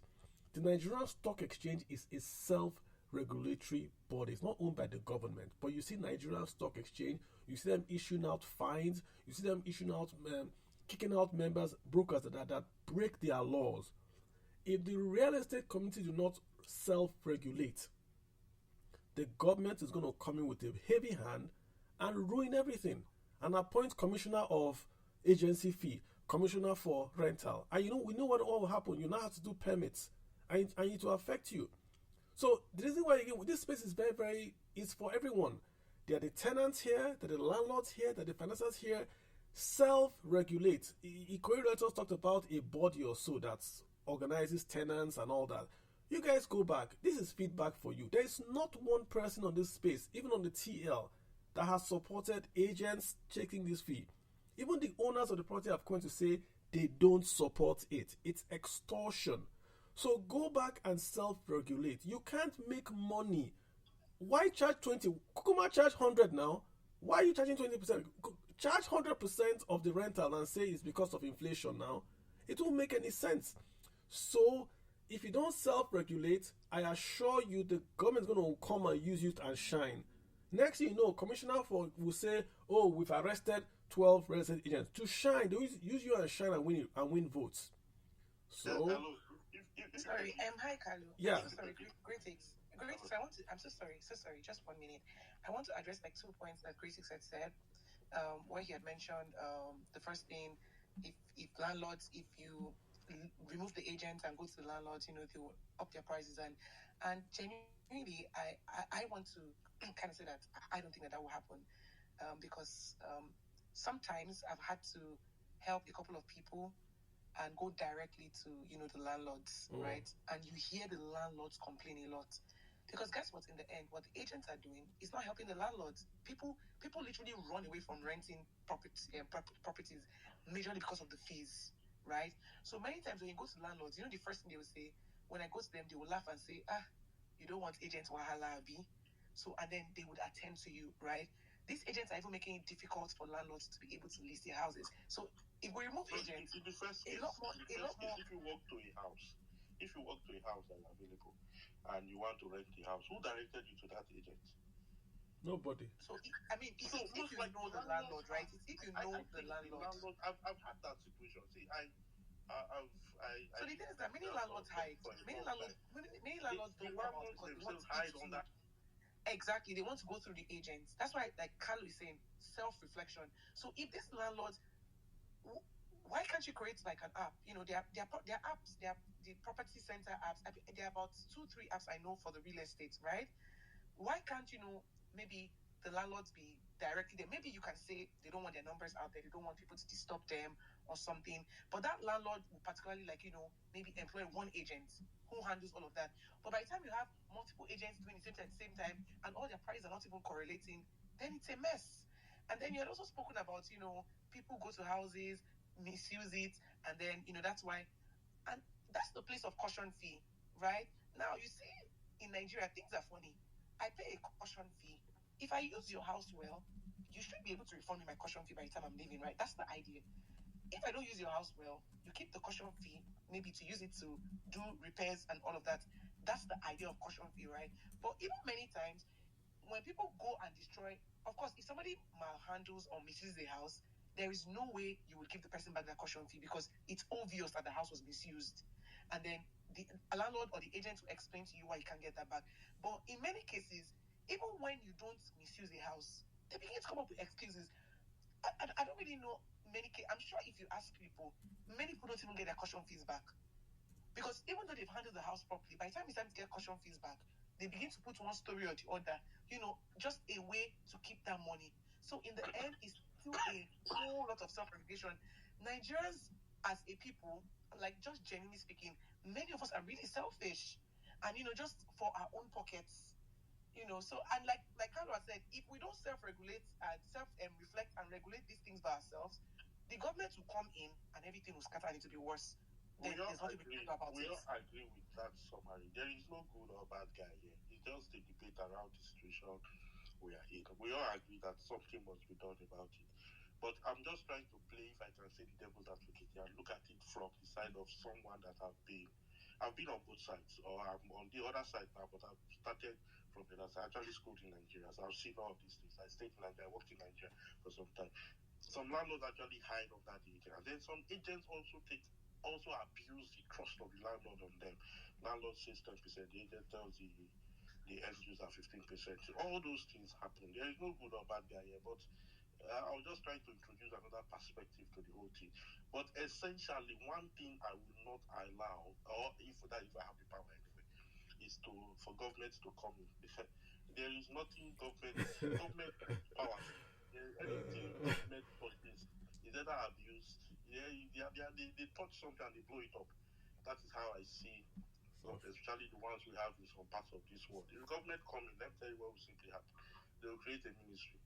The Nigerian Stock Exchange is a self-regulatory body. It's not owned by the government. But you see Nigerian Stock Exchange, you see them issuing out fines, you see them issuing out, kicking out members, brokers that break their laws. If the real estate community do not self-regulate, the government is going to come in with a heavy hand and ruin everything and appoint commissioner of agency fee, commissioner for rental. And we know what all will happen. You now have to do permits and it will affect you. So the reason why again, this space is very, very, it's for everyone. There are the tenants here, there are the landlords here, there are the financiers here. Self-regulate. Ikoyi talked about a body or so that's organizes tenants and all that. You guys go back. This is feedback for you. There is not one person on this space, even on the TL, that has supported agents checking this fee. Even the owners of the property have come to say they don't support it. It's extortion. So go back and self-regulate. You can't make money. Why charge 20? Kukuma charge 100 now. Why are you charging 20%? Charge 100% of the rental and say it's because of inflation now. It won't make any sense. So if you don't self-regulate, I assure you the government's going to come and use you and shine. Next thing you know, commissioner will say, oh, we've arrested 12 real estate agents. To shine, they use you and shine and win votes. So... Sorry, hi, Carlo. Yeah. I'm so sorry, Greetings. I'm so sorry, just 1 minute. I want to address 2 points that Greetings had said. Where he had mentioned the first thing, if landlords, if you remove the agents and go to the landlords, they will up their prices. And genuinely, I want to kind of say that I don't think that will happen because sometimes I've had to help a couple of people and go directly to, the landlords, right? And you hear the landlords complain a lot. Because guess what? In the end, what the agents are doing is not helping the landlords. People literally run away from renting properties majorly because of the fees, right? So many times when you go to landlords, the first thing they will say, when I go to them, they will laugh and say, you don't want agents wahala, abi? So, and then they would attend to you, right? These agents are even making it difficult for landlords to be able to lease their houses. So if we remove agents, if you walk to a house, if you walk to a house that is available and you want to rent the house, who directed you to that agent? Nobody. So, if you know the landlord, right? It's if you know the landlord. I've had that situation. See, So the thing is that many landlords hide. Many landlords don't come out because they want to hide on that. Exactly, they want to go through the agents. That's why, like Carlo is saying, self-reflection. So if this landlord, why can't you create like an app? You know, there are apps, there are the property center apps. There are about 2-3 apps I know for the real estate, right? Why can't maybe the landlords be directly there? Maybe you can say they don't want their numbers out there, they don't want people to disturb them or something. But that landlord will particularly maybe employ one agent who handles all of that. But by the time you have multiple agents doing the same thing at the same time and all their prices are not even correlating, then it's a mess. And then you had also spoken about, people go to houses, misuse it, and then, that's why. And that's the place of caution fee, right? Now, you see, in Nigeria, things are funny. I pay a caution fee. If I use your house well, you should be able to refund me my caution fee by the time I'm leaving, right? That's the idea. If I don't use your house well, you keep the caution fee, maybe to use it to do repairs and all of that. That's the idea of caution fee, right? But even many times, when people go and destroy, of course, if somebody malhandles or misuses a house, there is no way you would give the person back that caution fee because it's obvious that the house was misused. And then the landlord or the agent will explain to you why you can't get that back. But in many cases, even when you don't misuse a house, they begin to come up with excuses. I don't really know many cases. I'm sure if you ask people, many people don't even get their caution fees back. Because even though they've handled the house properly, by the time it's time to get caution fees back, they begin to put one story or the other, just a way to keep that money. So in the end, it's still a whole lot of self-regulation. Nigerians, as a people, like just genuinely speaking, many of us are really selfish. And, just for our own pockets, so, and like Carlo said, if we don't self-regulate and self-reflect and regulate these things by ourselves, the government will come in and everything will scatter and it will be worse. We all agree with that summary. There is no good or bad guy here. It's just a debate around the situation we are in. We all agree that something must be done about it. But I'm just trying to play, if I can say, the devil's advocate here and look at it from the side of someone that I've been on both sides, or I'm on the other side now, but I've started from the other side. I actually schooled in Nigeria, so I've seen all these things. I stayed in Nigeria, I worked in Nigeria for some time. Some landlords actually hide on that agent, and then some agents also abuse the trust of the landlord on them. Landlord says 10%, the agent tells the end user 15%. All those things happen. There is no good or bad guy here, but I was just trying to introduce another perspective to the whole thing. But essentially, one thing I will not allow, or if I have the power anyway, is for government to come in. There is nothing government power. Anything government touches is either abused. They touch something and they blow it up. That is how I see, especially the ones we have in some parts of this world. If the government come in, let me tell you what will simply happen. They will create a ministry.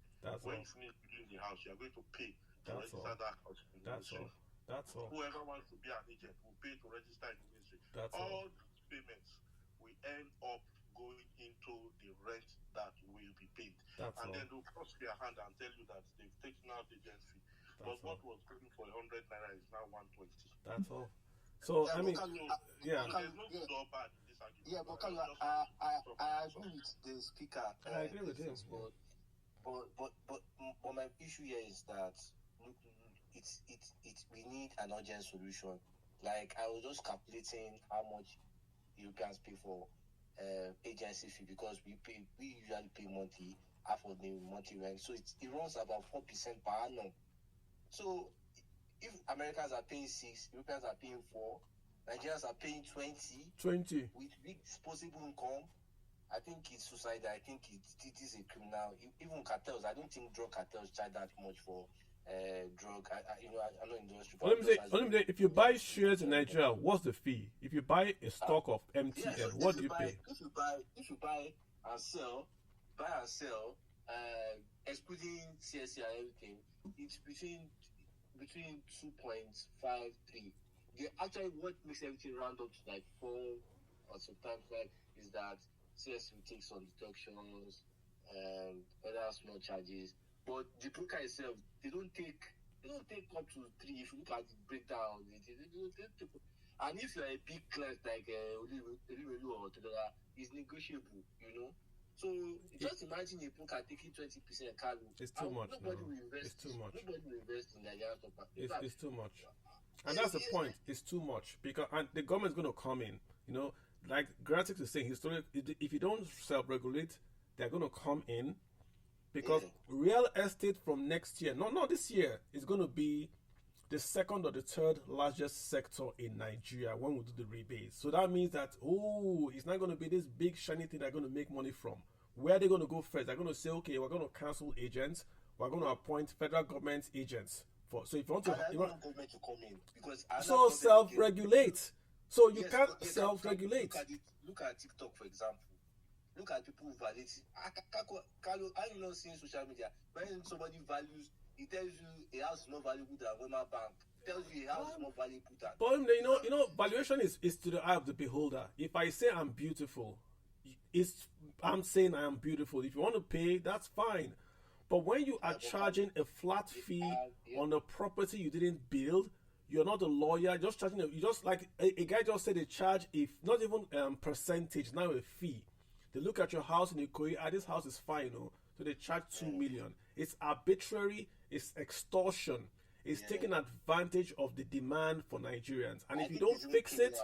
When you finish building the house, you are going to pay to register that house in the ministry. That's all. Whoever wants to be an agent will pay to register in the ministry. All these payments will end up going into the rent that will be paid. And then they'll cross their hand and tell you that they've taken out the agent fee. But what was going for 100 naira is now 120. That's all. So, yeah, I mean, yeah. There's no good or bad in this argument. Yeah, but I agree with the speaker. I agree with him. But my issue here is that we need an urgent solution. Like, I was just calculating how much Europeans pay for agency fee because we usually pay monthly, half of the monthly rent. So it runs about 4% per annum. So if Americans are paying 6, Europeans are paying 4, Nigerians are paying 20 with big disposable income, I think it's suicide. I think it is a criminal. Even cartels, I don't think drug cartels charge that much for drug. I'm not in the industry. Let me say, if you buy shares in Nigeria, what's the fee? If you buy a stock of MTN, what do you pay? If you buy and sell, excluding CSC and everything, it's between 2.53. Actually, what makes everything round up to like 4 or sometimes 5 is that CSC takes some deductions, other small charges. But the broker itself, they don't take up to 3. If you look at the breakdown, And if you're a big client like Oliwelu or Todora, it's negotiable, you know. So just imagine a book at taking 20% cargo. It's too much. Nobody No. will invest. It's too much. Nobody will invest in Nigerian top. It's too much. And that's the point. It's too much because and the government's going to come in. You know, like Gratis is saying, if you don't self-regulate, they're going to come in because real estate from next year, not this year, is going to be the second or the third largest sector in Nigeria when we do the rebates. So that means that, it's not going to be this big shiny thing they're going to make money from. Where are they going to go first? They're going to say, okay, we're going to cancel agents. We're going to appoint federal government agents. So if you want to... government to come in because so self-regulate. So you can't self-regulate. Look at TikTok, for example. Look at people who value it. Carlo, are you not seeing social media? When somebody values, he tells you a house is more valuable than Wema Bank. He tells you a house is more valuable than... But you know, valuation is to the eye of the beholder. If I say I'm beautiful, I'm saying I am beautiful. If you want to pay, that's fine. But when you are charging a flat fee on a property you didn't build, you're not a lawyer. Just charging you just like a guy just said they charge if not even percentage, now a fee. They look at your house in Ikoyi, this house is fine, so they charge 2 million. It's arbitrary, it's extortion, it's taking advantage of the demand for Nigerians. And if you don't fix it,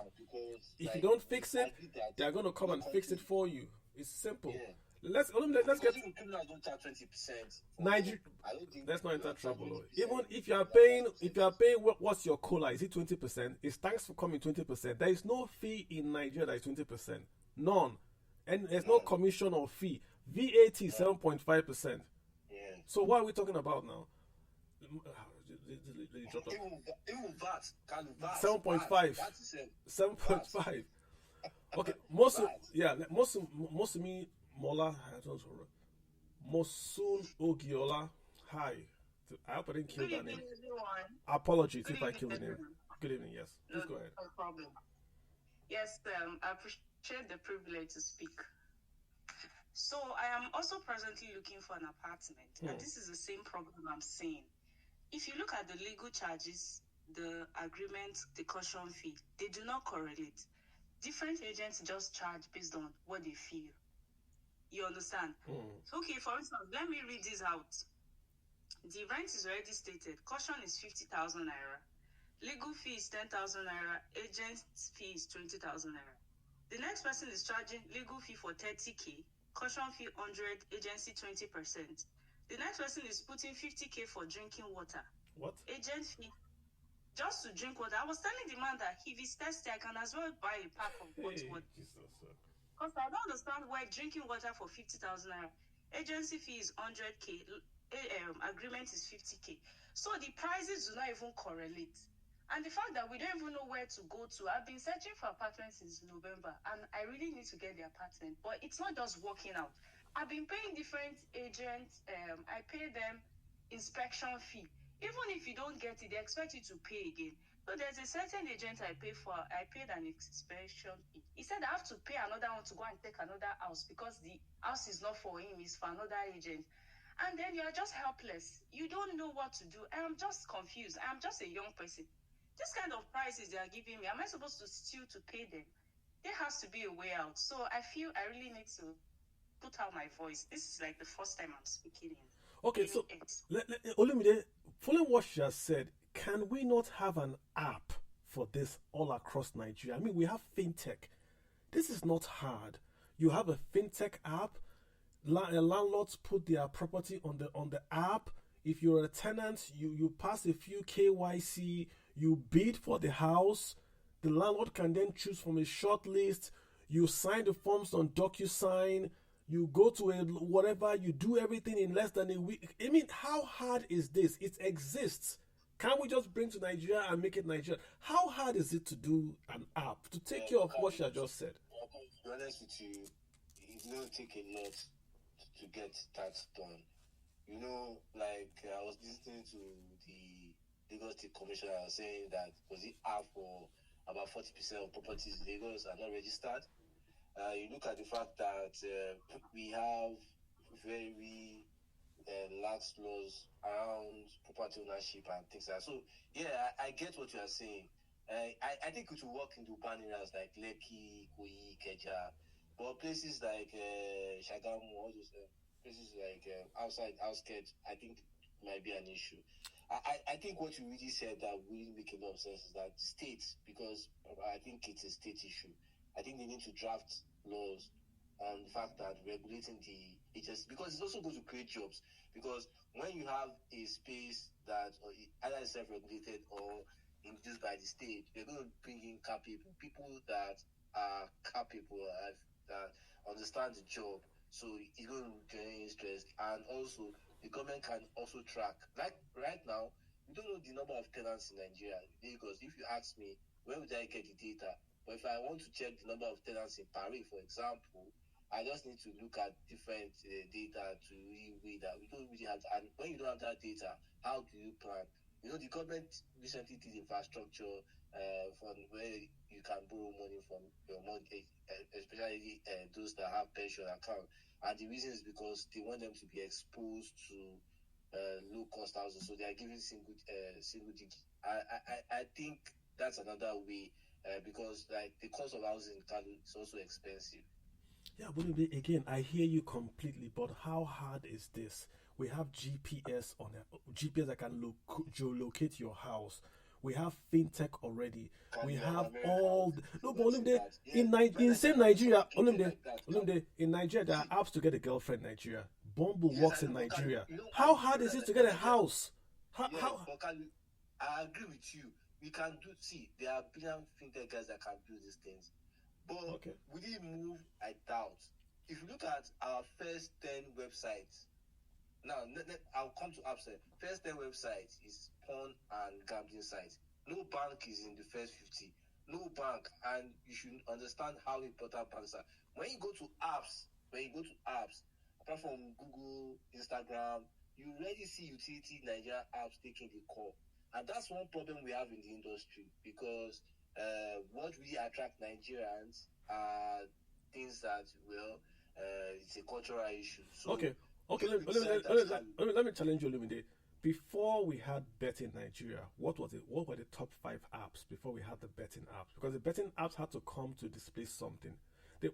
they're gonna come and fix it for you. It's simple. Let's get Nigeria. Let's not enter trouble. Even if you are paying, what's your cola? Is it 20%? It's thanks for coming 20%. There is no fee in Nigeria that is 20%. None, and there's no commission or fee. VAT is 7.5%. So what are we talking about now? 7.5. 7.5. Okay, most of me. Mola, Mosun Ogiola. Hi. I hope I didn't kill that name. Apologies if I killed the name. Good evening, yes. Please go ahead. No problem. Yes, I appreciate the privilege to speak. So I am also presently looking for an apartment, and this is the same problem I'm seeing. If you look at the legal charges, the agreement, the caution fee, they do not correlate. Different agents just charge based on what they feel. You understand? Okay, for instance, let me read this out. The rent is already stated. Caution is 50,000 naira. Legal fee is 10,000 naira. Agent fee is 20,000 naira. The next person is charging legal fee for 30k, caution fee 100, agency 20%. The next person is putting 50k for drinking water. What? Agent fee just to drink water. I was telling the man that if he's thirsty, I can as well buy a pack of hot water. Because I don't understand why drinking water for 50,000 naira, agency fee is 100k, agreement is 50k. So the prices do not even correlate. And the fact that we don't even know where to go to, I've been searching for apartments since November, and I really need to get the apartment, but it's not just working out. I've been paying different agents, I pay them inspection fee. Even if you don't get it, they expect you to pay again. So there's a certain agent I paid an inspection fee. He said I have to pay another one to go and take another house because the house is not for him, it's for another agent. And then you are just helpless. You don't know what to do. I'm just confused. I'm just a young person. This kind of prices they are giving me, am I supposed to still to pay them? There has to be a way out. So I feel I really need to put out my voice. This is like the first time I'm speaking in. Okay, so Olumide, following what she has said, can we not have an app for this all across Nigeria? I mean, we have fintech. This is not hard. You have a fintech app. Landlords put their property on the app. If you're a tenant, you pass a few KYC, you bid for the house. The landlord can then choose from a short list. You sign the forms on DocuSign. You go to whatever. You do everything in less than a week. I mean, how hard is this? It exists. Can't we just bring to Nigeria and make it Nigeria? How hard is it to do an app to take care of what she just said? To be honest with you, it doesn't take a lot to get that done. You know, like I was listening to the Lagos State Commissioner saying that was it half or about 40% of properties in Lagos are not registered. You look at the fact that we have very lax laws around property ownership and things like that. So, yeah, I get what you are saying. I think it will work in the urban areas like Lekki, Koi, Keja, but places like Shagamu, all those places like outside outskirts, I think might be an issue. I think what you really said that really make a lot of sense is that states, because I think it's a state issue. I think they need to draft laws on the fact that regulating the HS, because it's also going to create jobs. Because when you have a space that either is self-regulated or induced by the state, they're going to bring in people that are capable, that understand the job. So it's going to generate interest, and also the government can also track. Like right now, we don't know the number of tenants in Nigeria. Because if you ask me, where would I get the data? But if I want to check the number of tenants in Paris, for example, I just need to look at different data to really weigh that. We don't really have, and when you don't have that data, how do you plan? The government recently did infrastructure from where you can borrow money from your mortgage, especially those that have pension account. And the reason is because they want them to be exposed to low cost houses, so they are giving single digit. I think that's another way because like the cost of housing in Kano is also expensive. Yeah, but again, I hear you completely, but how hard is this? We have GPS on it, GPS that can geolocate your house. We have fintech already. We have all no, but only in same Nigeria, only in Nigeria there are apps to get a girlfriend. Nigeria, Bumble works in Nigeria. How hard is it to get a house? How? I agree with you. We can do. See, there are brilliant fintech guys that can do these things. But will it move? I doubt. If you look at our first 10 websites, now I'll come to apps. First 10 websites is porn and gambling sites. No bank is in the first 50. No bank, and you should understand how important banks are. When you go to apps, apart from Google, Instagram, you already see utility Nigeria apps taking the call. And that's one problem we have in the industry, because what really attract Nigerians are things that it's a cultural issue. So okay. Let me challenge you, Lumide. Before we had betting in Nigeria, what were the top 5 apps before we had the betting apps? Because the betting apps had to come to display something.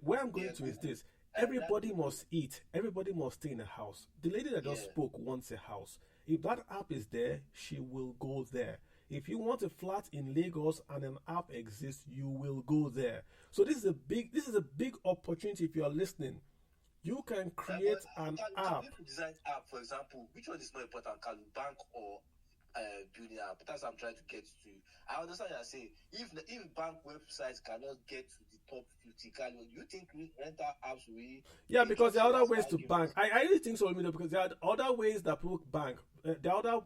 Where I'm going to is this: everybody must eat, everybody must stay in a house. The lady that just spoke wants a house. If that app is there, she will go there. If you want a flat in Lagos and an app exists, you will go there. So this is a big opportunity. If you are listening, you can create an app. People design app, for example, which one is more important, can bank or building app? That's what I'm trying to get to. I understand you're saying if bank websites cannot get to the top 50, you think rental apps will? Yeah, because there are other ways to bank. I really think so, because there are other ways that people bank. There are other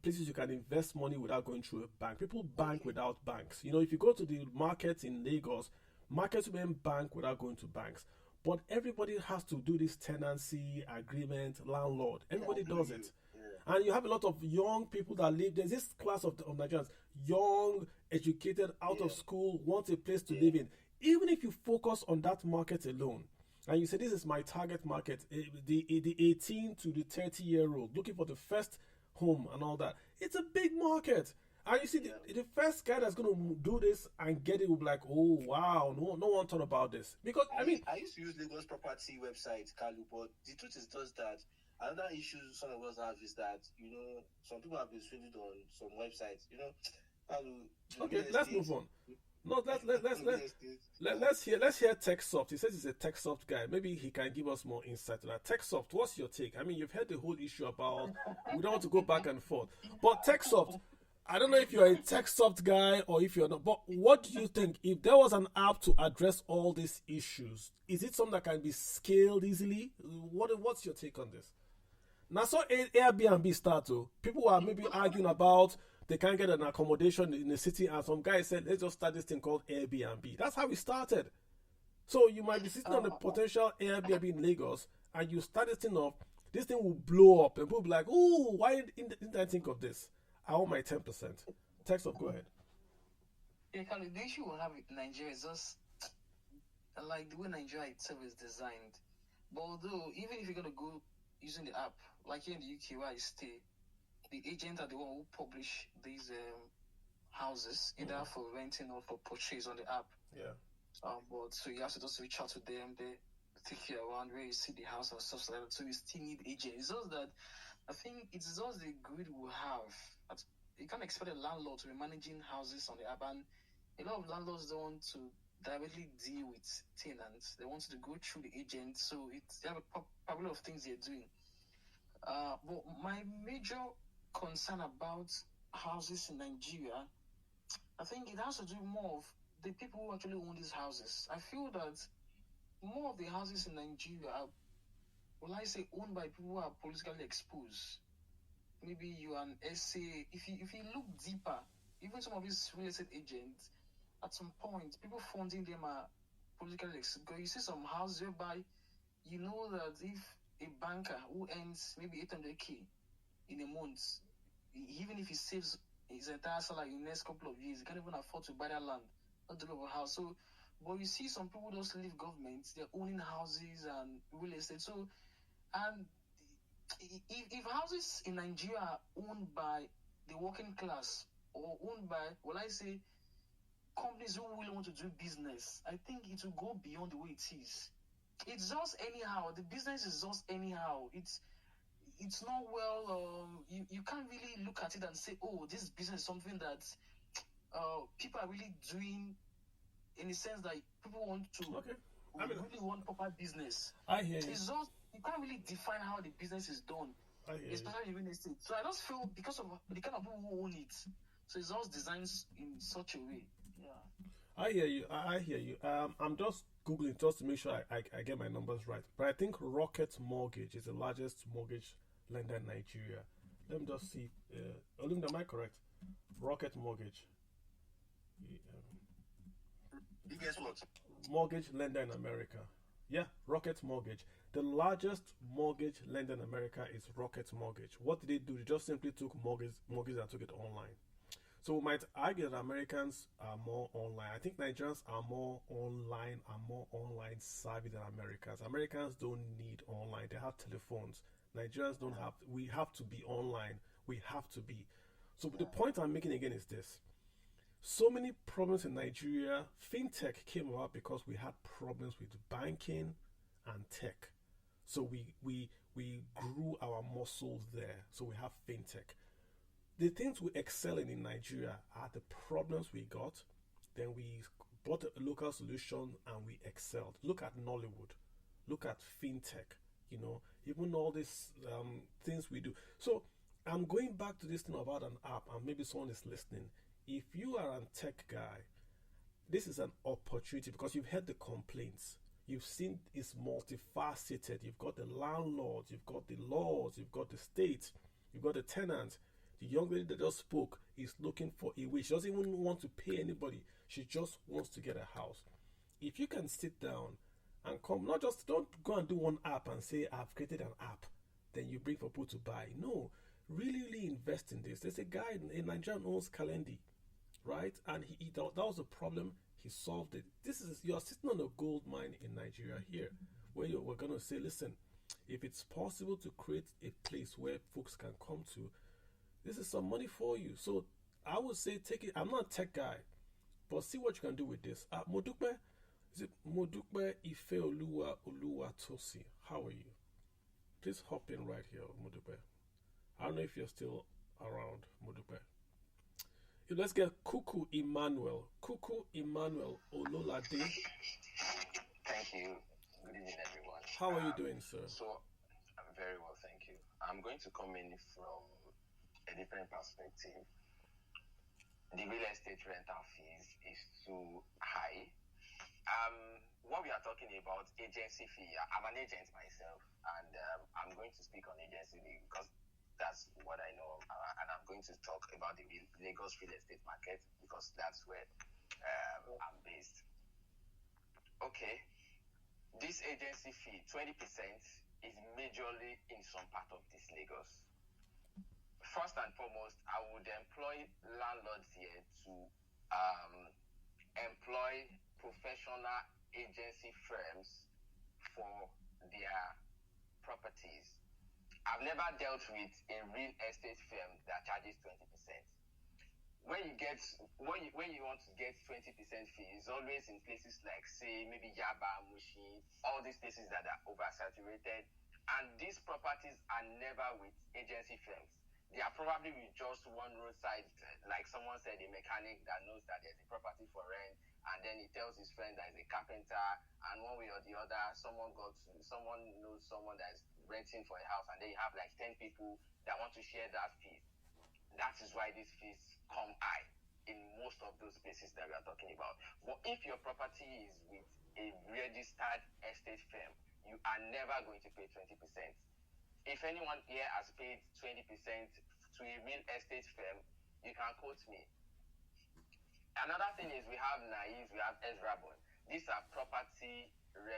places you can invest money without going through a bank. People bank without banks. If you go to the markets in Lagos, markets women bank without going to banks. But everybody has to do this tenancy agreement, landlord. Everybody does it. Yeah. And you have a lot of young people that live. There's this class of Nigerians, young, educated, out of school, want a place to live in. Even if you focus on that market alone, and you say, this is my target market, the 18 to the 30-year-old, looking for the first home and all that, it's a big market. And you see, the first guy that's going to do this and get it will be like, oh, wow, no one thought about this. Because, I used to use Lagos property website, Kalu, but the truth is just that another issue some of us have is that, some people have been swindled on some websites, Kalu. Okay, let's move on. No, let's hear TechSoft. He says he's a TechSoft guy. Maybe he can give us more insight on that. TechSoft, what's your take? You've heard the whole issue about, we don't want to go back and forth. But TechSoft, I don't know if you're a TechSoft guy or if you're not, but what do you think? If there was an app to address all these issues, is it something that can be scaled easily? What's your take on this? Now, so Airbnb start to, people were maybe arguing about they can't get an accommodation in the city, and some guy said, let's just start this thing called Airbnb. That's how we started. So you might be sitting on a potential Airbnb in Lagos, and you start this thing up, this thing will blow up, and people will be like, oh, why didn't I think of this? I want my 10%. TechSoft, go ahead. Yeah, Kali, the issue we have with Nigeria is just like the way Nigeria itself is designed. But although, even if you're going to go using the app, like here in the UK where I stay, the agents are the one who publish these houses, either for renting or for purchase on the app. Yeah. But so you have to just reach out to them. They take you around where you see the house and stuff like that. So you still need agents. It's just that I think it's just the grid we have. You can't expect a landlord to be managing houses on the app, and a lot of landlords don't want to directly deal with tenants. They want to go through the agent. So they have a couple of things they're doing. But my major concern about houses in Nigeria, I think it has to do more of the people who actually own these houses. I feel that more of the houses in Nigeria are, well, I say, owned by people who are politically exposed. Maybe you are an SA. If you look deeper, even some of these real estate agents, at some point, people funding them are politically exposed. You see some houses whereby you know that if a banker who earns maybe 800K in a month, even if he saves his entire salary in the next couple of years, he can't even afford to buy that land, not to live a house. So, but you see some people just leave government, they're owning houses and real estate. So, and if houses in Nigeria are owned by the working class or owned by, well, I say, companies who really want to do business, I think it will go beyond the way it is. It's just anyhow. The business is just anyhow. It's not well. You can't really look at it and say, oh, this business is something that people are really doing, in the sense that people want to really want proper business. I hear you. It's just, you can't really define how the business is done, especially in real estate. So I just feel because of the kind of people who own it, so it's just designed in such a way. Yeah. I hear you. I hear you. I'm just Googling just to make sure I get my numbers right. But I think Rocket Mortgage is the largest mortgage lender in Nigeria. Let me just see. Olinda, am I correct? Rocket Mortgage. Biggest what? Mortgage lender in America. Yeah, Rocket Mortgage. The largest mortgage lender in America is Rocket Mortgage. What did they do? They just simply took mortgage and took it online. So we might argue that Americans are more online. I think Nigerians are more online savvy than Americans. Americans don't need online. They have telephones. Nigerians don't have. We have to be online. We have to be. So the point I'm making again is this. So many problems in Nigeria. Fintech came about because we had problems with banking and tech. So we grew our muscles there. So we have fintech. The things we excel in Nigeria are the problems we got. Then we brought a local solution and we excelled. Look at Nollywood. Look at fintech. Even all these things we do. So I'm going back to this thing about an app, and maybe someone is listening. If you are a tech guy, this is an opportunity because you've heard the complaints. You've seen it's multifaceted. You've got the landlords, you've got the laws, you've got the state, you've got the tenants. The young lady that just spoke is looking for a way. She doesn't even want to pay anybody. She just wants to get a house. If you can sit down and come, don't go and do one app and say, I've created an app, then you bring for people to buy. No, really invest in this. There's a guy in Nigeria who owns Kalendi, right? And that was a problem. He solved it. You're sitting on a gold mine in Nigeria here, where we're going to say, listen, if it's possible to create a place where folks can come to, this is some money for you. So I would say take it. I'm not a tech guy, but see what you can do with this. Modukbe, is it Modukbe Ifeoluwa Oluwatosi? How are you? Please hop in right here, Modukbe. I don't know if you're still around, Modukbe. Let's get Kuku Emmanuel. Kuku Emmanuel Ololade. Thank you. Good evening, everyone. How are you doing, sir? So, I'm very well, thank you. I'm going to come in from a different perspective. The real estate rental fees is too high. What we are talking about, agency fee. I'm an agent myself, and I'm going to speak on agency fee because that's what I know, and I'm going to talk about the Lagos real estate market because that's where I'm based. Okay, this agency fee, 20%, is majorly in some part of this Lagos. First and foremost, I would employ landlords here to employ professional agency firms for their properties. I've never dealt with a real estate firm that charges 20%. when you want to get 20% fee, it's always in places like, say, maybe Yaba, Mushi, all these places that are oversaturated, and these properties are never with agency firms. They are probably with just one roadside, like someone said, a mechanic that knows that there's a property for rent, and then he tells his friend that is a carpenter, and one way or the other, someone knows someone that is renting for a house, and then you have like 10 people that want to share that fee. That is why these fees come high in most of those places that we are talking about. But if your property is with a registered estate firm, you are never going to pay 20%. If anyone here has paid 20% to a real estate firm, you can quote me. Another thing is we have Naive, we have Ezrabon. These are property they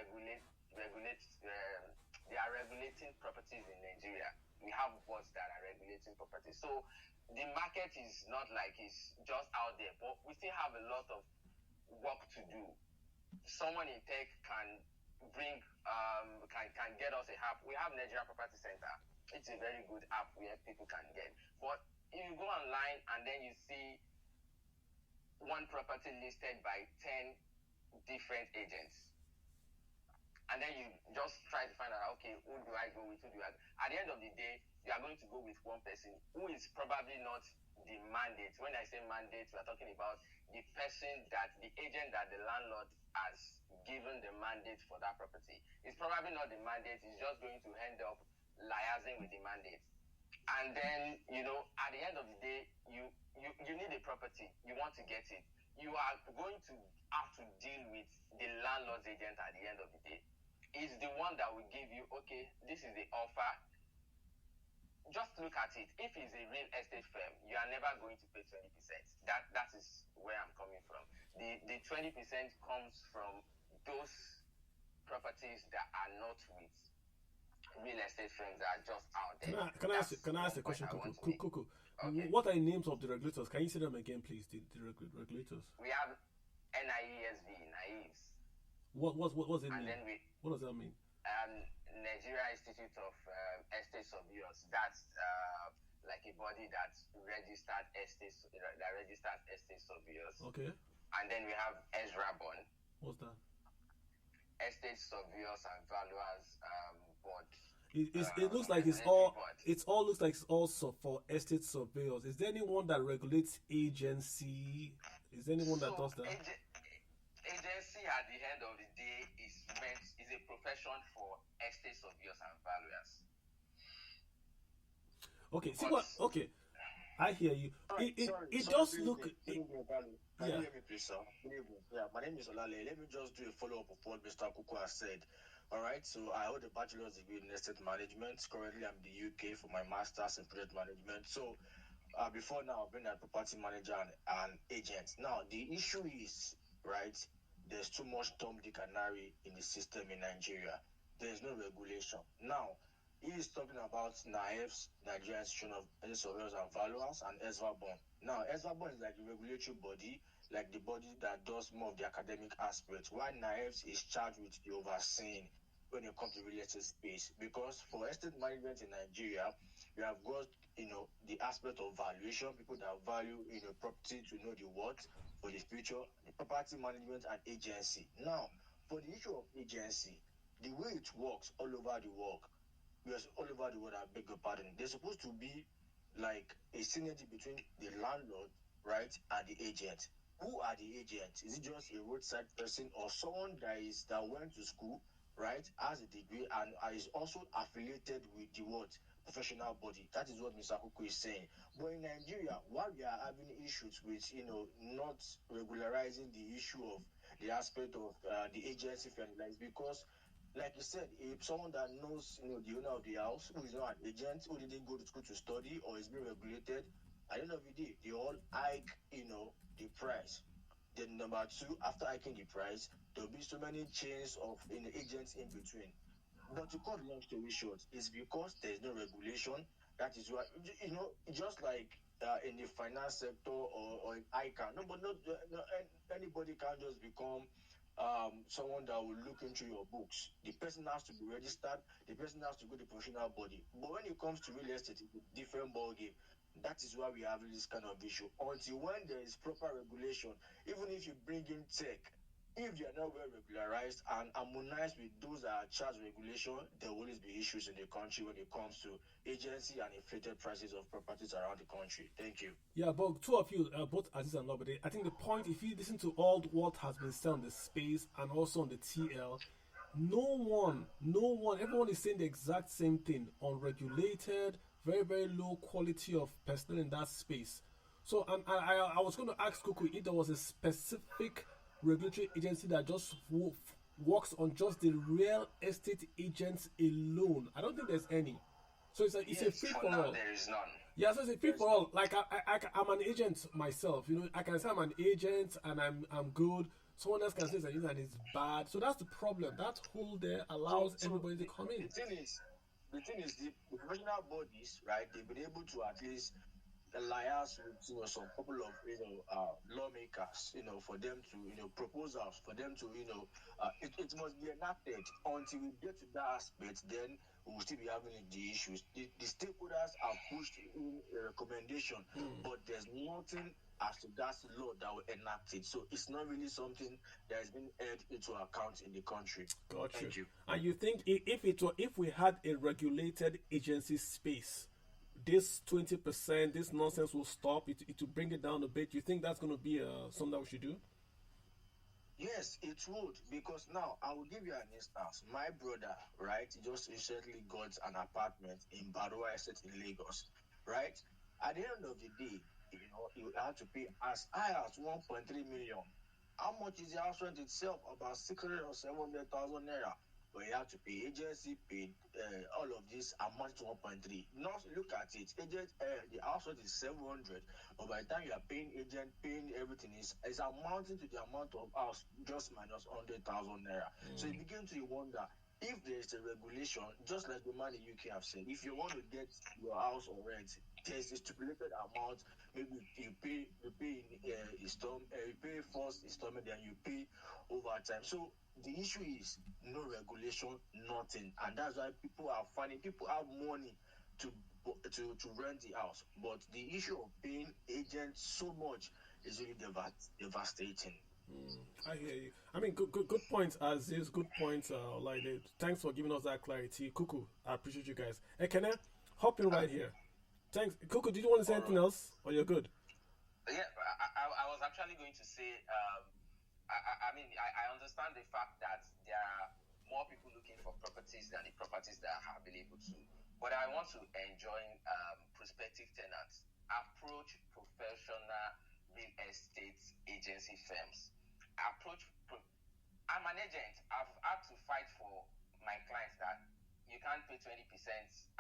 are regulating properties in Nigeria. We have boards that are regulating properties. So the market is not like it's just out there, but we still have a lot of work to do. Someone in tech can bring can get us a app. We have Nigeria Property Center. It's a very good app where people can get. But if you go online and then you see one property listed by 10 different agents, and then you just try to find out, okay, who do I go with? At the end of the day, you are going to go with one person who is probably not the mandate. When I say mandate, we are talking about the person that the agent that the landlord has given the mandate for that property. It's probably not the mandate. It's just going to end up liaising with the mandate. And then, at the end of the day, you need a property. You want to get it. You are going to have to deal with the landlord's agent at the end of the day. Is the one that will give you, okay, this is the offer. Just look at it. If it's a real estate firm, you are never going to pay 20%. That is where I'm coming from. The 20% comes from those properties that are not with real estate firms that are just out there. Can I ask a question, Kuku? Okay. What are the names of the regulators? Can you say them again, please? The regulators. We have NIESV, Naives. What does it mean? Then what does that mean? Nigeria Institute of Estate Surveyors. That's like a body that registered estate surveyors. Okay. And then we have Ezrabon. What's that? Estate Surveyors and Valuers Board. It looks like it's all. It all looks like it's also for estate surveyors. Is there anyone that regulates agency? Is there anyone that does that? Agency at the end of the day is a profession for estate surveyors and valuers. Okay, see what? Okay, I hear you. It does look. Can you hear me, please, sir? Yeah, my name is Olale. Let me just do a follow-up of what Mr. Kuku has said. All right, so I hold a bachelor's degree in estate management. Currently, I'm in the UK for my master's in project management. So, before now, I've been a property manager and agent. Now, the issue is, right, there's too much Tom, Dick, and Harry in the system in Nigeria. There's no regulation. Now, he is talking about NIEF's, Nigerian Institute of Estate Surveyors and Valuers, and Ezrabon. Now, Ezrabon is like a regulatory body, like the body that does more of the academic aspects, while NIEF's is charged with the overseeing when it comes to real estate space. Because for estate management in Nigeria, you have got, the aspect of valuation, people that value, property to know the worth for the future, the property management and agency. Now, for the issue of agency, the way it works all over the world, I beg your pardon, there's supposed to be like a synergy between the landlord, right, and the agent. Who are the agents? Is it just a roadside person or someone that went to school, right, has a degree and is also affiliated with the professional body? That is what Mr. Kuku is saying. But in Nigeria, while we are having issues with, not regularizing the issue of the aspect of the agency families, because like you said, if someone that knows, the owner of the house, who is not an agent, who didn't go to school to study or is being regulated, at the end of the day, they all hike, the price. Then number two, after hiking the price, there'll be so many chains of agents in between. But to cut long story short, it's because there's no regulation. That is why, just like in the finance sector or in ICANN, anybody can't just become someone that will look into your books. The person has to be registered. The person has to go to the professional body. But when it comes to real estate, it's a different ballgame. That is why we have this kind of issue. Until when there is proper regulation, even if you bring in tech, if they are not well regularized and harmonized with those that are charged regulation, there will always be issues in the country when it comes to agency and inflated prices of properties around the country. Thank you. Yeah, but two of you, both Aziz and Lobede, I think the point, if you listen to all what has been said on the space and also on the TL, no one, everyone is saying the exact same thing. Unregulated, very, very low quality of personnel in that space. So I was going to ask Kuku if there was a specific regulatory agency that just works on just the real estate agents alone. I don't think there's any. So it's a free for all. There is none. Yeah, so it's a free for all. Like I'm an agent myself. You know, I can say I'm an agent and I'm good. Someone else can say that and it's bad. So that's the problem. That hole there allows everybody to come in. The thing is, the professional bodies, right? They've been able to at least liaise with some couple of lawmakers, for them to proposals for them to it must be enacted. Until we get to that aspect, then we will still be having the issues. The stakeholders have pushed in a recommendation, but there's nothing as to that law that will enact it. So it's not really something that has been held into account in the country. Thank you. And you think if we had a regulated agency space, this 20%, this nonsense will stop. It will bring it down a bit. You think that's going to be something that we should do? Yes, it would, because now I will give you an instance. My brother, right, just recently got an apartment in Baroa Estate in Lagos, right? At the end of the day, you have to pay as high as 1.3 million. How much is the house rent itself? About 600 or 700,000 naira. But you have to pay agency, paid all of this amount to 1.3. Now look at it. The house rent is 700, but by the time you are paying agent, paying everything is amounting to the amount of house just minus 100,000 naira. So you begin to wonder if there is a regulation, just like the man in UK have said. If you want to get your house on rent, there's a stipulated amount. Maybe you pay you pay first installment, then you pay over time. So the issue is no regulation, nothing, and that's why people have money to rent the house, but the issue of paying agents so much is really devastating. I hear you. I mean, good points, Aziz. Good points, like thanks for giving us that clarity, Kuku. I appreciate you guys. Hey, can I hop in right here? Thanks, Kuku. Did you want to say anything else, or you're good? Yeah, I was actually going to say. I understand the fact that there are more people looking for properties than the properties that are available to. But I want to enjoin prospective tenants approach professional real estate agency firms. I'm an agent. I've had to fight for my clients that you can't pay 20%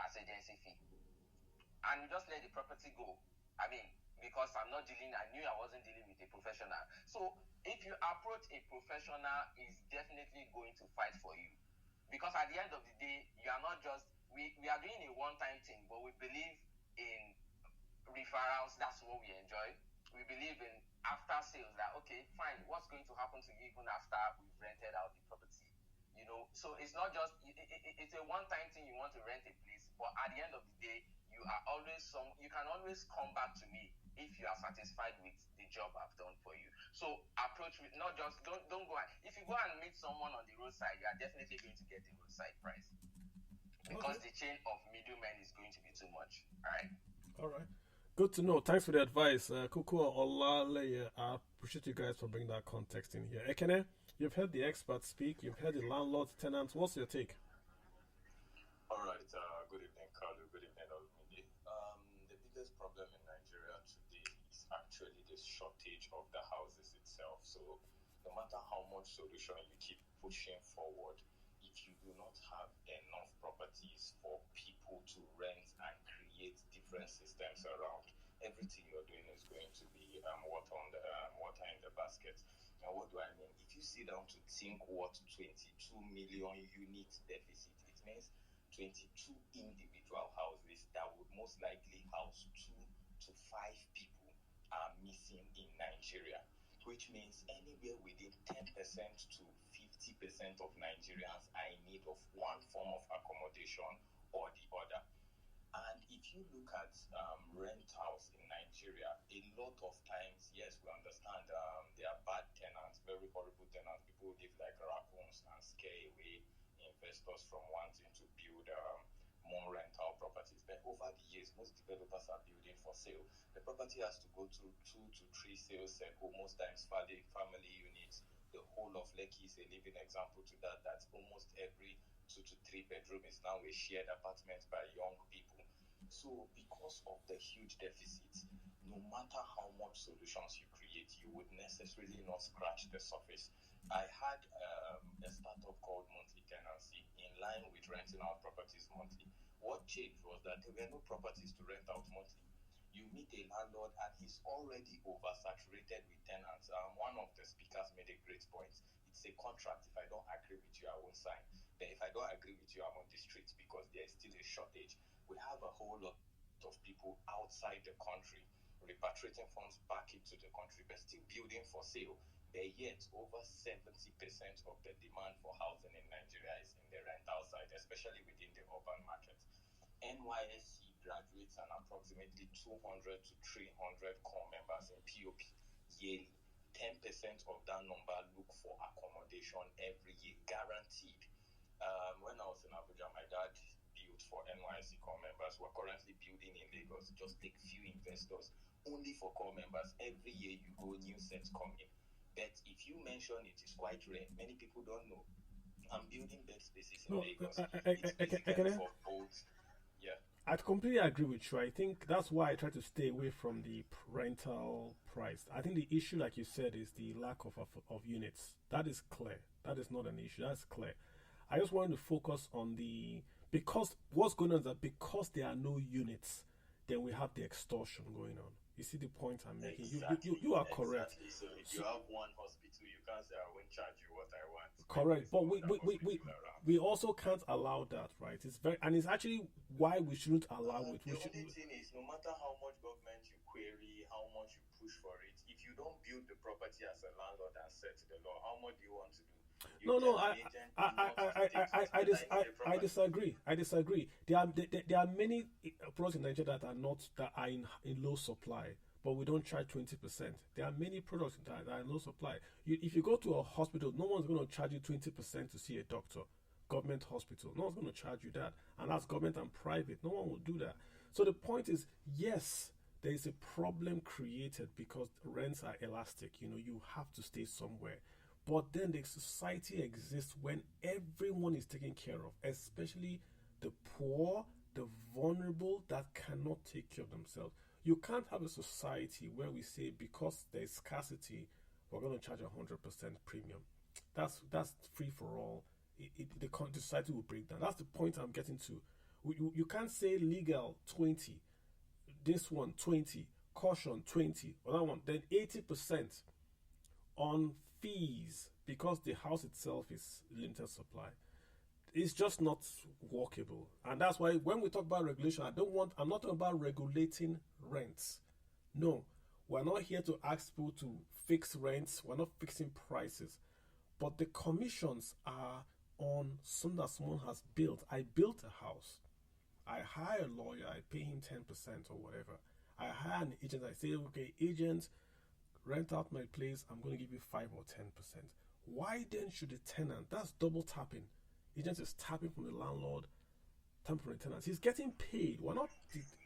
as agency fee, and you just let the property go. Because I knew I wasn't dealing with a professional. So if you approach a professional, is definitely going to fight for you. Because at the end of the day, you are not just, we are doing a one-time thing, but we believe in referrals. That's what we enjoy. We believe in after sales, that, okay, fine, what's going to happen to you even after we've rented out the property? So it's not just, it's a one-time thing. You want to rent a place, but at the end of the day, you can always come back to me if you are satisfied with the job I've done for you. So approach with not just don't go. If you go and meet someone on the roadside, you are definitely going to get the roadside price, because the chain of middlemen is going to be too much. All right. Good to know. Thanks for the advice, Kuku Olale. I appreciate you guys for bringing that context in here. Ekene, you've heard the experts speak. You've heard the landlords, tenants. What's your take? All right. Good evening, Carlo. Good evening, Olumide. The biggest problem in Nigeria today is actually the shortage of the houses itself. So no matter how much solution you keep pushing forward, if you do not have enough properties for people to rent and create different systems around, everything you're doing is going to be water in the basket. Now, what do I mean? If you sit down to think what 22 million unit deficit, it means 22 individual houses that would most likely house 2 to 5 people are missing in Nigeria, which means anywhere within 10% to 50% of Nigerians are in need of one form of accommodation or the other. And if you look at rental lot of times, yes, we understand there are bad tenants, very horrible tenants. People live like raccoons and scare away investors from wanting to build more rental properties. But over the years, most developers are building for sale. The property has to go through 2 to 3 sales cycle, most times family units. The whole of Lekki is a living example to that. That's almost every 2 to 3 bedroom is now a shared apartment by young people. So because of the huge deficits, no matter how much solutions you create, you would necessarily not scratch the surface. I had a startup called Monthly Tenancy in line with renting out properties monthly. What changed was that there were no properties to rent out monthly. You meet a landlord and he's already oversaturated with tenants. One of the speakers made a great point. It's a contract. If I don't agree with you, I won't sign. Then if I don't agree with you, I'm on the streets because there is still a shortage. We have a whole lot of people outside the country repatriating funds back into the country, but still building for sale. But yet, over 70% of the demand for housing in Nigeria is in the rental side, especially within the urban market. NYSC graduates and approximately 200 to 300 core members in POP yearly. 10% of that number look for accommodation every year, guaranteed. When I was in Abuja, my dad built for NYSC core members. We're currently building in Lagos. Just take few investors, only for core members. Every year you go, new sets come in. But if you mention it, it's quite rare. Many people don't know. I'm building bed spaces in Lagos. It's basically for both. Yeah. I completely agree with you. I think that's why I try to stay away from the rental price. I think the issue, like you said, is the lack of units. That is clear. That is not an issue. That's clear. I just wanted to focus on because what's going on is that because there are no units, then we have the extortion going on. You see the point I'm making? Exactly. You are correct. Exactly. So if you have one hospital, you can't say I won't charge you what I want. Correct. But we also can't allow that, right? It's actually why we shouldn't allow it. The only thing is, no matter how much government you query, how much you push for it, if you don't build the property as a landlord and set the law, how much do you want to do? I disagree. I disagree. There are many products in Nigeria that are in low supply, but we don't charge 20%. There are many products that are in low supply. If you go to a hospital, no one's going to charge you 20% to see a doctor. Government hospital, no one's going to charge you that, and that's government and private. No one will do that. So the point is, yes, there is a problem created because rents are elastic. You have to stay somewhere. But then the society exists when everyone is taken care of, especially the poor, the vulnerable that cannot take care of themselves. You can't have a society where we say because there's scarcity, we're going to charge 100% premium. That's free for all. The society will break down. That's the point I'm getting to. You can't say legal 20, this one 20, caution 20, or that one, then 80% on fees because the house itself is limited supply. It's just not workable. And that's why when we talk about regulation, I'm not talking about regulating rents. No, we're not here to ask people to fix rents. We're not fixing prices. But the commissions are on something that someone has built. I built a house. I hire a lawyer. I pay him 10% or whatever. I hire an agent. I say, okay, agent, rent out my place, I'm going to give you 5 or 10%. Why then should the tenant, that's double tapping. Agent is tapping from the landlord, tapping from the tenant. He's getting paid.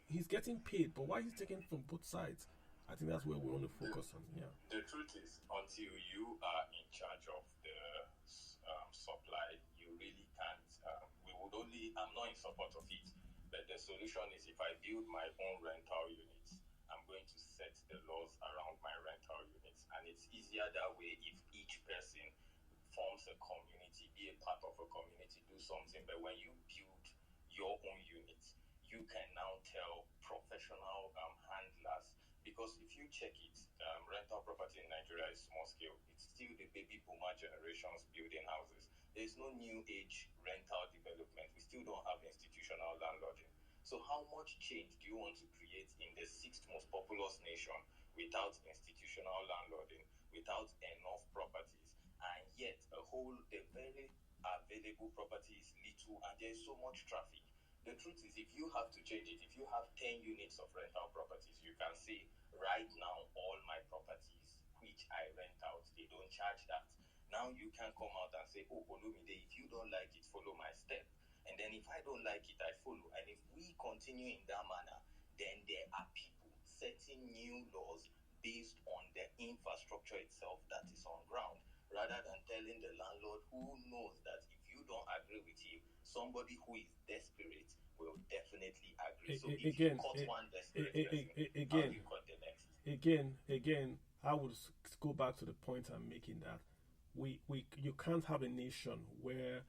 He's getting paid, but why is he taking from both sides? I think that's where we want to focus on. Yeah. The truth is, until you are in charge of the supply, you really can't. I'm not in support of it, but the solution is if I build my own rental units, I'm going to set the laws around my rental units, and it's easier that way if each person forms a community, be a part of a community, do something. But when you build your own units, you can now tell professional handlers, because if you check it, rental property in Nigeria is small scale. It's still the baby boomer generations building houses. There's no new age rental development. We still don't have institutional landlording. So how much change do you want to create in the 6th most populous nation without institutional landlording, without enough properties, and yet the very available property is little and there's so much traffic? The truth is, if you have to change it, if you have 10 units of rental properties, you can say right now charge that. Now you can come out and say, oh, Olumide, if you don't like it, follow my step. And then if I don't like it, I follow. And if we continue in that manner, then there are people setting new laws based on the infrastructure itself that is on ground, rather than telling the landlord who knows that if you don't agree with him, somebody who is desperate will definitely agree. So if you cut one desperate person, how do you cut the next? Again, I would go back to the point I'm making, that you can't have a nation where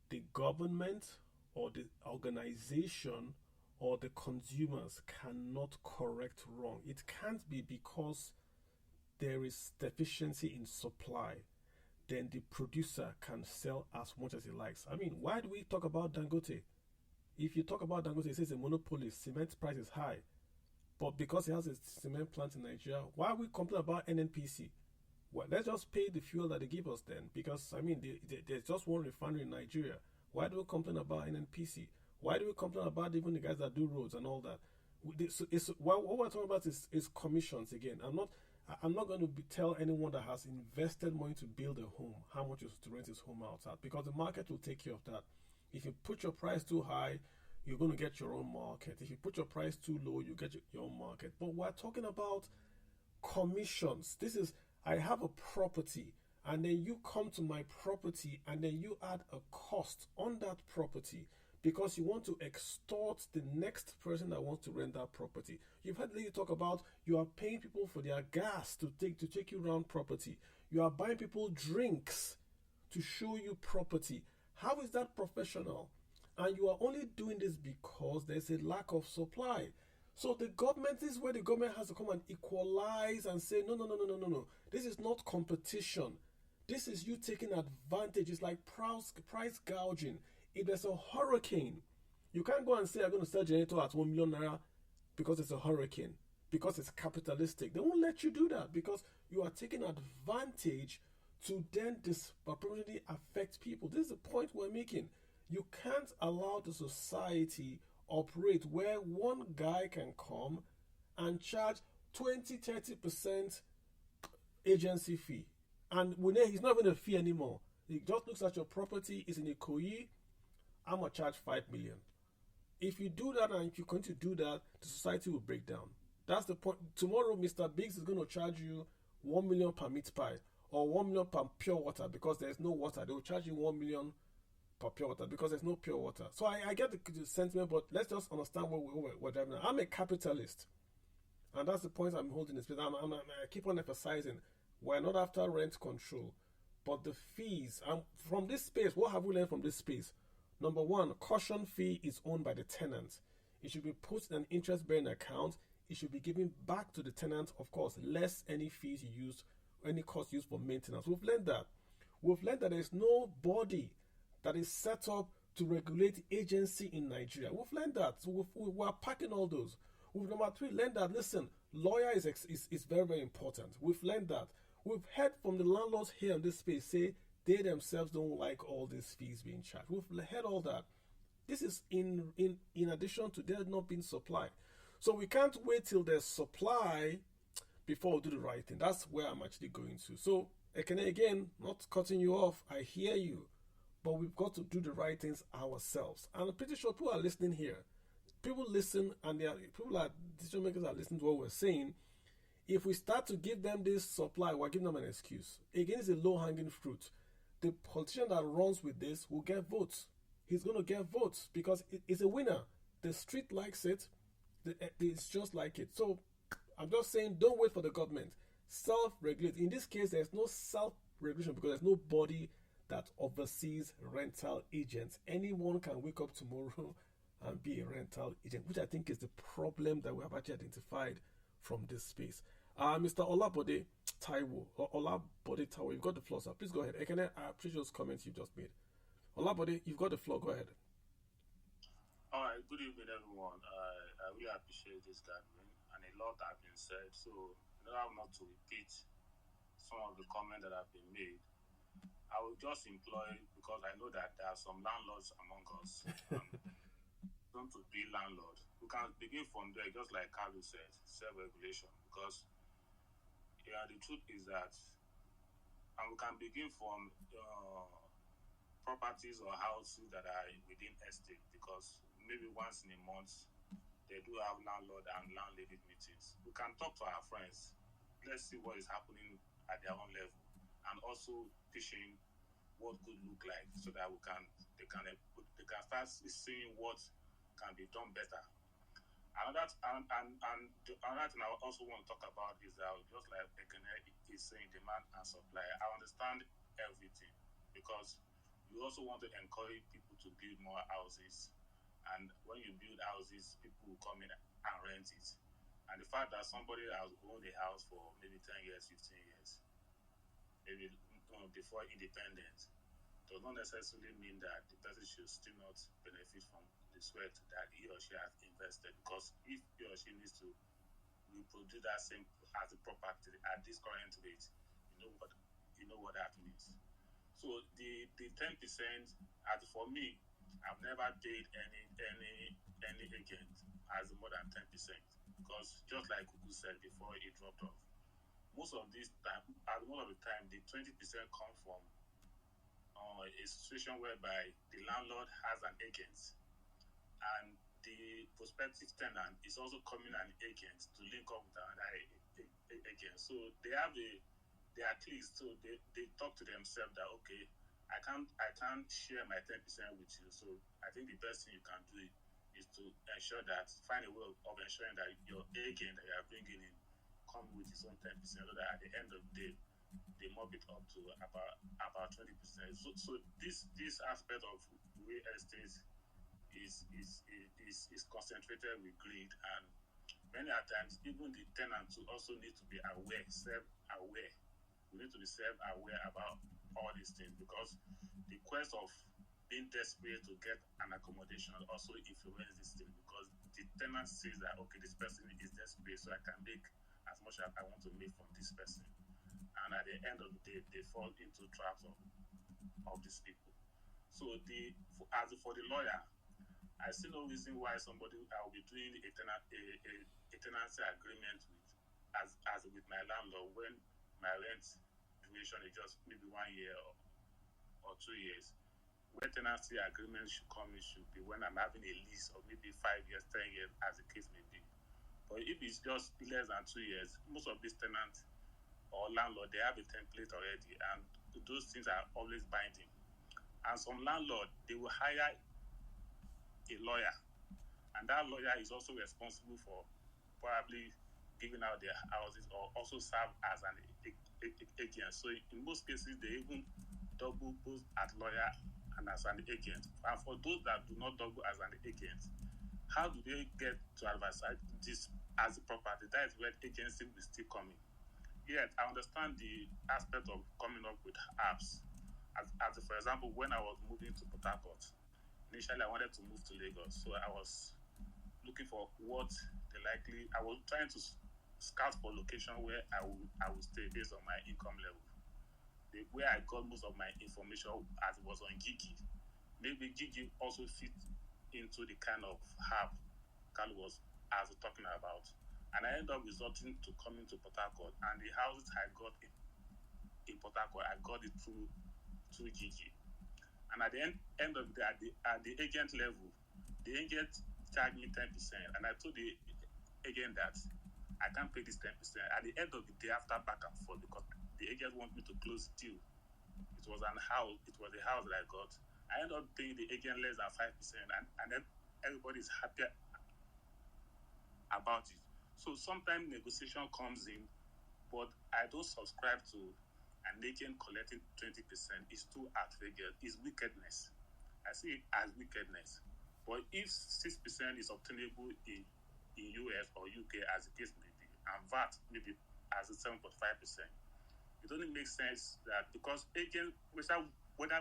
the government or the organization or the consumers cannot correct wrong. It can't be because there is deficiency in supply, then the producer can sell as much as he likes. I mean, why do we talk about Dangote? If you talk about Dangote, it says a monopoly, cement price is high. But because he has a cement plant in Nigeria, why are we complaining about NNPC? Well, let's just pay the fuel that they give us then. Because, I mean, there's just one refinery in Nigeria. Why do we complain about NNPC? Why do we complain about even the guys that do roads and all that? What we're talking about is commissions again. I'm not going to tell anyone that has invested money to build a home how much is to rent his home out at, because the market will take care of that. If you put your price too high, you're going to get your own market. If you put your price too low, you get your own market. But we're talking about commissions. I have a property, and then you come to my property, and then you add a cost on that property because you want to extort the next person that wants to rent that property. You've heard lady talk about you are paying people for their gas to take you around property. You are buying people drinks to show you property. How is that professional? And you are only doing this because there's a lack of supply. So the government, this is where the government has to come and equalize and say, no. This is not competition. This is you taking advantage. It's like price gouging. If there's a hurricane, you can't go and say, I'm going to sell generator at 1 million naira because it's a hurricane, because it's capitalistic. They won't let you do that because you are taking advantage to then disproportionately affect people. This is the point we're making. You can't allow the society operate where one guy can come and charge 20-30% agency fee, and he's not even a fee anymore. He just looks at your property, is in Ikoyi, I'm gonna charge 5 million. If you do that, and if you continue to do that, the society will break down. That's the point. Tomorrow Mr. Biggs is going to charge you 1 million per meat pie or 1 million per pure water because there's no water. They will charge you 1 million per pure water because there's no pure water. So I get the sentiment, but let's just understand what we're driving at. I'm a capitalist, and that's the point I'm holding this. I keep on emphasizing we're not after rent control, but the fees. From this space, what have we learned from this space? Number one, caution fee is owned by the tenant. It should be put in an interest-bearing account. It should be given back to the tenant, of course, less any fees you use, any cost used for maintenance. We've learned that. We've learned that there's no body that is set up to regulate agency in Nigeria. We've learned that. So we're packing all those. We've number three, learned that, listen, lawyer is very, very important. We've learned that. We've heard from the landlords here in this space say they themselves don't like all these fees being charged. We've heard all that. This is in addition to there not being supply. So we can't wait till there's supply before we do the right thing. That's where I'm actually going to. So, again, not cutting you off, I hear you. But we've got to do the right things ourselves. And I'm pretty sure people are listening here. People listen, and decision makers are listening to what we're saying. If we start to give them this supply, we're giving them an excuse. Again, it's a low-hanging fruit. The politician that runs with this will get votes. He's going to get votes because it's a winner. The street likes it. It's just like it. So I'm just saying, don't wait for the government. Self-regulate. In this case, there's no self-regulation because there's no body that oversees rental agents. Anyone can wake up tomorrow and be a rental agent, which I think is the problem that we have actually identified from this space. Mr. Olabode Taiwo, you've got the floor, sir. Please go ahead. Can I appreciate those comments you've just made? Olabode, you've got the floor. Go ahead. All right. Good evening, everyone. I really appreciate this gathering, and a lot have been said. So, in order not to repeat some of the comments that have been made, I will just employ, because I know that there are some landlords among us, want to be landlord. We can begin from there, just like Carlo said, self-regulation. Because the truth is that And we can begin from properties or houses that are within estate, because maybe once in a month they do have landlord and landlady meetings. We can talk to our friends. Let's see what is happening at their own level, and also pitching what could look like, so that they can start seeing what can be done better. Another thing I also want to talk about is that, just like Ekene is saying, demand and supply. I understand everything, because you also want to encourage people to build more houses, and when you build houses, people will come in and rent it. And the fact that somebody has owned a house for maybe 10 years, 15 years, maybe before independence, does not necessarily mean that the person should still not benefit from the sweat that he or she has invested. Because if he or she needs to reproduce that same as the property at this current rate, you know what that means. So the 10%, as for me, I've never paid any agent as more than 10%, because just like Kuku said before he dropped off, most of the time, the 20% come from a situation whereby the landlord has an agent, and the prospective tenant is also coming an agent to link up with another agent. So they are clear. So they talk to themselves that, okay, I can't share my 10% with you. So I think the best thing you can do is to ensure that, find a way of ensuring that your agent that you are bringing in come with his own 10%, so that at the end of the day, they mob it up to about 20%. So this aspect of real estate is concentrated with greed, and many a times even the tenants also need to be aware, self-aware. We need to be self-aware about all these things, because the quest of being desperate to get an accommodation also influences this thing, because the tenant sees that, okay, this person is desperate, so I can make as much as I want to make from this person. And at the end of the day, they fall into traps of these people. So as for the lawyer, I see no reason why somebody I will be doing a tenancy agreement with as with my landlord, when my rent duration is just maybe 1 year or 2 years. Where tenancy agreement should come in should be when I'm having a lease of maybe 5 years, 10 years, as the case may be. But if it's just less than 2 years, most of these tenants or landlord, they have a template already, and those things are always binding. And some landlord, they will hire a lawyer, and that lawyer is also responsible for probably giving out their houses, or also serve as an agent. So in most cases, they even double both as lawyer and as an agent. And for those that do not double as an agent, how do they get to advertise this as a property? That is where agency will still come in. Yet, I understand the aspect of coming up with apps. As for example, when I was moving to Port Harcourt, initially I wanted to move to Lagos, so I was looking for I was trying to scout for location where I would stay based on my income level. Where I got most of my information as it was on Gigi. Maybe Gigi also fit into the kind of app Carl was talking about. And I ended up resorting to coming to Port Harcourt, and the houses I got in Port Harcourt, I got it through Gigi. And at the end of the day, at the agent level, the agent charged me 10%, and I told the agent that I can't pay this 10%. At the end of the day, after back and forth, because the agent wanted me to close the deal, it was a house that I got. I ended up paying the agent less than 5%, and then everybody's happy about it. So sometimes negotiation comes in, but I don't subscribe to an agent collecting 20%. It's too outrageous. It's wickedness. I see it as wickedness. But if 6% is obtainable in US or UK, as the case may be, and VAT maybe as a 7.5%, it only makes sense that, because agents, whether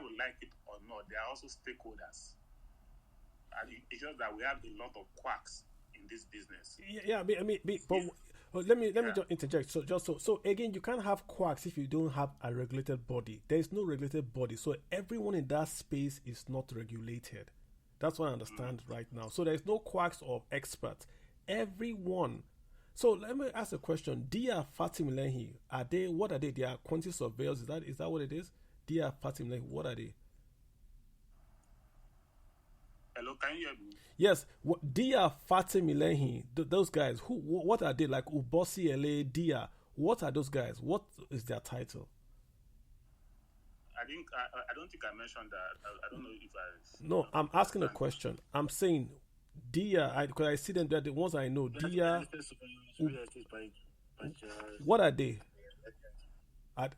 we like it or not, they are also stakeholders. And it's just that we have a lot of quacks in this business. But let me just interject. So again, you can't have quacks if you don't have a regulated body. There is no regulated body, so everyone in that space is not regulated. That's what I understand right now. So there is no quacks or experts. Everyone. So let me ask a question. Dia Fatim Lehi, are they? What are they? They are quantity surveyors. Is that what it is? Dia Fatim Lehi, what are they? Hello, can you hear me? Yes, Dia Fatim Lehi, those guys. What are they like? Ubosi LA Dia. What are those guys? What is their title? I don't think I mentioned that. I don't know if I. No, I'm asking a question. I'm saying Dia, because I see them. They're the ones I know. Dia. What are they? What's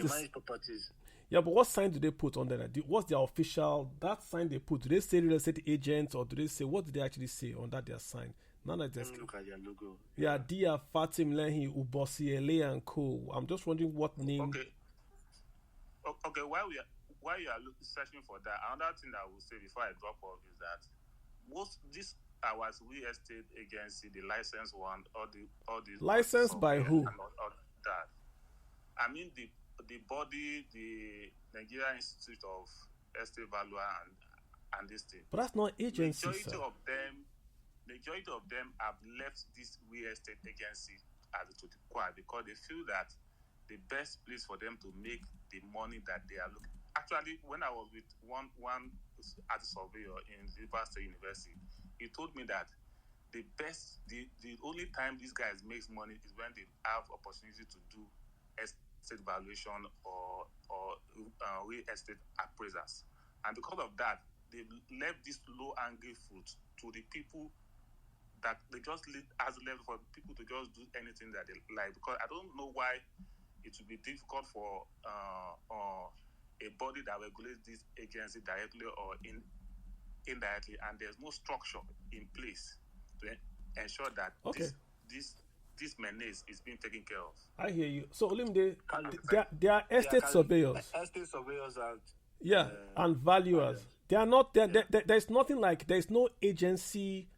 the properties? Yeah, but what sign do they put on there? What's their official that sign they put? Do they say real estate agents or do they say what do they actually say on that their sign? None of this. Look at their logo. Yeah, Dia Fatim Lehi Ubosi LA and Co. I'm just wondering what name. Okay. While you are searching for that, another thing I will say before I drop off is that most this our real estate agency, the licensed one, all the licensed by who? And all that. I mean the body, the Nigeria Institute of Estate Valuer and this thing. But that's not agency. Majority of them have left this real estate agency as to the choir because they feel that the best place for them to make the money that they are looking. Actually, when I was with one as a surveyor in Rivers State University, he told me that the only time these guys make money is when they have opportunity to do estate valuation or real estate appraisers, and because of that, they left this low-hanging fruit to the people that they just leave as a level for people to just do anything that they like. Because I don't know why it would be difficult for a body that regulates this agency directly or indirectly, and there's no structure in place to ensure that this menace is being taken care of. I hear you. So Olimide, they are estate surveyors. Estate surveyors and and valuers. They are not. There's nothing like. There's no agency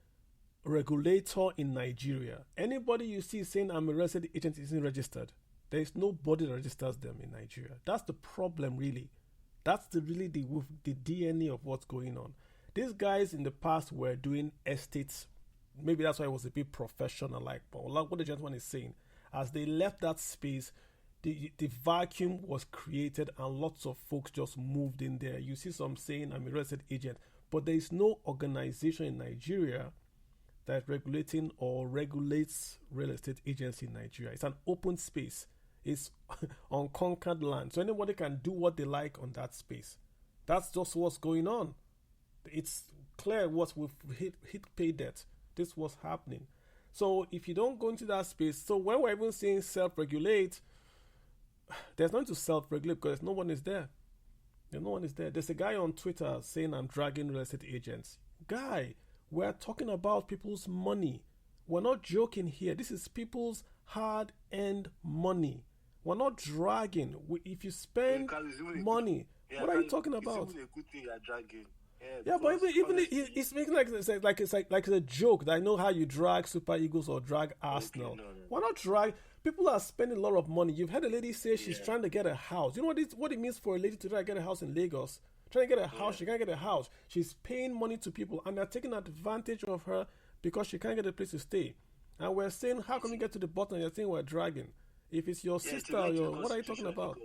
regulator in Nigeria. Anybody you see saying I'm a real estate agent isn't registered. There is nobody that registers them in Nigeria. That's the problem, really. That's the DNA of what's going on. These guys in the past were doing estates. Maybe that's why it was a bit professional, like what the gentleman is saying. As they left that space, the vacuum was created and lots of folks just moved in there. You see some saying I'm a real estate agent, but there is no organization in Nigeria that regulating or regulates real estate agency in Nigeria. It's an open space. It's unconquered land. So anybody can do what they like on that space. That's just what's going on. It's clear what we've hit pay debt. This was happening. So if you don't go into that space, so when we're even saying self-regulate, there's nothing to self-regulate because no one is there. No one is there. There's a guy on Twitter saying I'm dragging real estate agents. Guy, we're talking about people's money. We're not joking here. This is people's hard-earned money. We're not dragging. If you spend money, what are you talking about? It's even a good thing you're dragging. But even it's making like it's a joke that I know how you drag Super Eagles or drag Arsenal. Okay, no. Why not drag? People are spending a lot of money. You've heard a lady say she's trying to get a house. You know what it means for a lady to try to get a house in Lagos? Trying to get a house, she can't get a house. She's paying money to people, and they're taking advantage of her because she can't get a place to stay. And we're saying, how can we get to the bottom? You're saying we're dragging. If it's your sister, what are you talking about?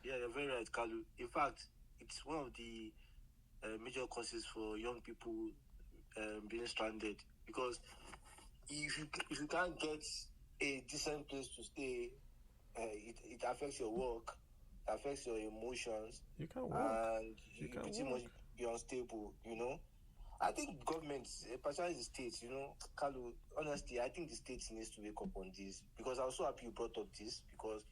You're very right, Kalu. In fact, it's one of the major causes for young people being stranded, because if you can't get a decent place to stay, it affects your work, it affects your emotions. You can't work. And you pretty much be unstable, I think governments, especially the states, Kalu, honestly, I think the states needs to wake up on this, because I was so happy you brought up this, because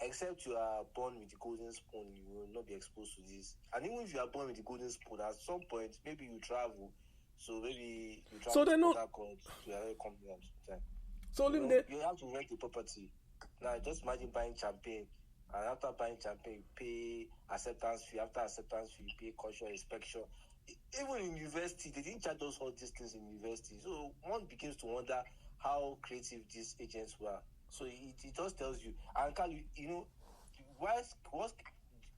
except you are born with the golden spoon, you will not be exposed to this. And even if you are born with the golden spoon, at some point, maybe you travel. So maybe you travel to Port Harcourt to a company at the time. So you have to rent the property. Now, just imagine buying champagne. And after buying champagne, you pay acceptance fee. After acceptance fee, you pay cultural inspection. Even in university, they didn't charge us all these things in university. So one begins to wonder how creative these agents were. So it just tells you. And Carl,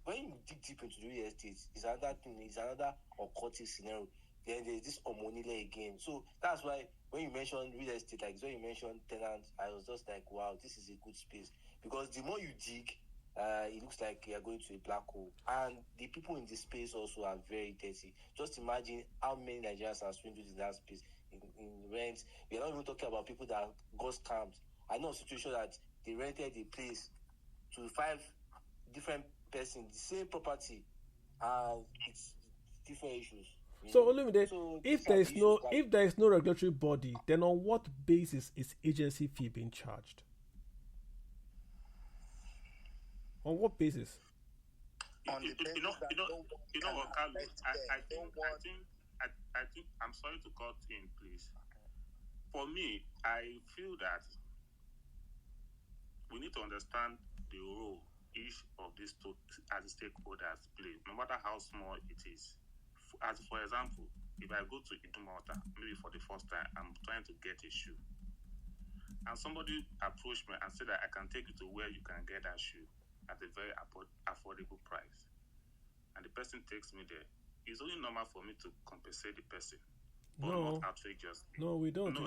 when you dig deep into the real estate, it's another thing, it's another occultic scenario. Then there's this Omonile again. So that's why when you mentioned real estate, like when you mentioned tenants, I was just like, wow, this is a good space. Because the more you dig, it looks like you're going to a black hole. And the people in the space also are very dirty. Just imagine how many Nigerians are swindled in that space, in rent. We're not even talking about people that got scammed. I know a situation that they rented a place to 5 different persons, the same property, and it's different issues. So Olumide, if there is no regulatory body, then on what basis is agency fee being charged? On what basis? You know what, Carlos? I think I'm sorry to cut in, please. For me, I feel that we need to understand the role each of these two as stakeholders play, no matter how small it is. As for example, if I go to Idumota, maybe for the first time, I'm trying to get a shoe, and somebody approached me and said that I can take you to where you can get that shoe at a very affordable price, and the person takes me there. It's only normal for me to compensate the person, but not outrageous. No, we don't.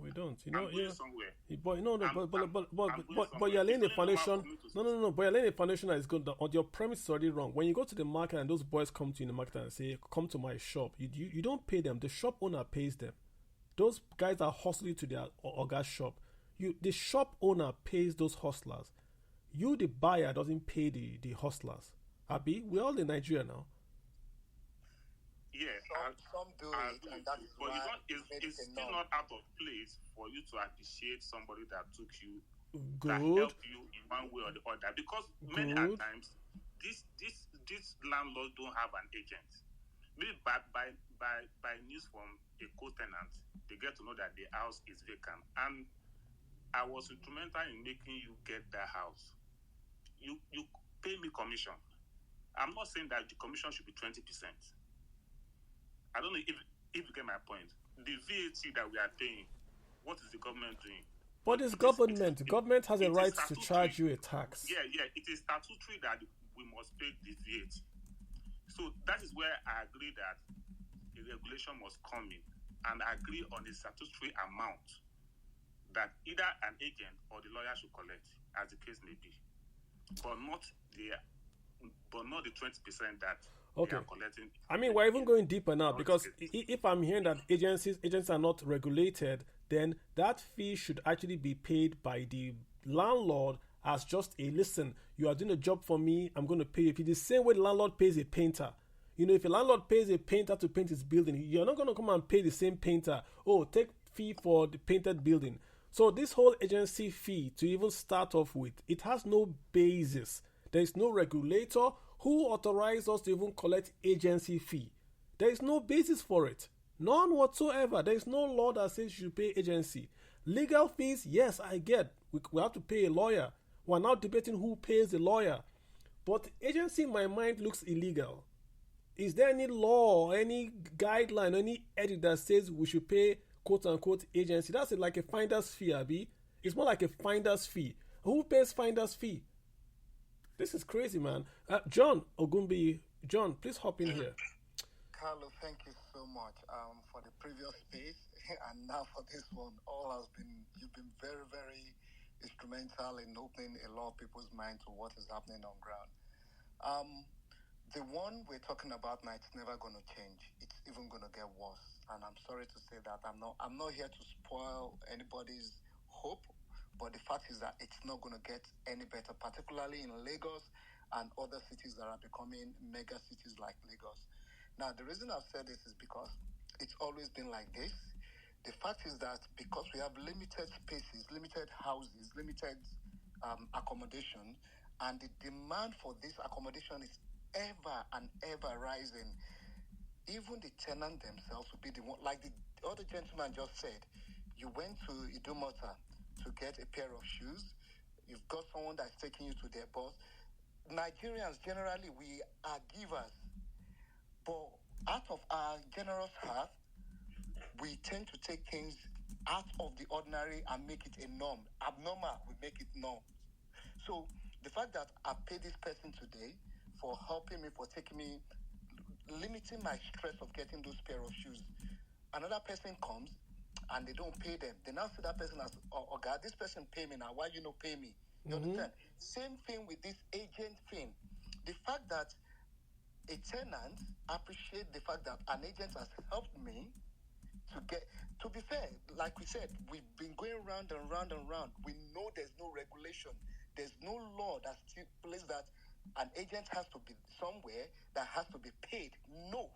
We don't. You know, I'm going somewhere. But you're laying the foundation. No. But you're laying the foundation that is good. Your premise is already wrong. When you go to the market and those boys come to you in the market and say, "Come to my shop," you don't pay them. The shop owner pays them. Those guys are hustling to their Oga's shop. The shop owner pays those hustlers. You, the buyer, doesn't pay the hustlers. Abi, we're all in Nigeria now. Yeah, some do it, and that is why it's still not out of place for you to appreciate somebody that took you, that helped you in one way or the other. Because many times, these landlords don't have an agent. Maybe by news from a co-tenant, they get to know that the house is vacant, and I was instrumental in making you get that house. You pay me commission. I'm not saying that the commission should be 20%. I don't know if you get my point. The VAT that we are paying, what is the government doing? But it's government. The government has a right to charge you a tax. Yeah. It is statutory that we must pay the VAT. So that is where I agree that a regulation must come in and agree on the statutory amount that either an agent or the lawyer should collect, as the case may be, but not the 20% that. Okay. I mean, we're even going deeper now, because if I'm hearing that agents are not regulated, then that fee should actually be paid by the landlord as just listen, you are doing a job for me, I'm going to pay you. If it's the same way the landlord pays a painter. You know, if a landlord pays a painter to paint his building, you're not going to come and pay the same painter. Oh, take fee for the painted building. So this whole agency fee, to even start off with, it has no basis. There is no regulator who authorized us to even collect agency fee. There is no basis for it. None whatsoever. There is no law that says you pay agency. Legal fees, yes, I get. We have to pay a lawyer. We're now debating who pays the lawyer. But agency, in my mind, looks illegal. Is there any law, any guideline, any edit that says we should pay quote-unquote agency? That's like a finder's fee, Abi. It's more like a finder's fee. Who pays finder's fee? This is crazy, man. John Ogumbi, John, please hop in here. Carlo, thank you so much for the previous space and now for this one. You've been very, very instrumental in opening a lot of people's mind to what is happening on ground. The one we're talking about now, it's never going to change. It's even going to get worse. And I'm sorry to say that I'm not here to spoil anybody's hope. But the fact is that it's not going to get any better, particularly in Lagos and other cities that are becoming mega cities like Lagos. Now, the reason I've said this is because it's always been like this. The fact is that because we have limited spaces, limited houses, limited accommodation, and the demand for this accommodation is ever and ever rising, even the tenant themselves will be the one, like the other gentleman just said, you went to Idumota to get a pair of shoes. You've got someone that's taking you to their boss. Nigerians, generally, we are givers. But out of our generous heart, we tend to take things out of the ordinary and make it a norm. Abnormal, we make it norm. So the fact that I paid this person today for helping me, for taking me, limiting my stress of getting those pair of shoes. Another person comes and they don't pay them. They now see that person as, oh God, this person pay me now. Why you not pay me? You understand? Same thing with this agent thing. The fact that a tenant appreciate the fact that an agent has helped me to be fair, like we said, we've been going round and round and round. We know there's no regulation. There's no law that stipulates that an agent has to be somewhere that has to be paid. No.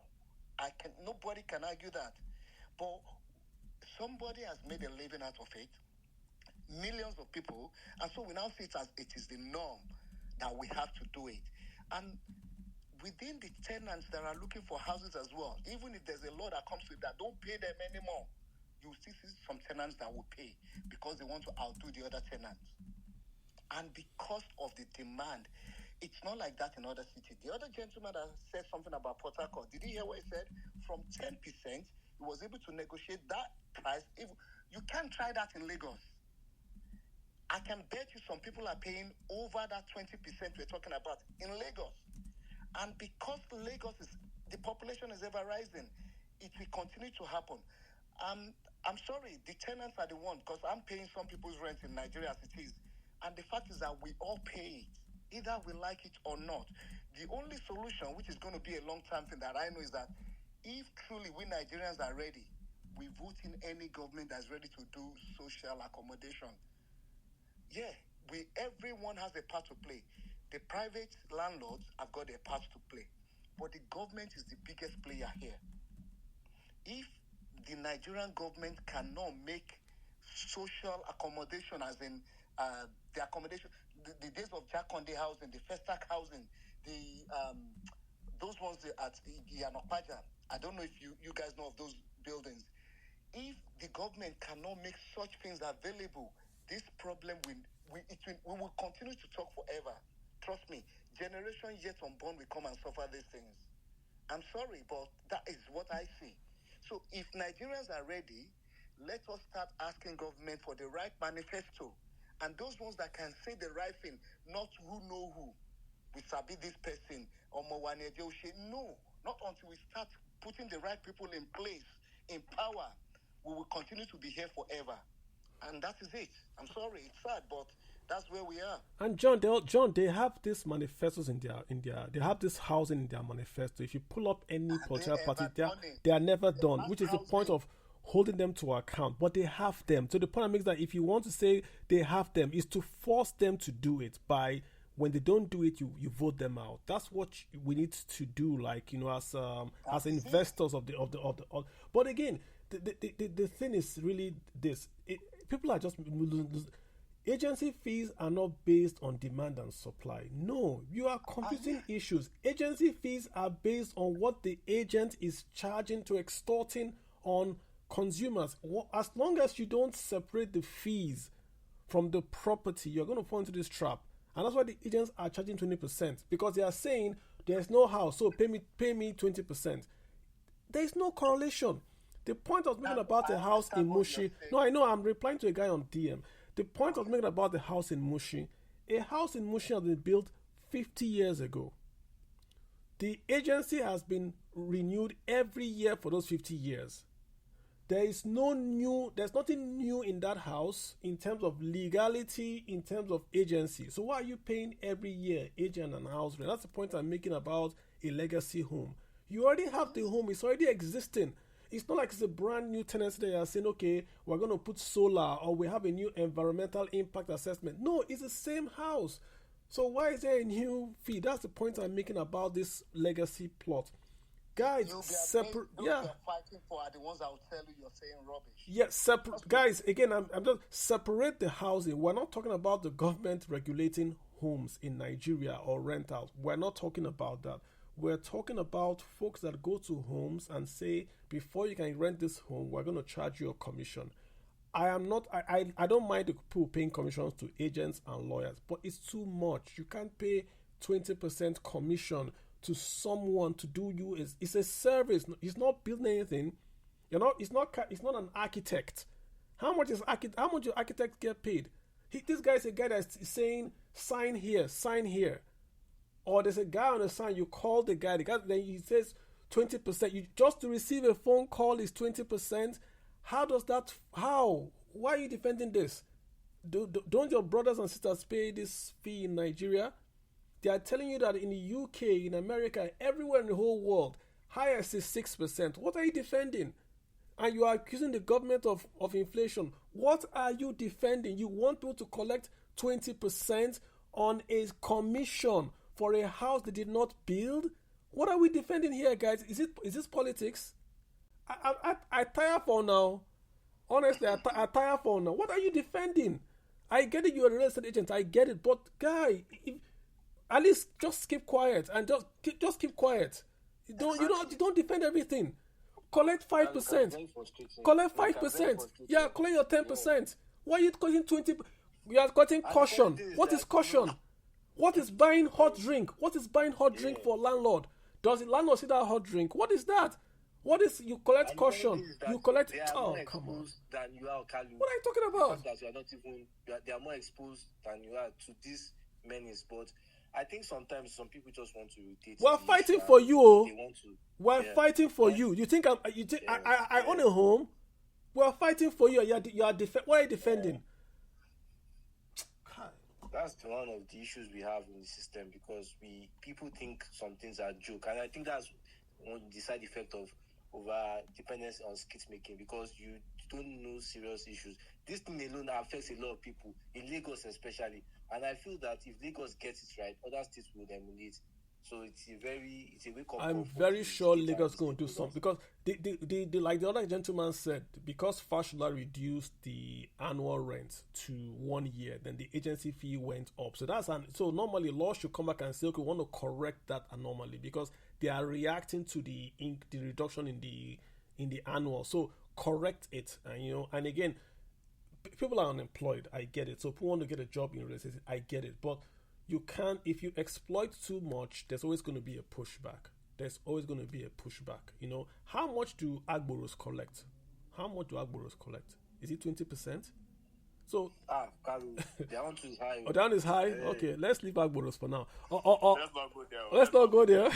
Nobody can argue that. But somebody has made a living out of it. Millions of people. And so we now see it as it is the norm that we have to do it. And within the tenants that are looking for houses as well, even if there's a law that comes with that, don't pay them anymore. You still see some tenants that will pay because they want to outdo the other tenants. And because of the demand, it's not like that in other cities. The other gentleman that said something about Port Harcourt, did you hear what he said? From 10%, he was able to negotiate that price. If you can't try that in Lagos. I can bet you some people are paying over that 20% we're talking about in Lagos. And because the population is ever rising, it will continue to happen. I'm sorry, the tenants are the one, because I'm paying some people's rent in Nigeria as it is. And the fact is that we all pay it, either we like it or not. The only solution, which is going to be a long-term thing that I know, is that if truly we Nigerians are ready, we vote in any government that's ready to do social accommodation. Yeah, everyone has a part to play. The private landlords have got a part to play. But the government is the biggest player here. If the Nigerian government cannot make social accommodation, as in the accommodation, the days of Jack Conde housing, the Festac housing, those ones at Yanopaja, I don't know if you guys know of those buildings. If the government cannot make such things available, this problem we will continue to talk forever. Trust me, generation yet unborn will come and suffer these things. I'm sorry, but that is what I see. So if Nigerians are ready, let us start asking government for the right manifesto. And those ones that can say the right thing, not who know who. We sabi this person, or no, not until we start putting the right people in place, in power, we will continue to be here forever. And that is it. I'm sorry, it's sad, but that's where we are. And John, they have these manifestos in their they have this housing in their manifesto. If you pull up any political party, they are never done, which is the point of holding them to account. But they have them. So the point I make is that if you want to say they have them, is to force them to do it by, when they don't do it, you vote them out. That's what we need to do, like, as investors of the. But again, the thing is really this. People are just agency fees are not based on demand and supply. No, you are confusing issues. Agency fees are based on what the agent is charging to extorting on consumers. As long as you don't separate the fees from the property, you're going to fall into this trap. And that's why the agents are charging 20%, because they are saying there's no house, so pay me 20%. There is no correlation. The point I was making about the house in Mushi. No, I know I'm replying to a guy on DM. The point I was making about the house in Mushi. A house in Mushi has been built 50 years ago. The agency has been renewed every year for those 50 years. There's nothing new in that house in terms of legality, in terms of agency. So why are you paying every year agent and house rent? That's the point I'm making about a legacy home. You already have the home, it's already existing. It's not like it's a brand new tenancy that you are saying, okay, we're going to put solar or we have a new environmental impact assessment. No, it's the same house. So why is there a new fee? That's the point I'm making about this legacy plot. Guys, separate. Yeah. You're fighting for are the ones that will tell you you're saying rubbish. Yeah, separate. Guys, again, I'm just separate the housing. We're not talking about the government regulating homes in Nigeria or rentals. We're not talking about that. We're talking about folks that go to homes and say, before you can rent this home, we're going to charge you a commission. I don't mind the people paying commissions to agents and lawyers, but it's too much. You can't pay 20% commission to someone to do you. It's a service. He's not building anything. It's not an architect. How much do architects get paid? This guy is a guy that's saying, sign here, sign here. Or there's a guy on the sign, you call the guy then he says 20%. Just to receive a phone call is 20%. How does that? How? Why are you defending this? Don't your brothers and sisters pay this fee in Nigeria? They are telling you that in the UK, in America, everywhere in the whole world, highest is 6%. What are you defending? And you are accusing the government of inflation. What are you defending? You want people to collect 20% on a commission for a house they did not build? What are we defending here, guys? Is this politics? I tire for now. Honestly, I tire for now. What are you defending? I get it, you're a real estate agent. I get it, but guy, at least just keep quiet and just keep quiet. You don't defend everything. Collect 5%. Collect 5%. Yeah, collect your 10%. Why are you cutting 20? You are cutting caution. What is caution? What is buying hot drink? What is buying hot drink for landlord? Does the landlord see that hot drink? What is that? What is you collect caution? You collect. Oh, come on. Than you are, Kalu. What are you talking about? That you are not even. They are more exposed than you are to this menace. But I think sometimes some people just want to irritate. We're fighting for you, oh. They want to. We're fighting for you. You think I'm? You think I own a home? We're fighting for you. You are Why are you defending? That's one of the issues we have in the system because people think some things are joke, and I think that's one the side effect of over dependence on skit making because you don't know serious issues. This thing alone affects a lot of people in Lagos especially, and I feel that if Lagos gets it right, other states will emulate. So it's a wake up. I'm very sure Lagos is going to do something because the like the other gentleman said, because Fashola reduced the annual rent to 1 year, then the agency fee went up. So normally law should come back and say, okay, we want to correct that anomaly because they are reacting to the reduction in the annual. So correct it, and again, people are unemployed. I get it. So people want to get a job in real estate. I get it, but you can't, if you exploit too much, there's always going to be a pushback. How much do Agboros collect? Is it 20%? So Kalu, the amount is high. Oh, down is high? Hey. Okay, let's leave Agboros for now. Let's not go there.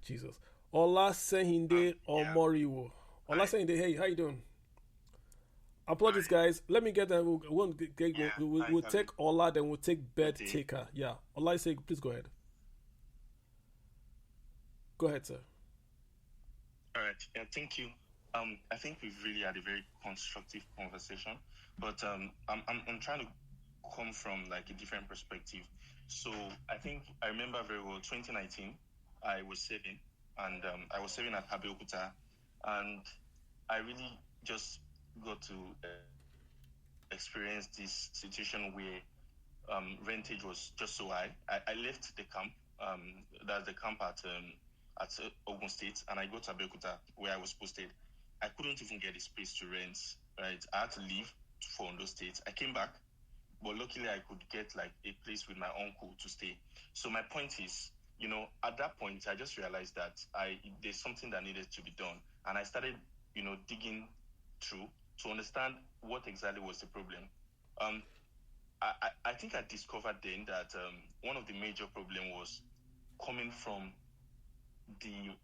Jesus. Ola Sehinde Omoriwo. Ola Sehinde, hey, how you doing? Apologies, guys. Let me get that. We'll take Ola, then we'll take Bed Taker. Yeah. Ola, say, please go ahead. Go ahead, sir. All right. Yeah, thank you. I think we've really had a very constructive conversation, but I'm trying to come from like a different perspective. So I think I remember very well 2019. I was saving, and I was saving at Abeokuta, and I really just got to experience this situation where rentage was just so high. I left the camp, that's the camp at Ogun State, and I go to Abeokuta where I was posted. I couldn't even get a space to rent, right? I had to leave for Ondo State. I came back, but luckily I could get like a place with my uncle to stay. So my point is, at that point, I just realized that there's something that needed to be done. And I started, digging through to understand what exactly was the problem. I think I discovered then that one of the major problem was coming from the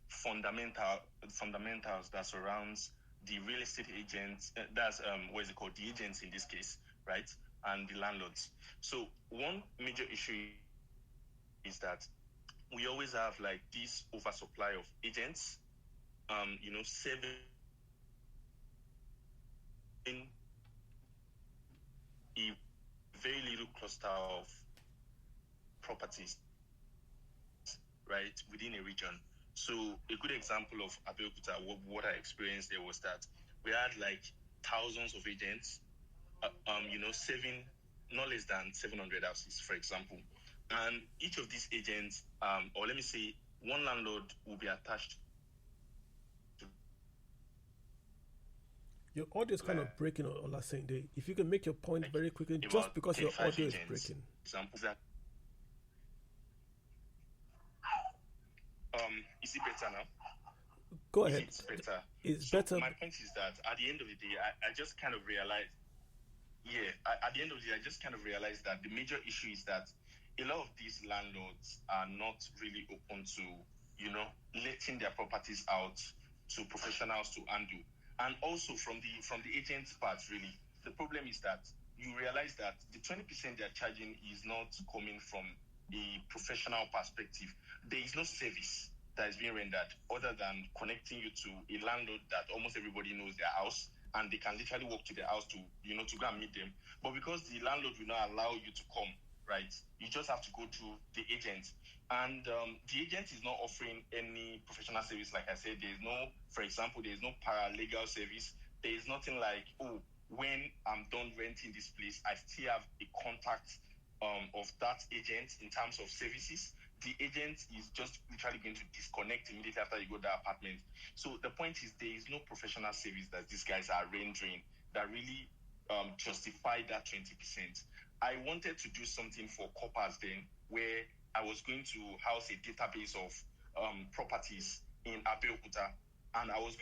fundamentals that surrounds the real estate agents. That's what is it called? The agents in this case, right? And the landlords. So one major issue is that we always have like this oversupply of agents, serving a very little cluster of properties, right, within a region. So a good example of Abeokuta, what I experienced there was that we had like thousands of agents, serving not less than 700 houses, for example. And each of these agents, or let me say, one landlord will be attached to. Your audio is kind of breaking, Ola Sehinde. If you can make your point very quickly, just because your audio is breaking. Examples that. Is it better now? Go ahead. It's better. It's better. My point is that at the end of the day, I just kind of realized. Yeah, at the end of the day, I just kind of realized that the major issue is that a lot of these landlords are not really open to, letting their properties out to professionals to handle. And also from the agent's part, really, the problem is that you realize that the 20% they're charging is not coming from a professional perspective. There is no service that is being rendered other than connecting you to a landlord that almost everybody knows their house, and they can literally walk to their house to go and meet them. But because the landlord will not allow you to come, right, you just have to go through the agent. And the agent is not offering any professional service. Like I said, for example, there is no paralegal service. There is nothing like, oh, when I'm done renting this place, I still have a contact of that agent in terms of services. The agent is just literally going to disconnect immediately after you go to the apartment. So the point is, there is no professional service that these guys are rendering that really justify that 20%. I wanted to do something for coppers then, where I was going to house a database of properties in Abeokuta, and I was going